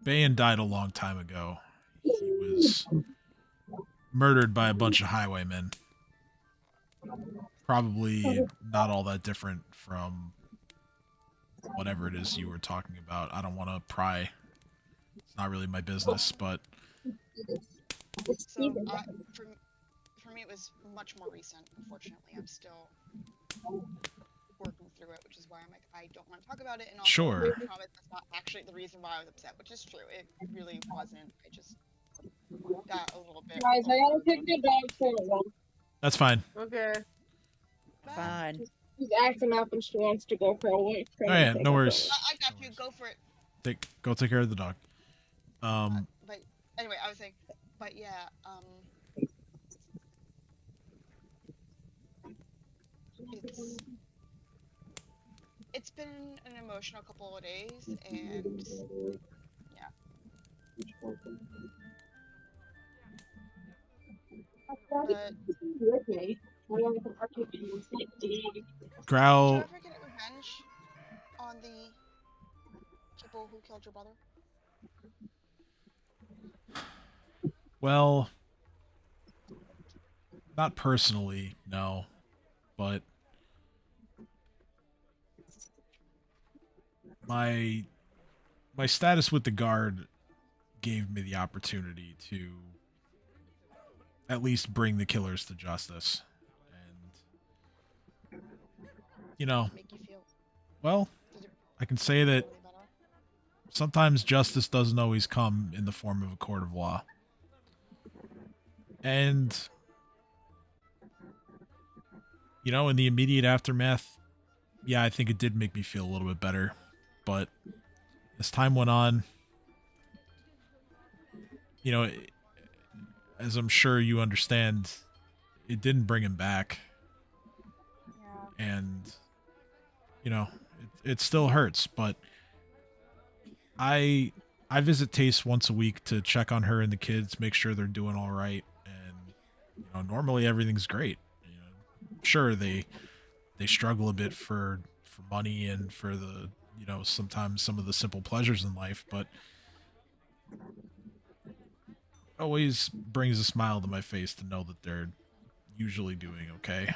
Bayan died a long time ago. He was murdered by a bunch of highwaymen. Probably not all that different from whatever it is you were talking about. I don't want to pry. It's not really my business, but... So, for me, it was much more recent, unfortunately. I'm still working through it, which is why I'm like, I don't want to talk about it, and also, Sure. I promise that's not actually the reason why I was upset, which is true. It really wasn't. I just got a little bit... Guys, I gotta take the dog for a walk. That's fine. Okay. Fine. She's acting up and she wants to go for a walk. Oh yeah, no worries. I got you. Go for it. Go take care of the dog. But anyway, I was saying, but yeah, it's been an emotional couple of days, and yeah. But Grau. did you ever get revenge on the people who killed your brother? Well, not personally, no, but my status with the guard gave me the opportunity to at least bring the killers to justice. And you know, Make you feel well, I can say that sometimes justice doesn't always come in the form of a court of law. And, you know, in the immediate aftermath, yeah, I think it did make me feel a little bit better. But as time went on, you know, as I'm sure you understand, it didn't bring him back. Yeah. And, you know, it still hurts, but I visit Taste once a week to check on her and the kids, make sure they're doing all right. And, you know, normally everything's great. You know, sure, they struggle a bit for money and for the, you know, sometimes some of the simple pleasures in life, but always brings a smile to my face to know that they're usually doing okay.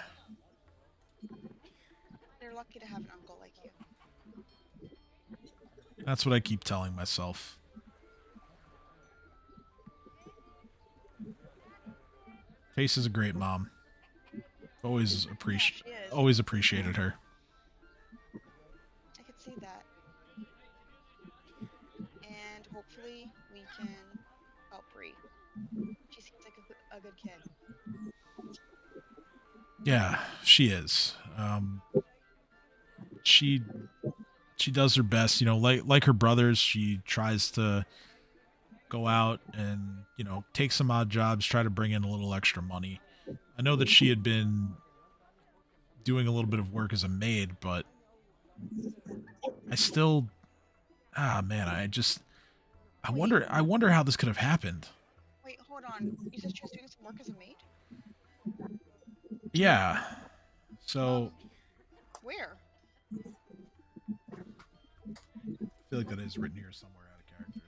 You're lucky to have an uncle like you. That's what I keep telling myself. Tace is a great mom. Always appreciated her. I could see that. And hopefully we can help Bree. She seems like a good kid. Yeah, she is. She does her best, you know, like her brothers. She tries to go out and, take some odd jobs, try to bring in a little extra money. I know that she had been doing a little bit of work as a maid, but I still, man, I wonder how this could have happened. Wait, hold on. You said she was doing some work as a maid? Yeah. So Where? I feel like that is written here somewhere out of character.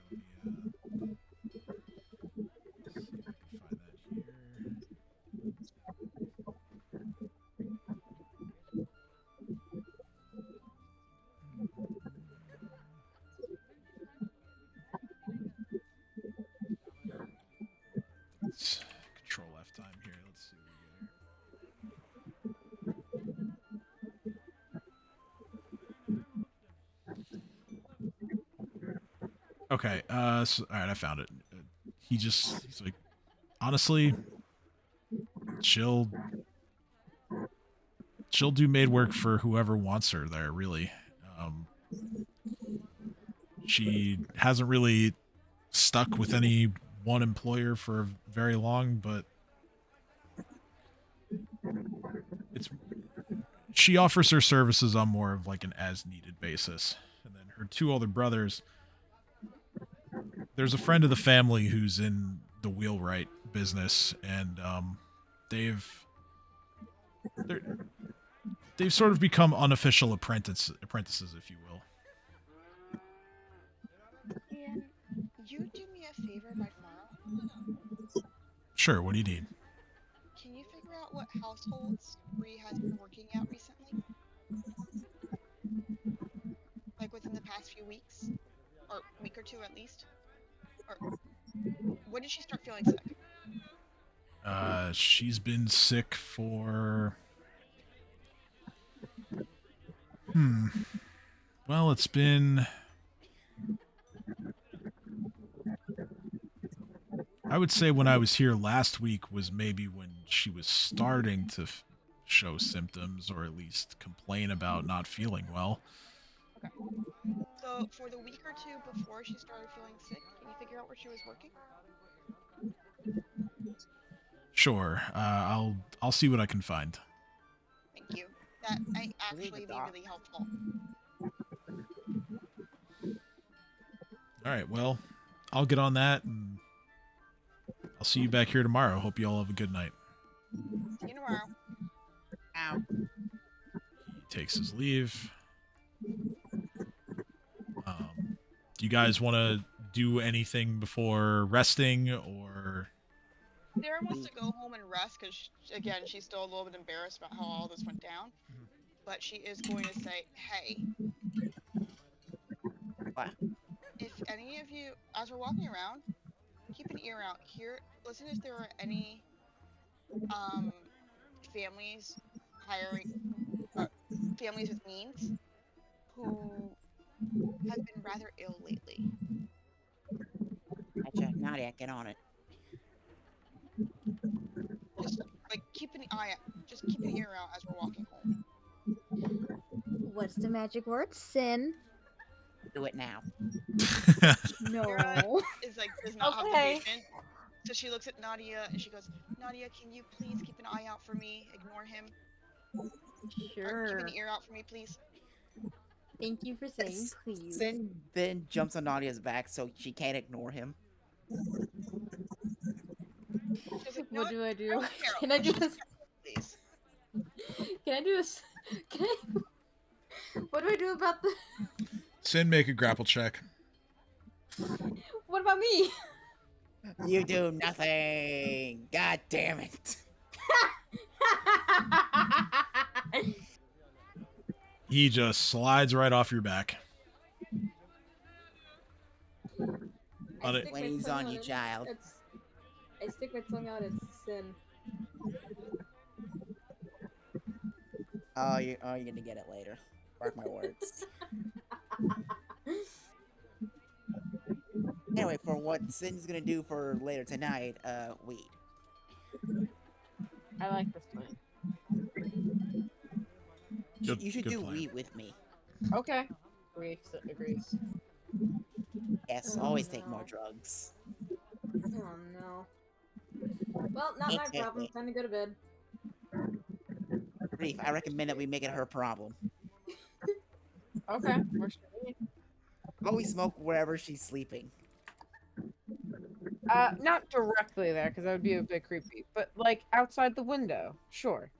Let me see if I can find that here. Let's control F time here. Let's see what we get here. Okay, so, all right, I found it. He's like, honestly, she'll do maid work for whoever wants her there, really. She hasn't really stuck with any one employer for very long, but she offers her services on more of like an as-needed basis. And then her two older brothers, there's a friend of the family who's in the wheelwright business, and they've sort of become unofficial apprentices, if you will. Can you do me a favor by tomorrow? Sure, what do you need? Can you figure out what households Bree has been working at recently? Like within the past few weeks? Or week or two at least? Or when did she start feeling sick? She's been sick for... Well, it's been... I would say when I was here last week was maybe when she was starting to show symptoms, or at least complain about not feeling well. Okay. So for the week or two before she started feeling sick, can you figure out where she was working? Sure. I'll see what I can find. Thank you. That might actually be really helpful. All right. Well, I'll get on that, and I'll see you back here tomorrow. Hope you all have a good night. See you tomorrow. Ow. He takes his leave. Do you guys want to do anything before resting, or... Sarah wants to go home and rest because, again, she's still a little bit embarrassed about how all this went down. But she is going to say, hey, What? if any of you, as we're walking around, keep an ear out here. Listen if there are any families hiring, families with means who have been rather ill lately. Gotcha. Nadia, get on it. Just like keep an eye out. Just keep an ear out as we're walking home. What's the magic word? Sin. Do it now. No. Sarah is like does not have the Okay. patience. So she looks at Nadia and she goes, Nadia, can you please keep an eye out for me? Ignore him. Or Sure. keep an ear out for me, please. Thank you for saying please. Sin then jumps on Nadia's back so she can't ignore him. She's like, What do I I do? don't care. Can I do this? Please. Can I do this? Can I... What do I do about the... Sin, make a grapple check. What about me? You do nothing. God damn it. He just slides right off your back. I On it. stick When my he's tongue on out, you, it's- child. I stick my tongue out, it's sin. Oh, you're gonna get it later. Mark my words. Anyway, for what Sin's gonna do for later tonight, weed. I like this plan. Good- You should good do plan. weed with me. Okay. Agrees. Yes, always take more drugs. Oh no. Well, not my problem. Time to go to bed. Reef, I recommend that we make it her problem. Okay. Where should we? Always smoke wherever she's sleeping. Not directly there, because that would be a bit creepy. But like outside the window, sure.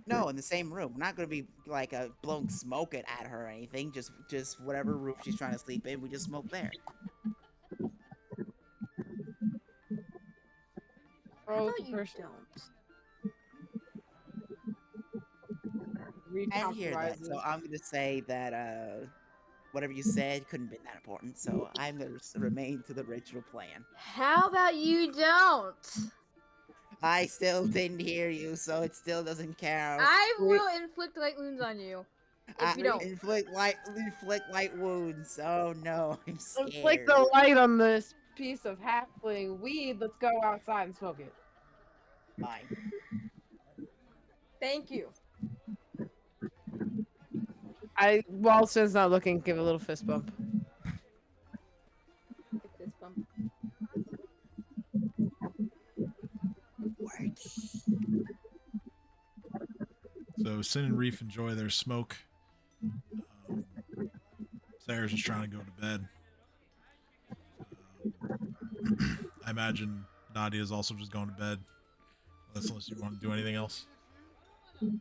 No, in the same room. We're not gonna be like blowing smoke at her or anything. Just whatever room she's trying to sleep in, we just smoke there. How Oh, about you first don't? I didn't hear that, so I'm gonna say that whatever you said couldn't have been that important. So I'm gonna remain to the original plan. How about you don't? I still didn't hear you, so it still doesn't count. I will inflict light wounds on you if you don't. Inflict light wounds. Oh no, I'm scared. Inflict the light on this piece of halfling weed. Let's go outside and smoke it. Fine. Thank you. While Sin's not looking, give a little fist bump. Fist bump. So Sin and Reef enjoy their smoke. Sarah's just trying to go to bed. I imagine Nadia's also just going to bed. Unless you want to do anything else. I'm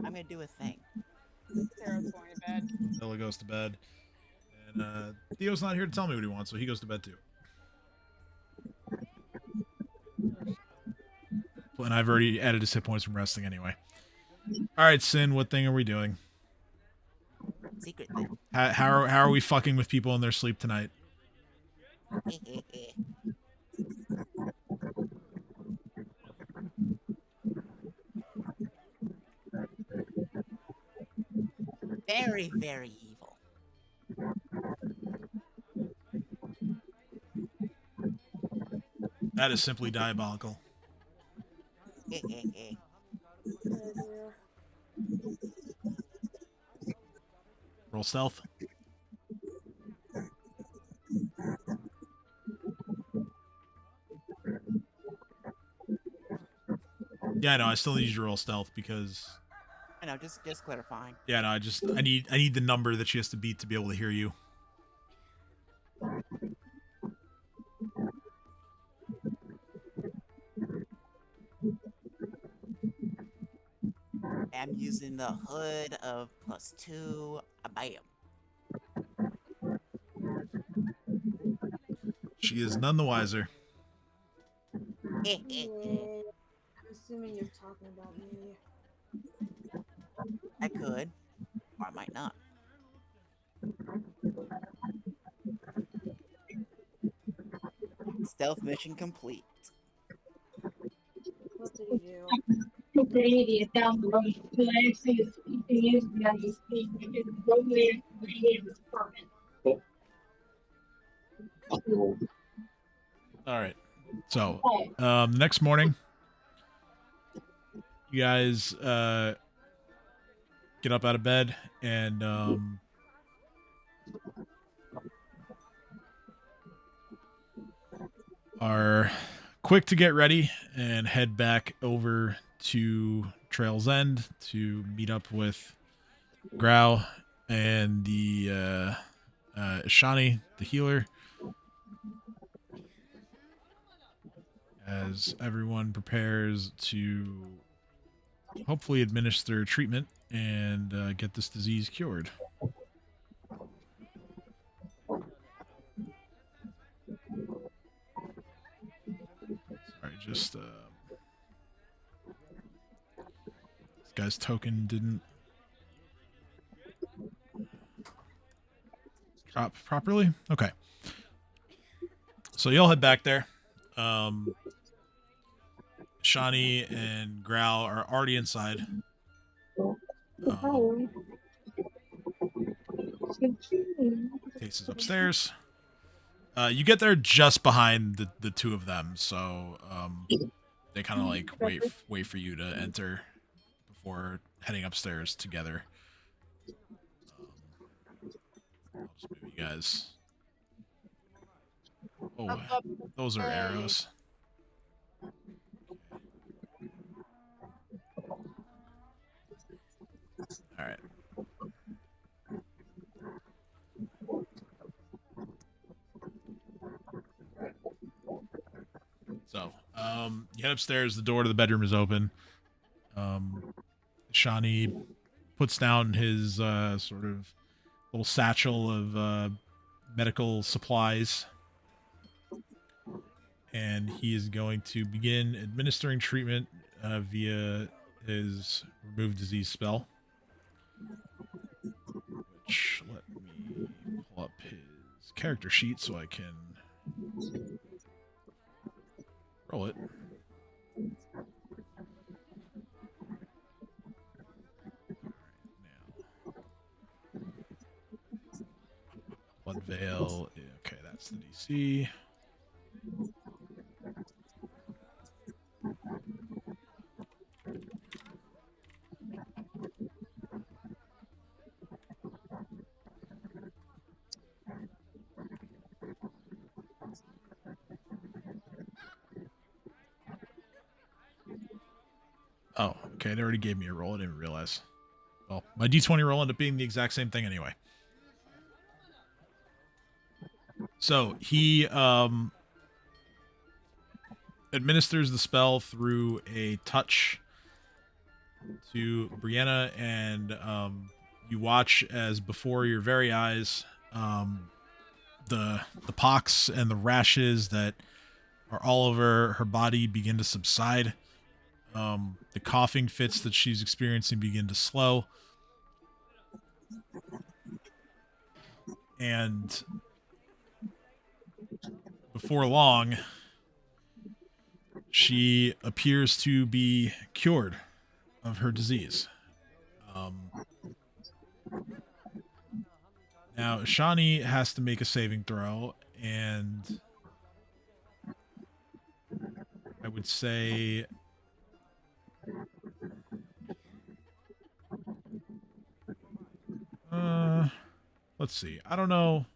gonna do a thing. Sarah's going to bed. Ella goes to bed. And Theo's not here to tell me what he wants, so he goes to bed too. And I've already added his hit points from resting anyway. Alright, Sin, what thing are we doing? Secret thing. How are we fucking with people in their sleep tonight? Very, very evil. That is simply diabolical. Roll stealth. Yeah, no, I still need you to roll stealth because. I know, just clarifying. Yeah, no, I need the number that she has to beat to be able to hear you. I'm using the hood of +2. Bam. She is none the wiser. Yeah, I'm assuming you're talking about me. I could, or I might not. Stealth mission complete. What did you do? The idiot down the road who actually is speaking as he speaks because nobody in his apartment. All right. So, the next morning, you guys get up out of bed and are quick to get ready and head back over to Trail's End to meet up with Grau and the Ishani, the healer, as everyone prepares to hopefully administer treatment and get this disease cured. Sorry, just this guy's token didn't drop properly. Okay, so you'll head back there. Shani and Grau are already inside. Taste is upstairs. You get there just behind the two of them, so they kind of like wait for you to enter before heading upstairs together. I'll just move you guys Oh, Up, up. those are Hey. arrows. All right. So, you head upstairs. The door to the bedroom is open. Shawnee puts down his sort of little satchel of medical supplies, and he is going to begin administering treatment via his remove disease spell. Which, let me pull up his character sheet so I can roll it. Blood Veil. Okay, that's the DC. Oh, okay. They already gave me a roll. I didn't realize. Well, my D20 roll ended up being the exact same thing anyway. So he administers the spell through a touch to Brianna, and you watch as before your very eyes, the pox and the rashes that are all over her body begin to subside. The coughing fits that she's experiencing begin to slow. And before long, she appears to be cured of her disease. Now, Shawnee has to make a saving throw, and I would say let's see. I don't know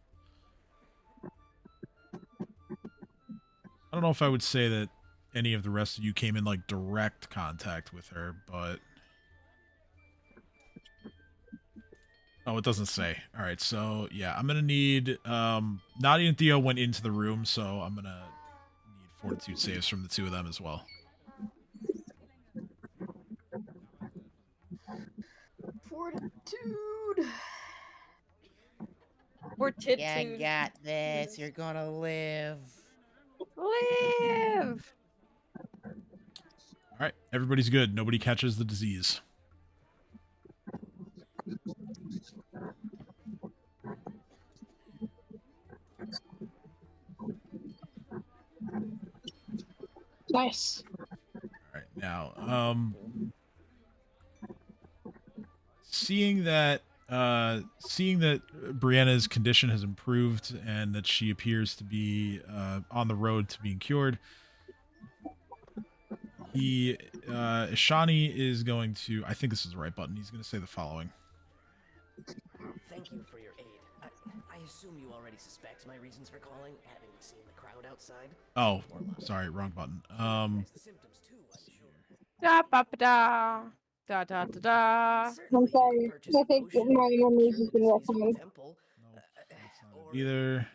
if I would say that any of the rest of you came in like direct contact with her, but oh, it doesn't say. All right, so yeah, I'm gonna need Nadia and Theo went into the room, so I'm gonna need fortitude saves from the two of them as well. Fortitude. Yeah, I got this. You're gonna live. Live. All right, everybody's good. Nobody catches the disease. Nice. All right, now, seeing that Brianna's condition has improved and that she appears to be on the road to being cured, Shawnee is going to, I think this is the right button, he's going to say the following. Thank you for your aid. I assume you already suspect my reasons for calling, having seen the crowd outside. Oh, sorry, wrong button. Da ba ba da. Da da da da. I'm sorry. I think my memory's just been rough. Either.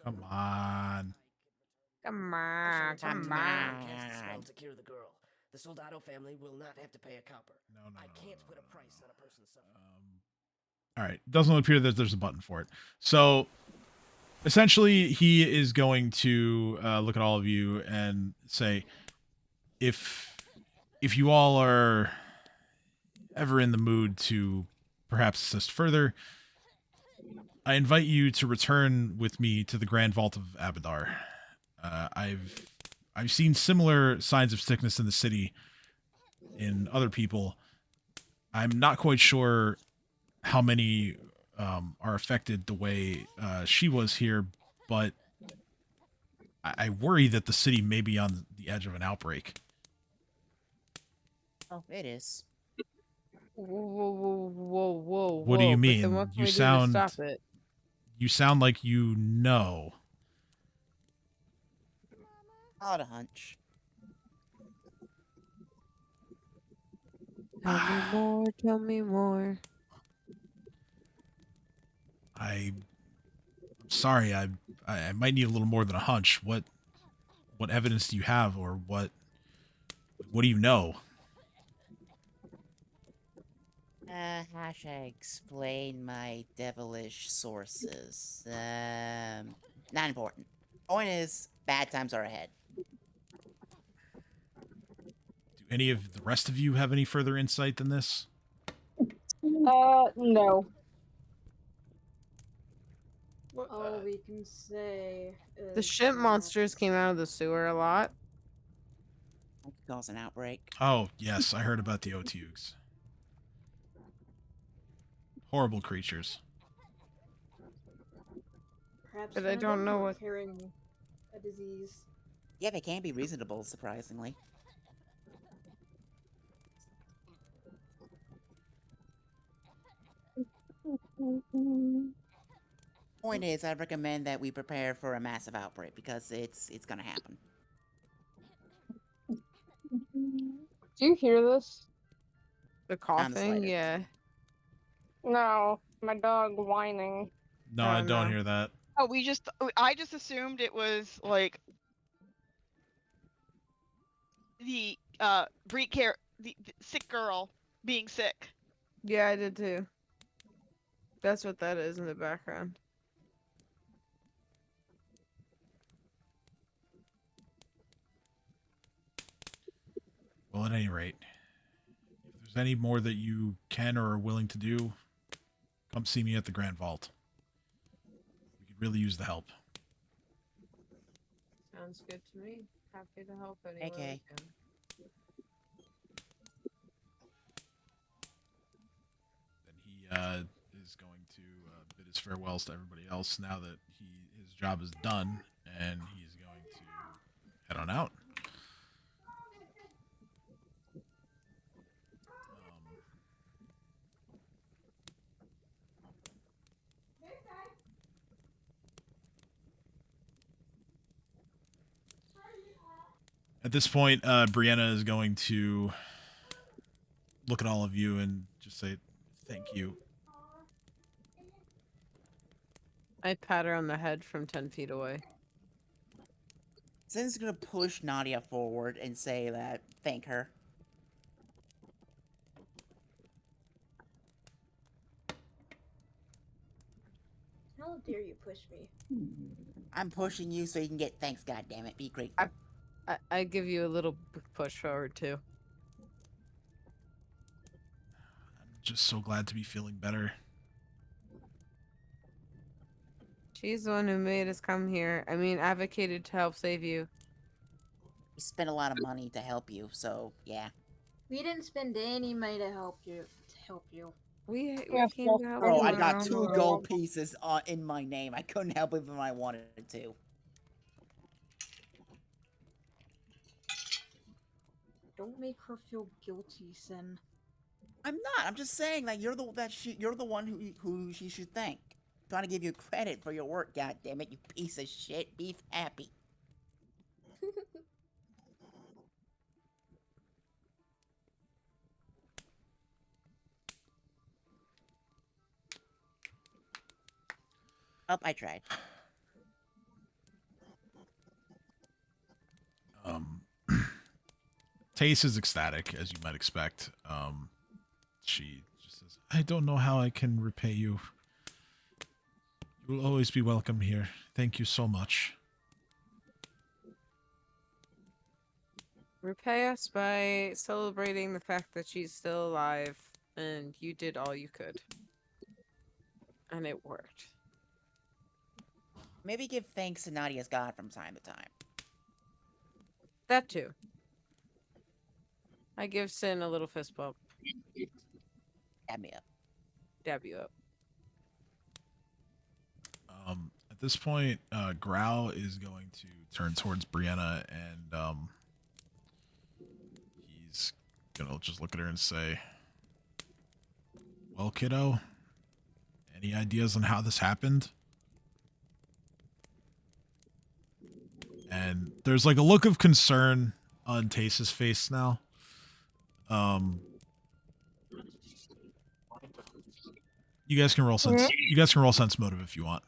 Come on. Come on, come on. Cast the spell to cure the girl. The Soldado family will not have to pay a copper. No, I can't put a price on a person's suffering. All right. Doesn't appear that there's a button for it. So essentially, he is going to look at all of you and say, if you all are ever in the mood to perhaps assist further, I invite you to return with me to the Grand Vault of Abadar. I've seen similar signs of sickness in the city in other people. I'm not quite sure how many are affected the way she was here, but I worry that the city may be on the edge of an outbreak. Oh, it is. Whoa. What do you But mean? then what can You we do to sound stop it? you sound like you know. Call it a hunch. Tell me more, tell me more. I'm sorry. I might need a little more than a hunch. What evidence do you have, or what do you know? How should I explain my devilish sources? Not important. Point is, bad times are ahead. Do any of the rest of you have any further insight than this? No. All we can say is The ship monsters that- came out of the sewer a lot. That could cause an outbreak. Oh, yes, I heard about the Otugs. Horrible creatures. Perhaps But I one of don't them know were what- carrying a disease. Yeah, they can be reasonable, surprisingly. Point is, I recommend that we prepare for a massive outbreak because it's gonna happen. Do you hear this? The the coughing, slightest. yeah. No, my dog whining. No, Oh, I don't no. hear that. Oh, I just assumed it was like the the sick girl being sick. Yeah, I did too. That's what that is in the background. Well, at any rate, if there's any more that you can or are willing to do, come see me at the Grand Vault. We could really use the help. Sounds good to me. Happy to help anyone. Okay. I can. Then he is going to bid his farewells to everybody else now that his job is done, and he's going to head on out. At this point, Brianna is going to look at all of you and just say, "Thank you." I pat her on the head from 10 feet away. Zen's gonna push Nadia forward and say that, thank her. How dare you push me? I'm pushing you so you can get thanks, goddammit. Be grateful. I give you a little push forward too. I'm just so glad to be feeling better. She's the one who made us come here. I mean, advocated to help save you. We spent a lot of money to help you, so yeah. We didn't spend any money to help you. We Yes, came yes, to help Bro, you I on got our 2 own. gold pieces in my name. I couldn't help it if I wanted to. Don't make her feel guilty, Sin. I'm not. I'm just saying that you're the one who she should thank. Trying to give you credit for your work, goddammit, you piece of shit. Be happy. Oh, I tried. Tace is ecstatic, as you might expect. She just says, "I don't know how I can repay you. You will always be welcome here. Thank you so much." Repay us by celebrating the fact that she's still alive and you did all you could. And it worked. Maybe give thanks to Nadia's god from time to time. That too. I give Sin a little fist bump. Dab me up. Dab you up. At this point, Grau is going to turn towards Brianna, and he's gonna just look at her and say, "Well, kiddo, any ideas on how this happened?" And there's like a look of concern on Tace's face now. You guys can roll sense. You guys can roll sense motive if you want.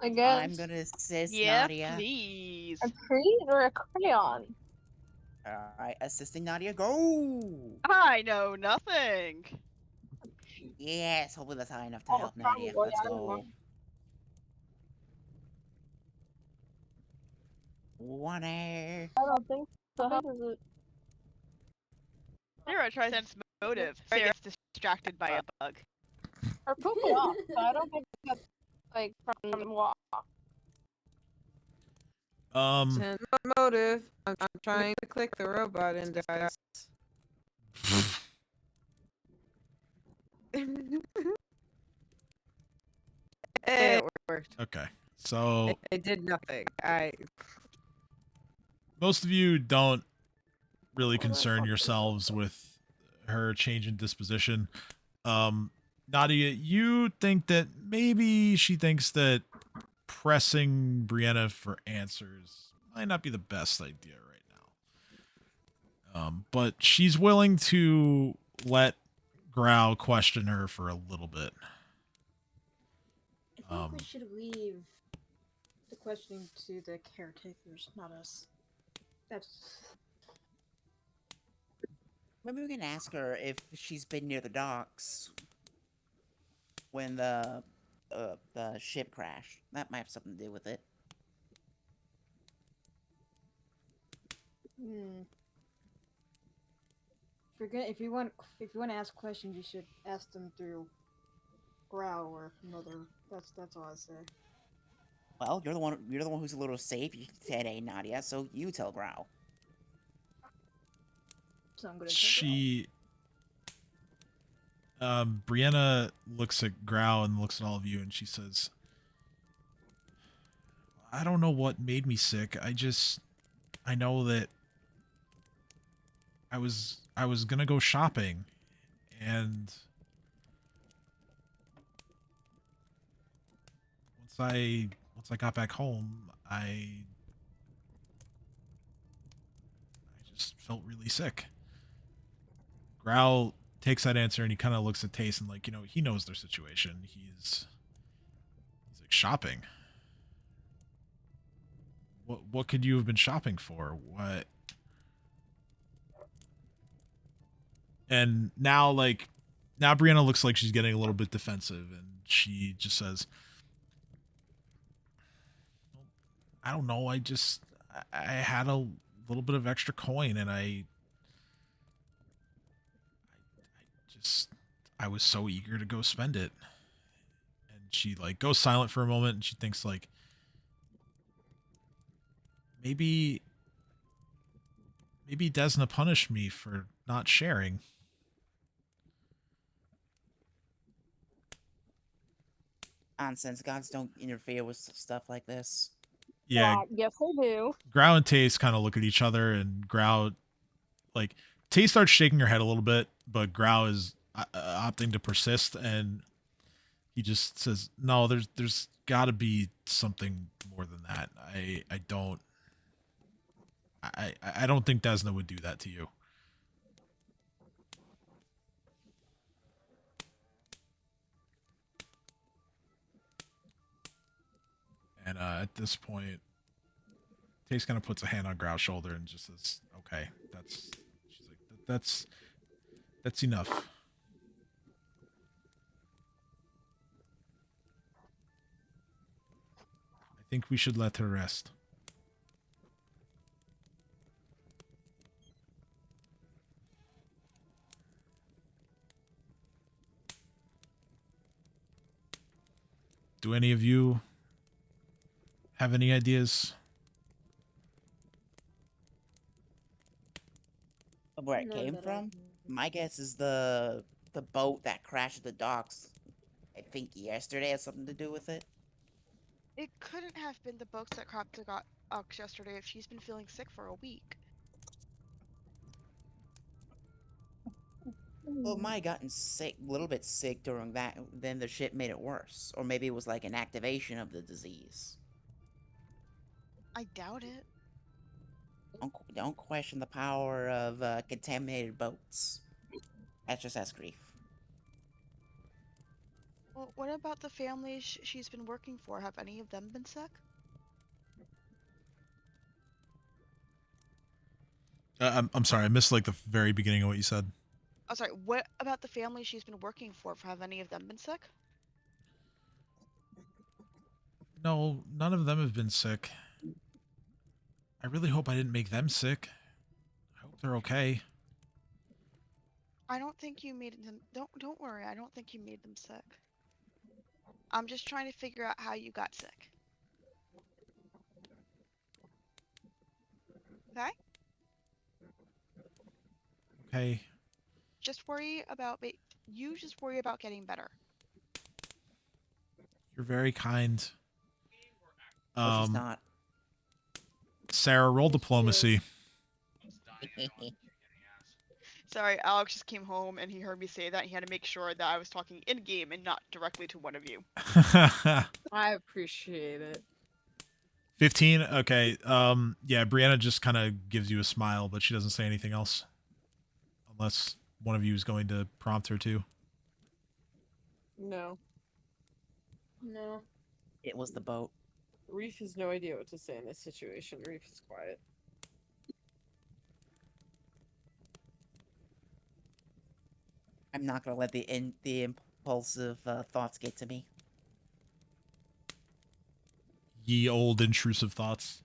I guess. I'm gonna assist Yeah, Nadia. please. A creed or a crayon? Alright, assisting Nadia, go! I know nothing. Yes, hopefully that's high enough to Oh, help Nadia. probably, Let's I don't know. go. 1 air. I don't think so. How does it? Sarah tries sense motive. Sarah gets distracted by a bug. Or poop it off. So I don't think that's like from the walk. Send motive. I'm trying to click the robot into us. It worked. Okay, so It did nothing. most of you don't really concern yourselves with her change in disposition. Nadia, you think that maybe she thinks that pressing Brianna for answers might not be the best idea right now. But she's willing to let Grau question her for a little bit. I think we should leave the questioning to the caretakers, not us. That's. Maybe we can ask her if she's been near the docks when the ship crashed. That might have something to do with it. If you want to ask questions, you should ask them through Grau or Mother. That's all I say. Well, you're the one who's a little safe. You said, "Hey, Nadia," so you tell Grau. So I'm gonna. Brianna looks at Grau and looks at all of you, and she says, "I don't know what made me sick. I know that I was gonna go shopping, and once I got back home, I just felt really sick." Grau takes that answer and he kind of looks at Tace and like, he knows their situation. He's like, shopping. What could you have been shopping for? What? And now Brianna looks like she's getting a little bit defensive, and she just says, "I don't know. I had a little bit of extra coin, and I was so eager to go spend it." And she like goes silent for a moment, and she thinks like, maybe Desna punished me for not sharing. Nonsense. Gods don't interfere with stuff like this. Yeah. Yes, I do. Grau and Tace kind of look at each other, and Grau, like, Tace starts shaking her head a little bit, but Grau is opting to persist, and he just says, "No, there's got to be something more than that. I don't think Desna would do that to you." And at this point, Tace kind of puts a hand on Grau's shoulder and just says, "Okay, she's like, that's enough." I think we should let her rest. Do any of you have any ideas? Of where it came from? My guess is the boat that crashed at the docks, I think yesterday, has something to do with it. It couldn't have been the boats that crashed got yesterday if she's been feeling sick for a week. Well, Mai gotten sick, a little bit sick during that, then the ship made it worse. Or maybe it was like an activation of the disease. I doubt it. Don't question the power of contaminated boats. That's just as grief. Well, what about the families she's been working for? Have any of them been sick? I'm sorry, I missed like the very beginning of what you said. Oh, sorry. What about the families she's been working for? Have any of them been sick? No, none of them have been sick. I really hope I didn't make them sick. I hope they're okay. I don't think you made them. Don't worry. I don't think you made them sick. I'm just trying to figure out how you got sick. Okay? Okay. Just worry about you. Just worry about getting better. You're very kind. Well, she's not. Sarah, roll diplomacy. Sorry, Alex just came home and he heard me say that. He had to make sure that I was talking in game and not directly to one of you. I appreciate it. 15? Okay. Yeah, Brianna just kind of gives you a smile, but she doesn't say anything else. Unless one of you is going to prompt her to. No. No. It was the boat. Reef has no idea what to say in this situation. Reef is quiet. I'm not gonna let the impulsive thoughts get to me. Ye old intrusive thoughts.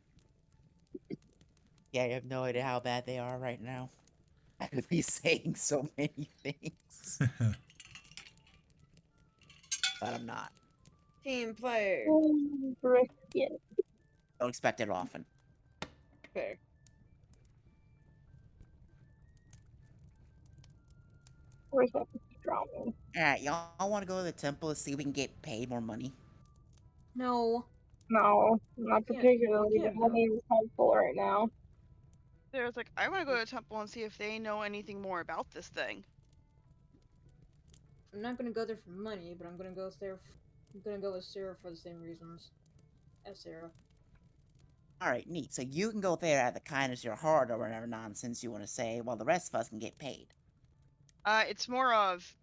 Yeah, I have no idea how bad they are right now. I could be saying so many things. But I'm not. Team player. Don't expect it often. Fair. Where's that drama? Alright, y'all want to go to the temple to see if we can get paid more money? No. No, not particularly. The money is helpful right now. Sarah's like, I want to go to the temple and see if they know anything more about this thing. I'm not gonna go there for money, but I'm gonna go there. I'm gonna go with Sarah for the same reasons as Sarah. Alright, neat. So you can go there out of the kindness of your heart or whatever nonsense you want to say, while the rest of us can get paid. It's more of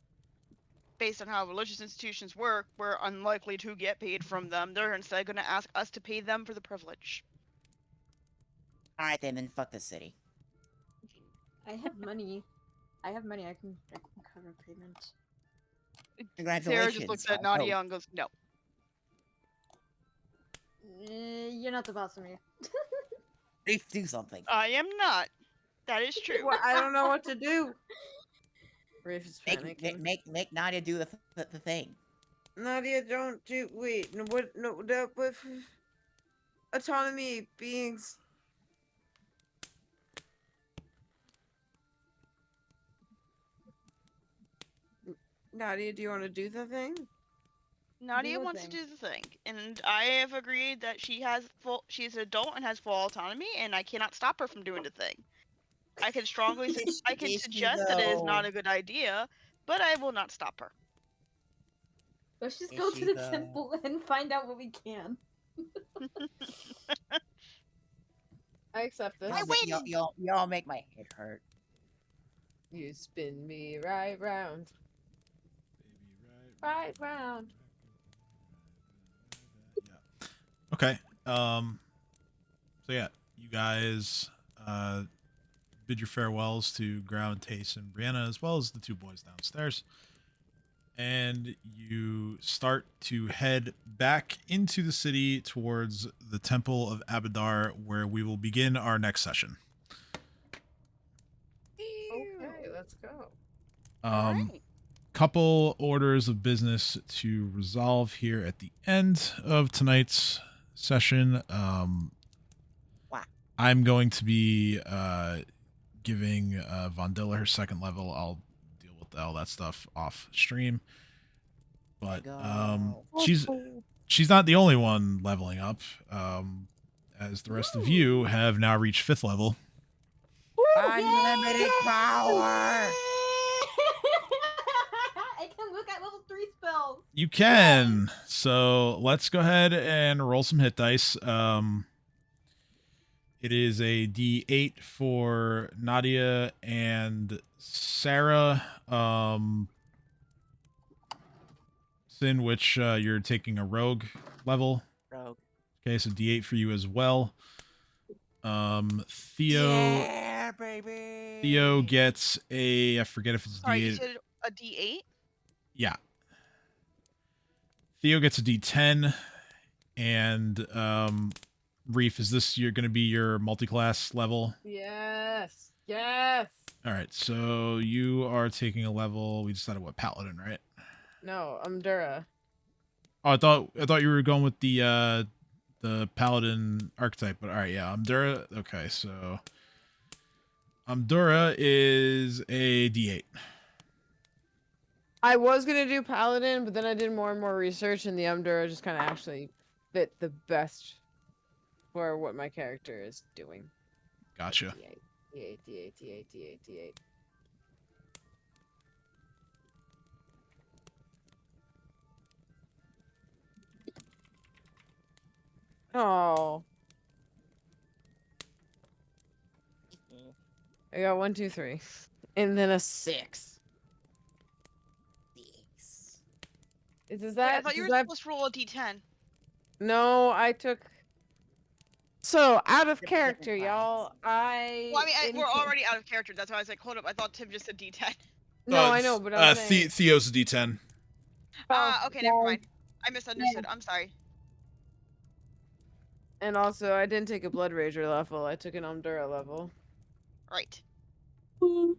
based on how religious institutions work, we're unlikely to get paid from them. They're instead going to ask us to pay them for the privilege. Alright then fuck the city. I have money. I have money. I can cover payment. Congratulations. Sarah just looks at Nadia and goes, no. You're not the boss of me. Reef, do something. I am not. That is true. Well, I don't know what to do. Reef is panicking. Make Nadia do the thing. Nadia, don't do. Wait, no, what? No, what? Autonomy beings. Nadia, do you want to do the thing? Nadia wants to do the thing, and I have agreed that she's an adult and has full autonomy, and I cannot stop her from doing the thing. I can strongly I can suggest that it is not a good idea, but I will not stop her. Let's just go to the temple and find out what we can. I accept this. I win! Y'all make my head hurt. You spin me right round. Right round. Okay. So yeah, you guys bid your farewells to Grau and Tace and Brianna, as well as the two boys downstairs. And you start to head back into the city towards the Temple of Abadar, where we will begin our next session. Okay, let's go. Couple orders of business to resolve here at the end of tonight's session. I'm going to be giving Vondilla her second level. I'll deal with all that stuff off stream. But she's not the only one leveling up, as the rest of you have now reached 5th level. Unlimited power! I can look at level 3 spells. You can. So let's go ahead and roll some hit dice. It is a D8 for Nadia and Sarah. In which you're taking a rogue level. Rogue. Okay, so D8 for you as well. Theo. Yeah, baby. Theo gets I forget if it's Sorry, you D8. said a D8? Yeah. Theo gets a D10, and Reef, is this going to be your multi-class level? Yes. Yes. All right, so you are taking a level. We decided what, Paladin, right? No, Dura. Oh, I thought you were going with the Paladin archetype, but all right, yeah, Amdura. Okay, so Amdura is a D8. I was gonna do Paladin, but then I did more and more research, and the Dura just kind of actually fit the best for what my character is doing. Gotcha. D8. Oh. I got 1, 2, 3. And then a 6. Does that? Wait, I thought you were supposed to roll a D10. No, I took. So out of character, y'all. Well, I mean, we're already out of character. That's why I was like, hold up. I thought Tim just said D10. No, I know, but I'm saying... Theo's a D10. Okay, never mind. I misunderstood. I'm sorry. And also, I didn't take a Blood Rager level. I took an Amdura level. Right. All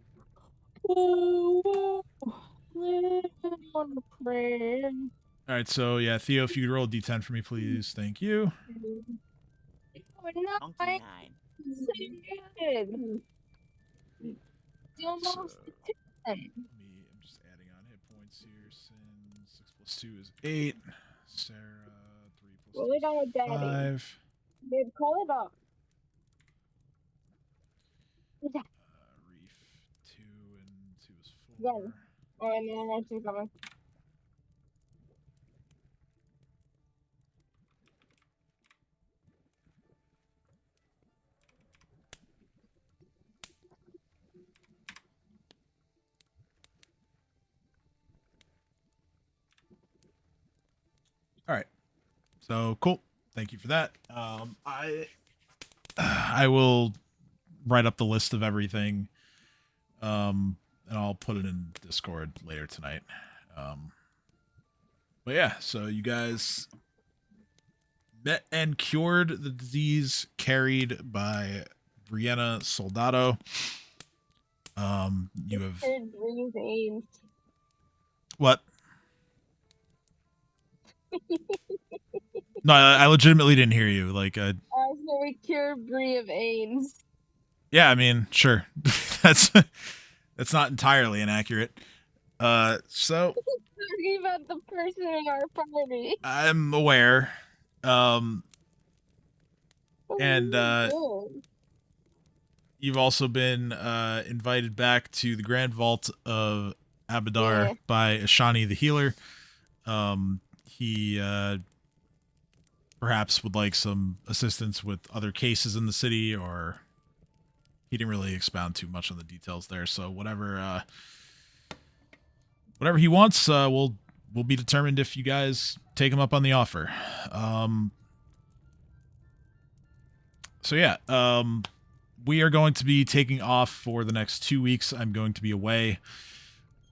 right, so yeah, Theo, if you could roll a D10 for me, please. Thank you. Monkey 9. I'm just adding on hit points here. Sin 6 plus 2 is 8. Sarah 3 plus 2 is 5. Babe, call it up. Reef 2 and 2 is 4. Yeah. Oh, and then I'm actually coming. All right. So cool. Thank you for that. I will write up the list of everything, and I'll put it in Discord later tonight. But yeah, so you guys met and cured the disease carried by Brianna Soldado. You have what? No, I legitimately didn't hear you. Like, so we cured Brie of AIDS. Yeah, I mean, sure. that's not entirely inaccurate. So Talking about the person in our party. I'm aware. And you've also been invited back to the Grand Vault of Abadar by Ashani the Healer. He perhaps would like some assistance with other cases in the city, or he didn't really expound too much on the details there. So whatever he wants, will be determined if you guys take him up on the offer. So yeah, we are going to be taking off for the next 2 weeks. I'm going to be away,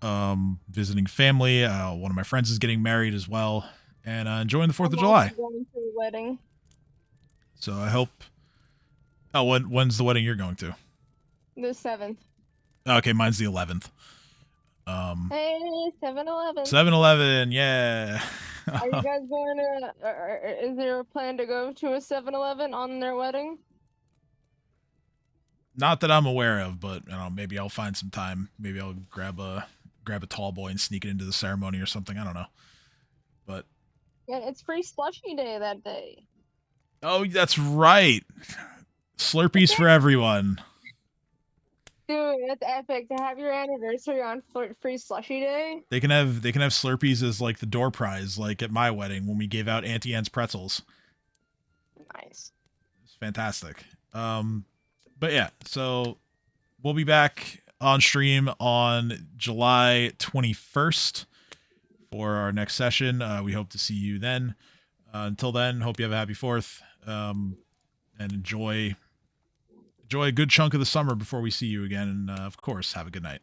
visiting family. One of my friends is getting married as well, and enjoying the 4th of July. Going to the wedding. So I hope. Oh, when's the wedding you're going to? The 7th. Okay, mine's the 11th. Hey, 7-Eleven. 7-Eleven, yeah. Are you guys going to? Is there a plan to go to a 7-Eleven on their wedding? Not that I'm aware of, but maybe I'll find some time. Maybe I'll grab a tall boy and sneak it into the ceremony or something. I don't know. But yeah, it's free slushy day that day. Oh, that's right. Slurpees for everyone. Dude, that's epic to have your anniversary on free slushy day. They can have Slurpees as like the door prize, like at my wedding when we gave out Auntie Anne's pretzels. Nice. It's fantastic. But yeah, so we'll be back on stream on July 21st for our next session. We hope to see you then. Until then, hope you have a happy 4th, and enjoy a good chunk of the summer before we see you again. And of course, have a good night.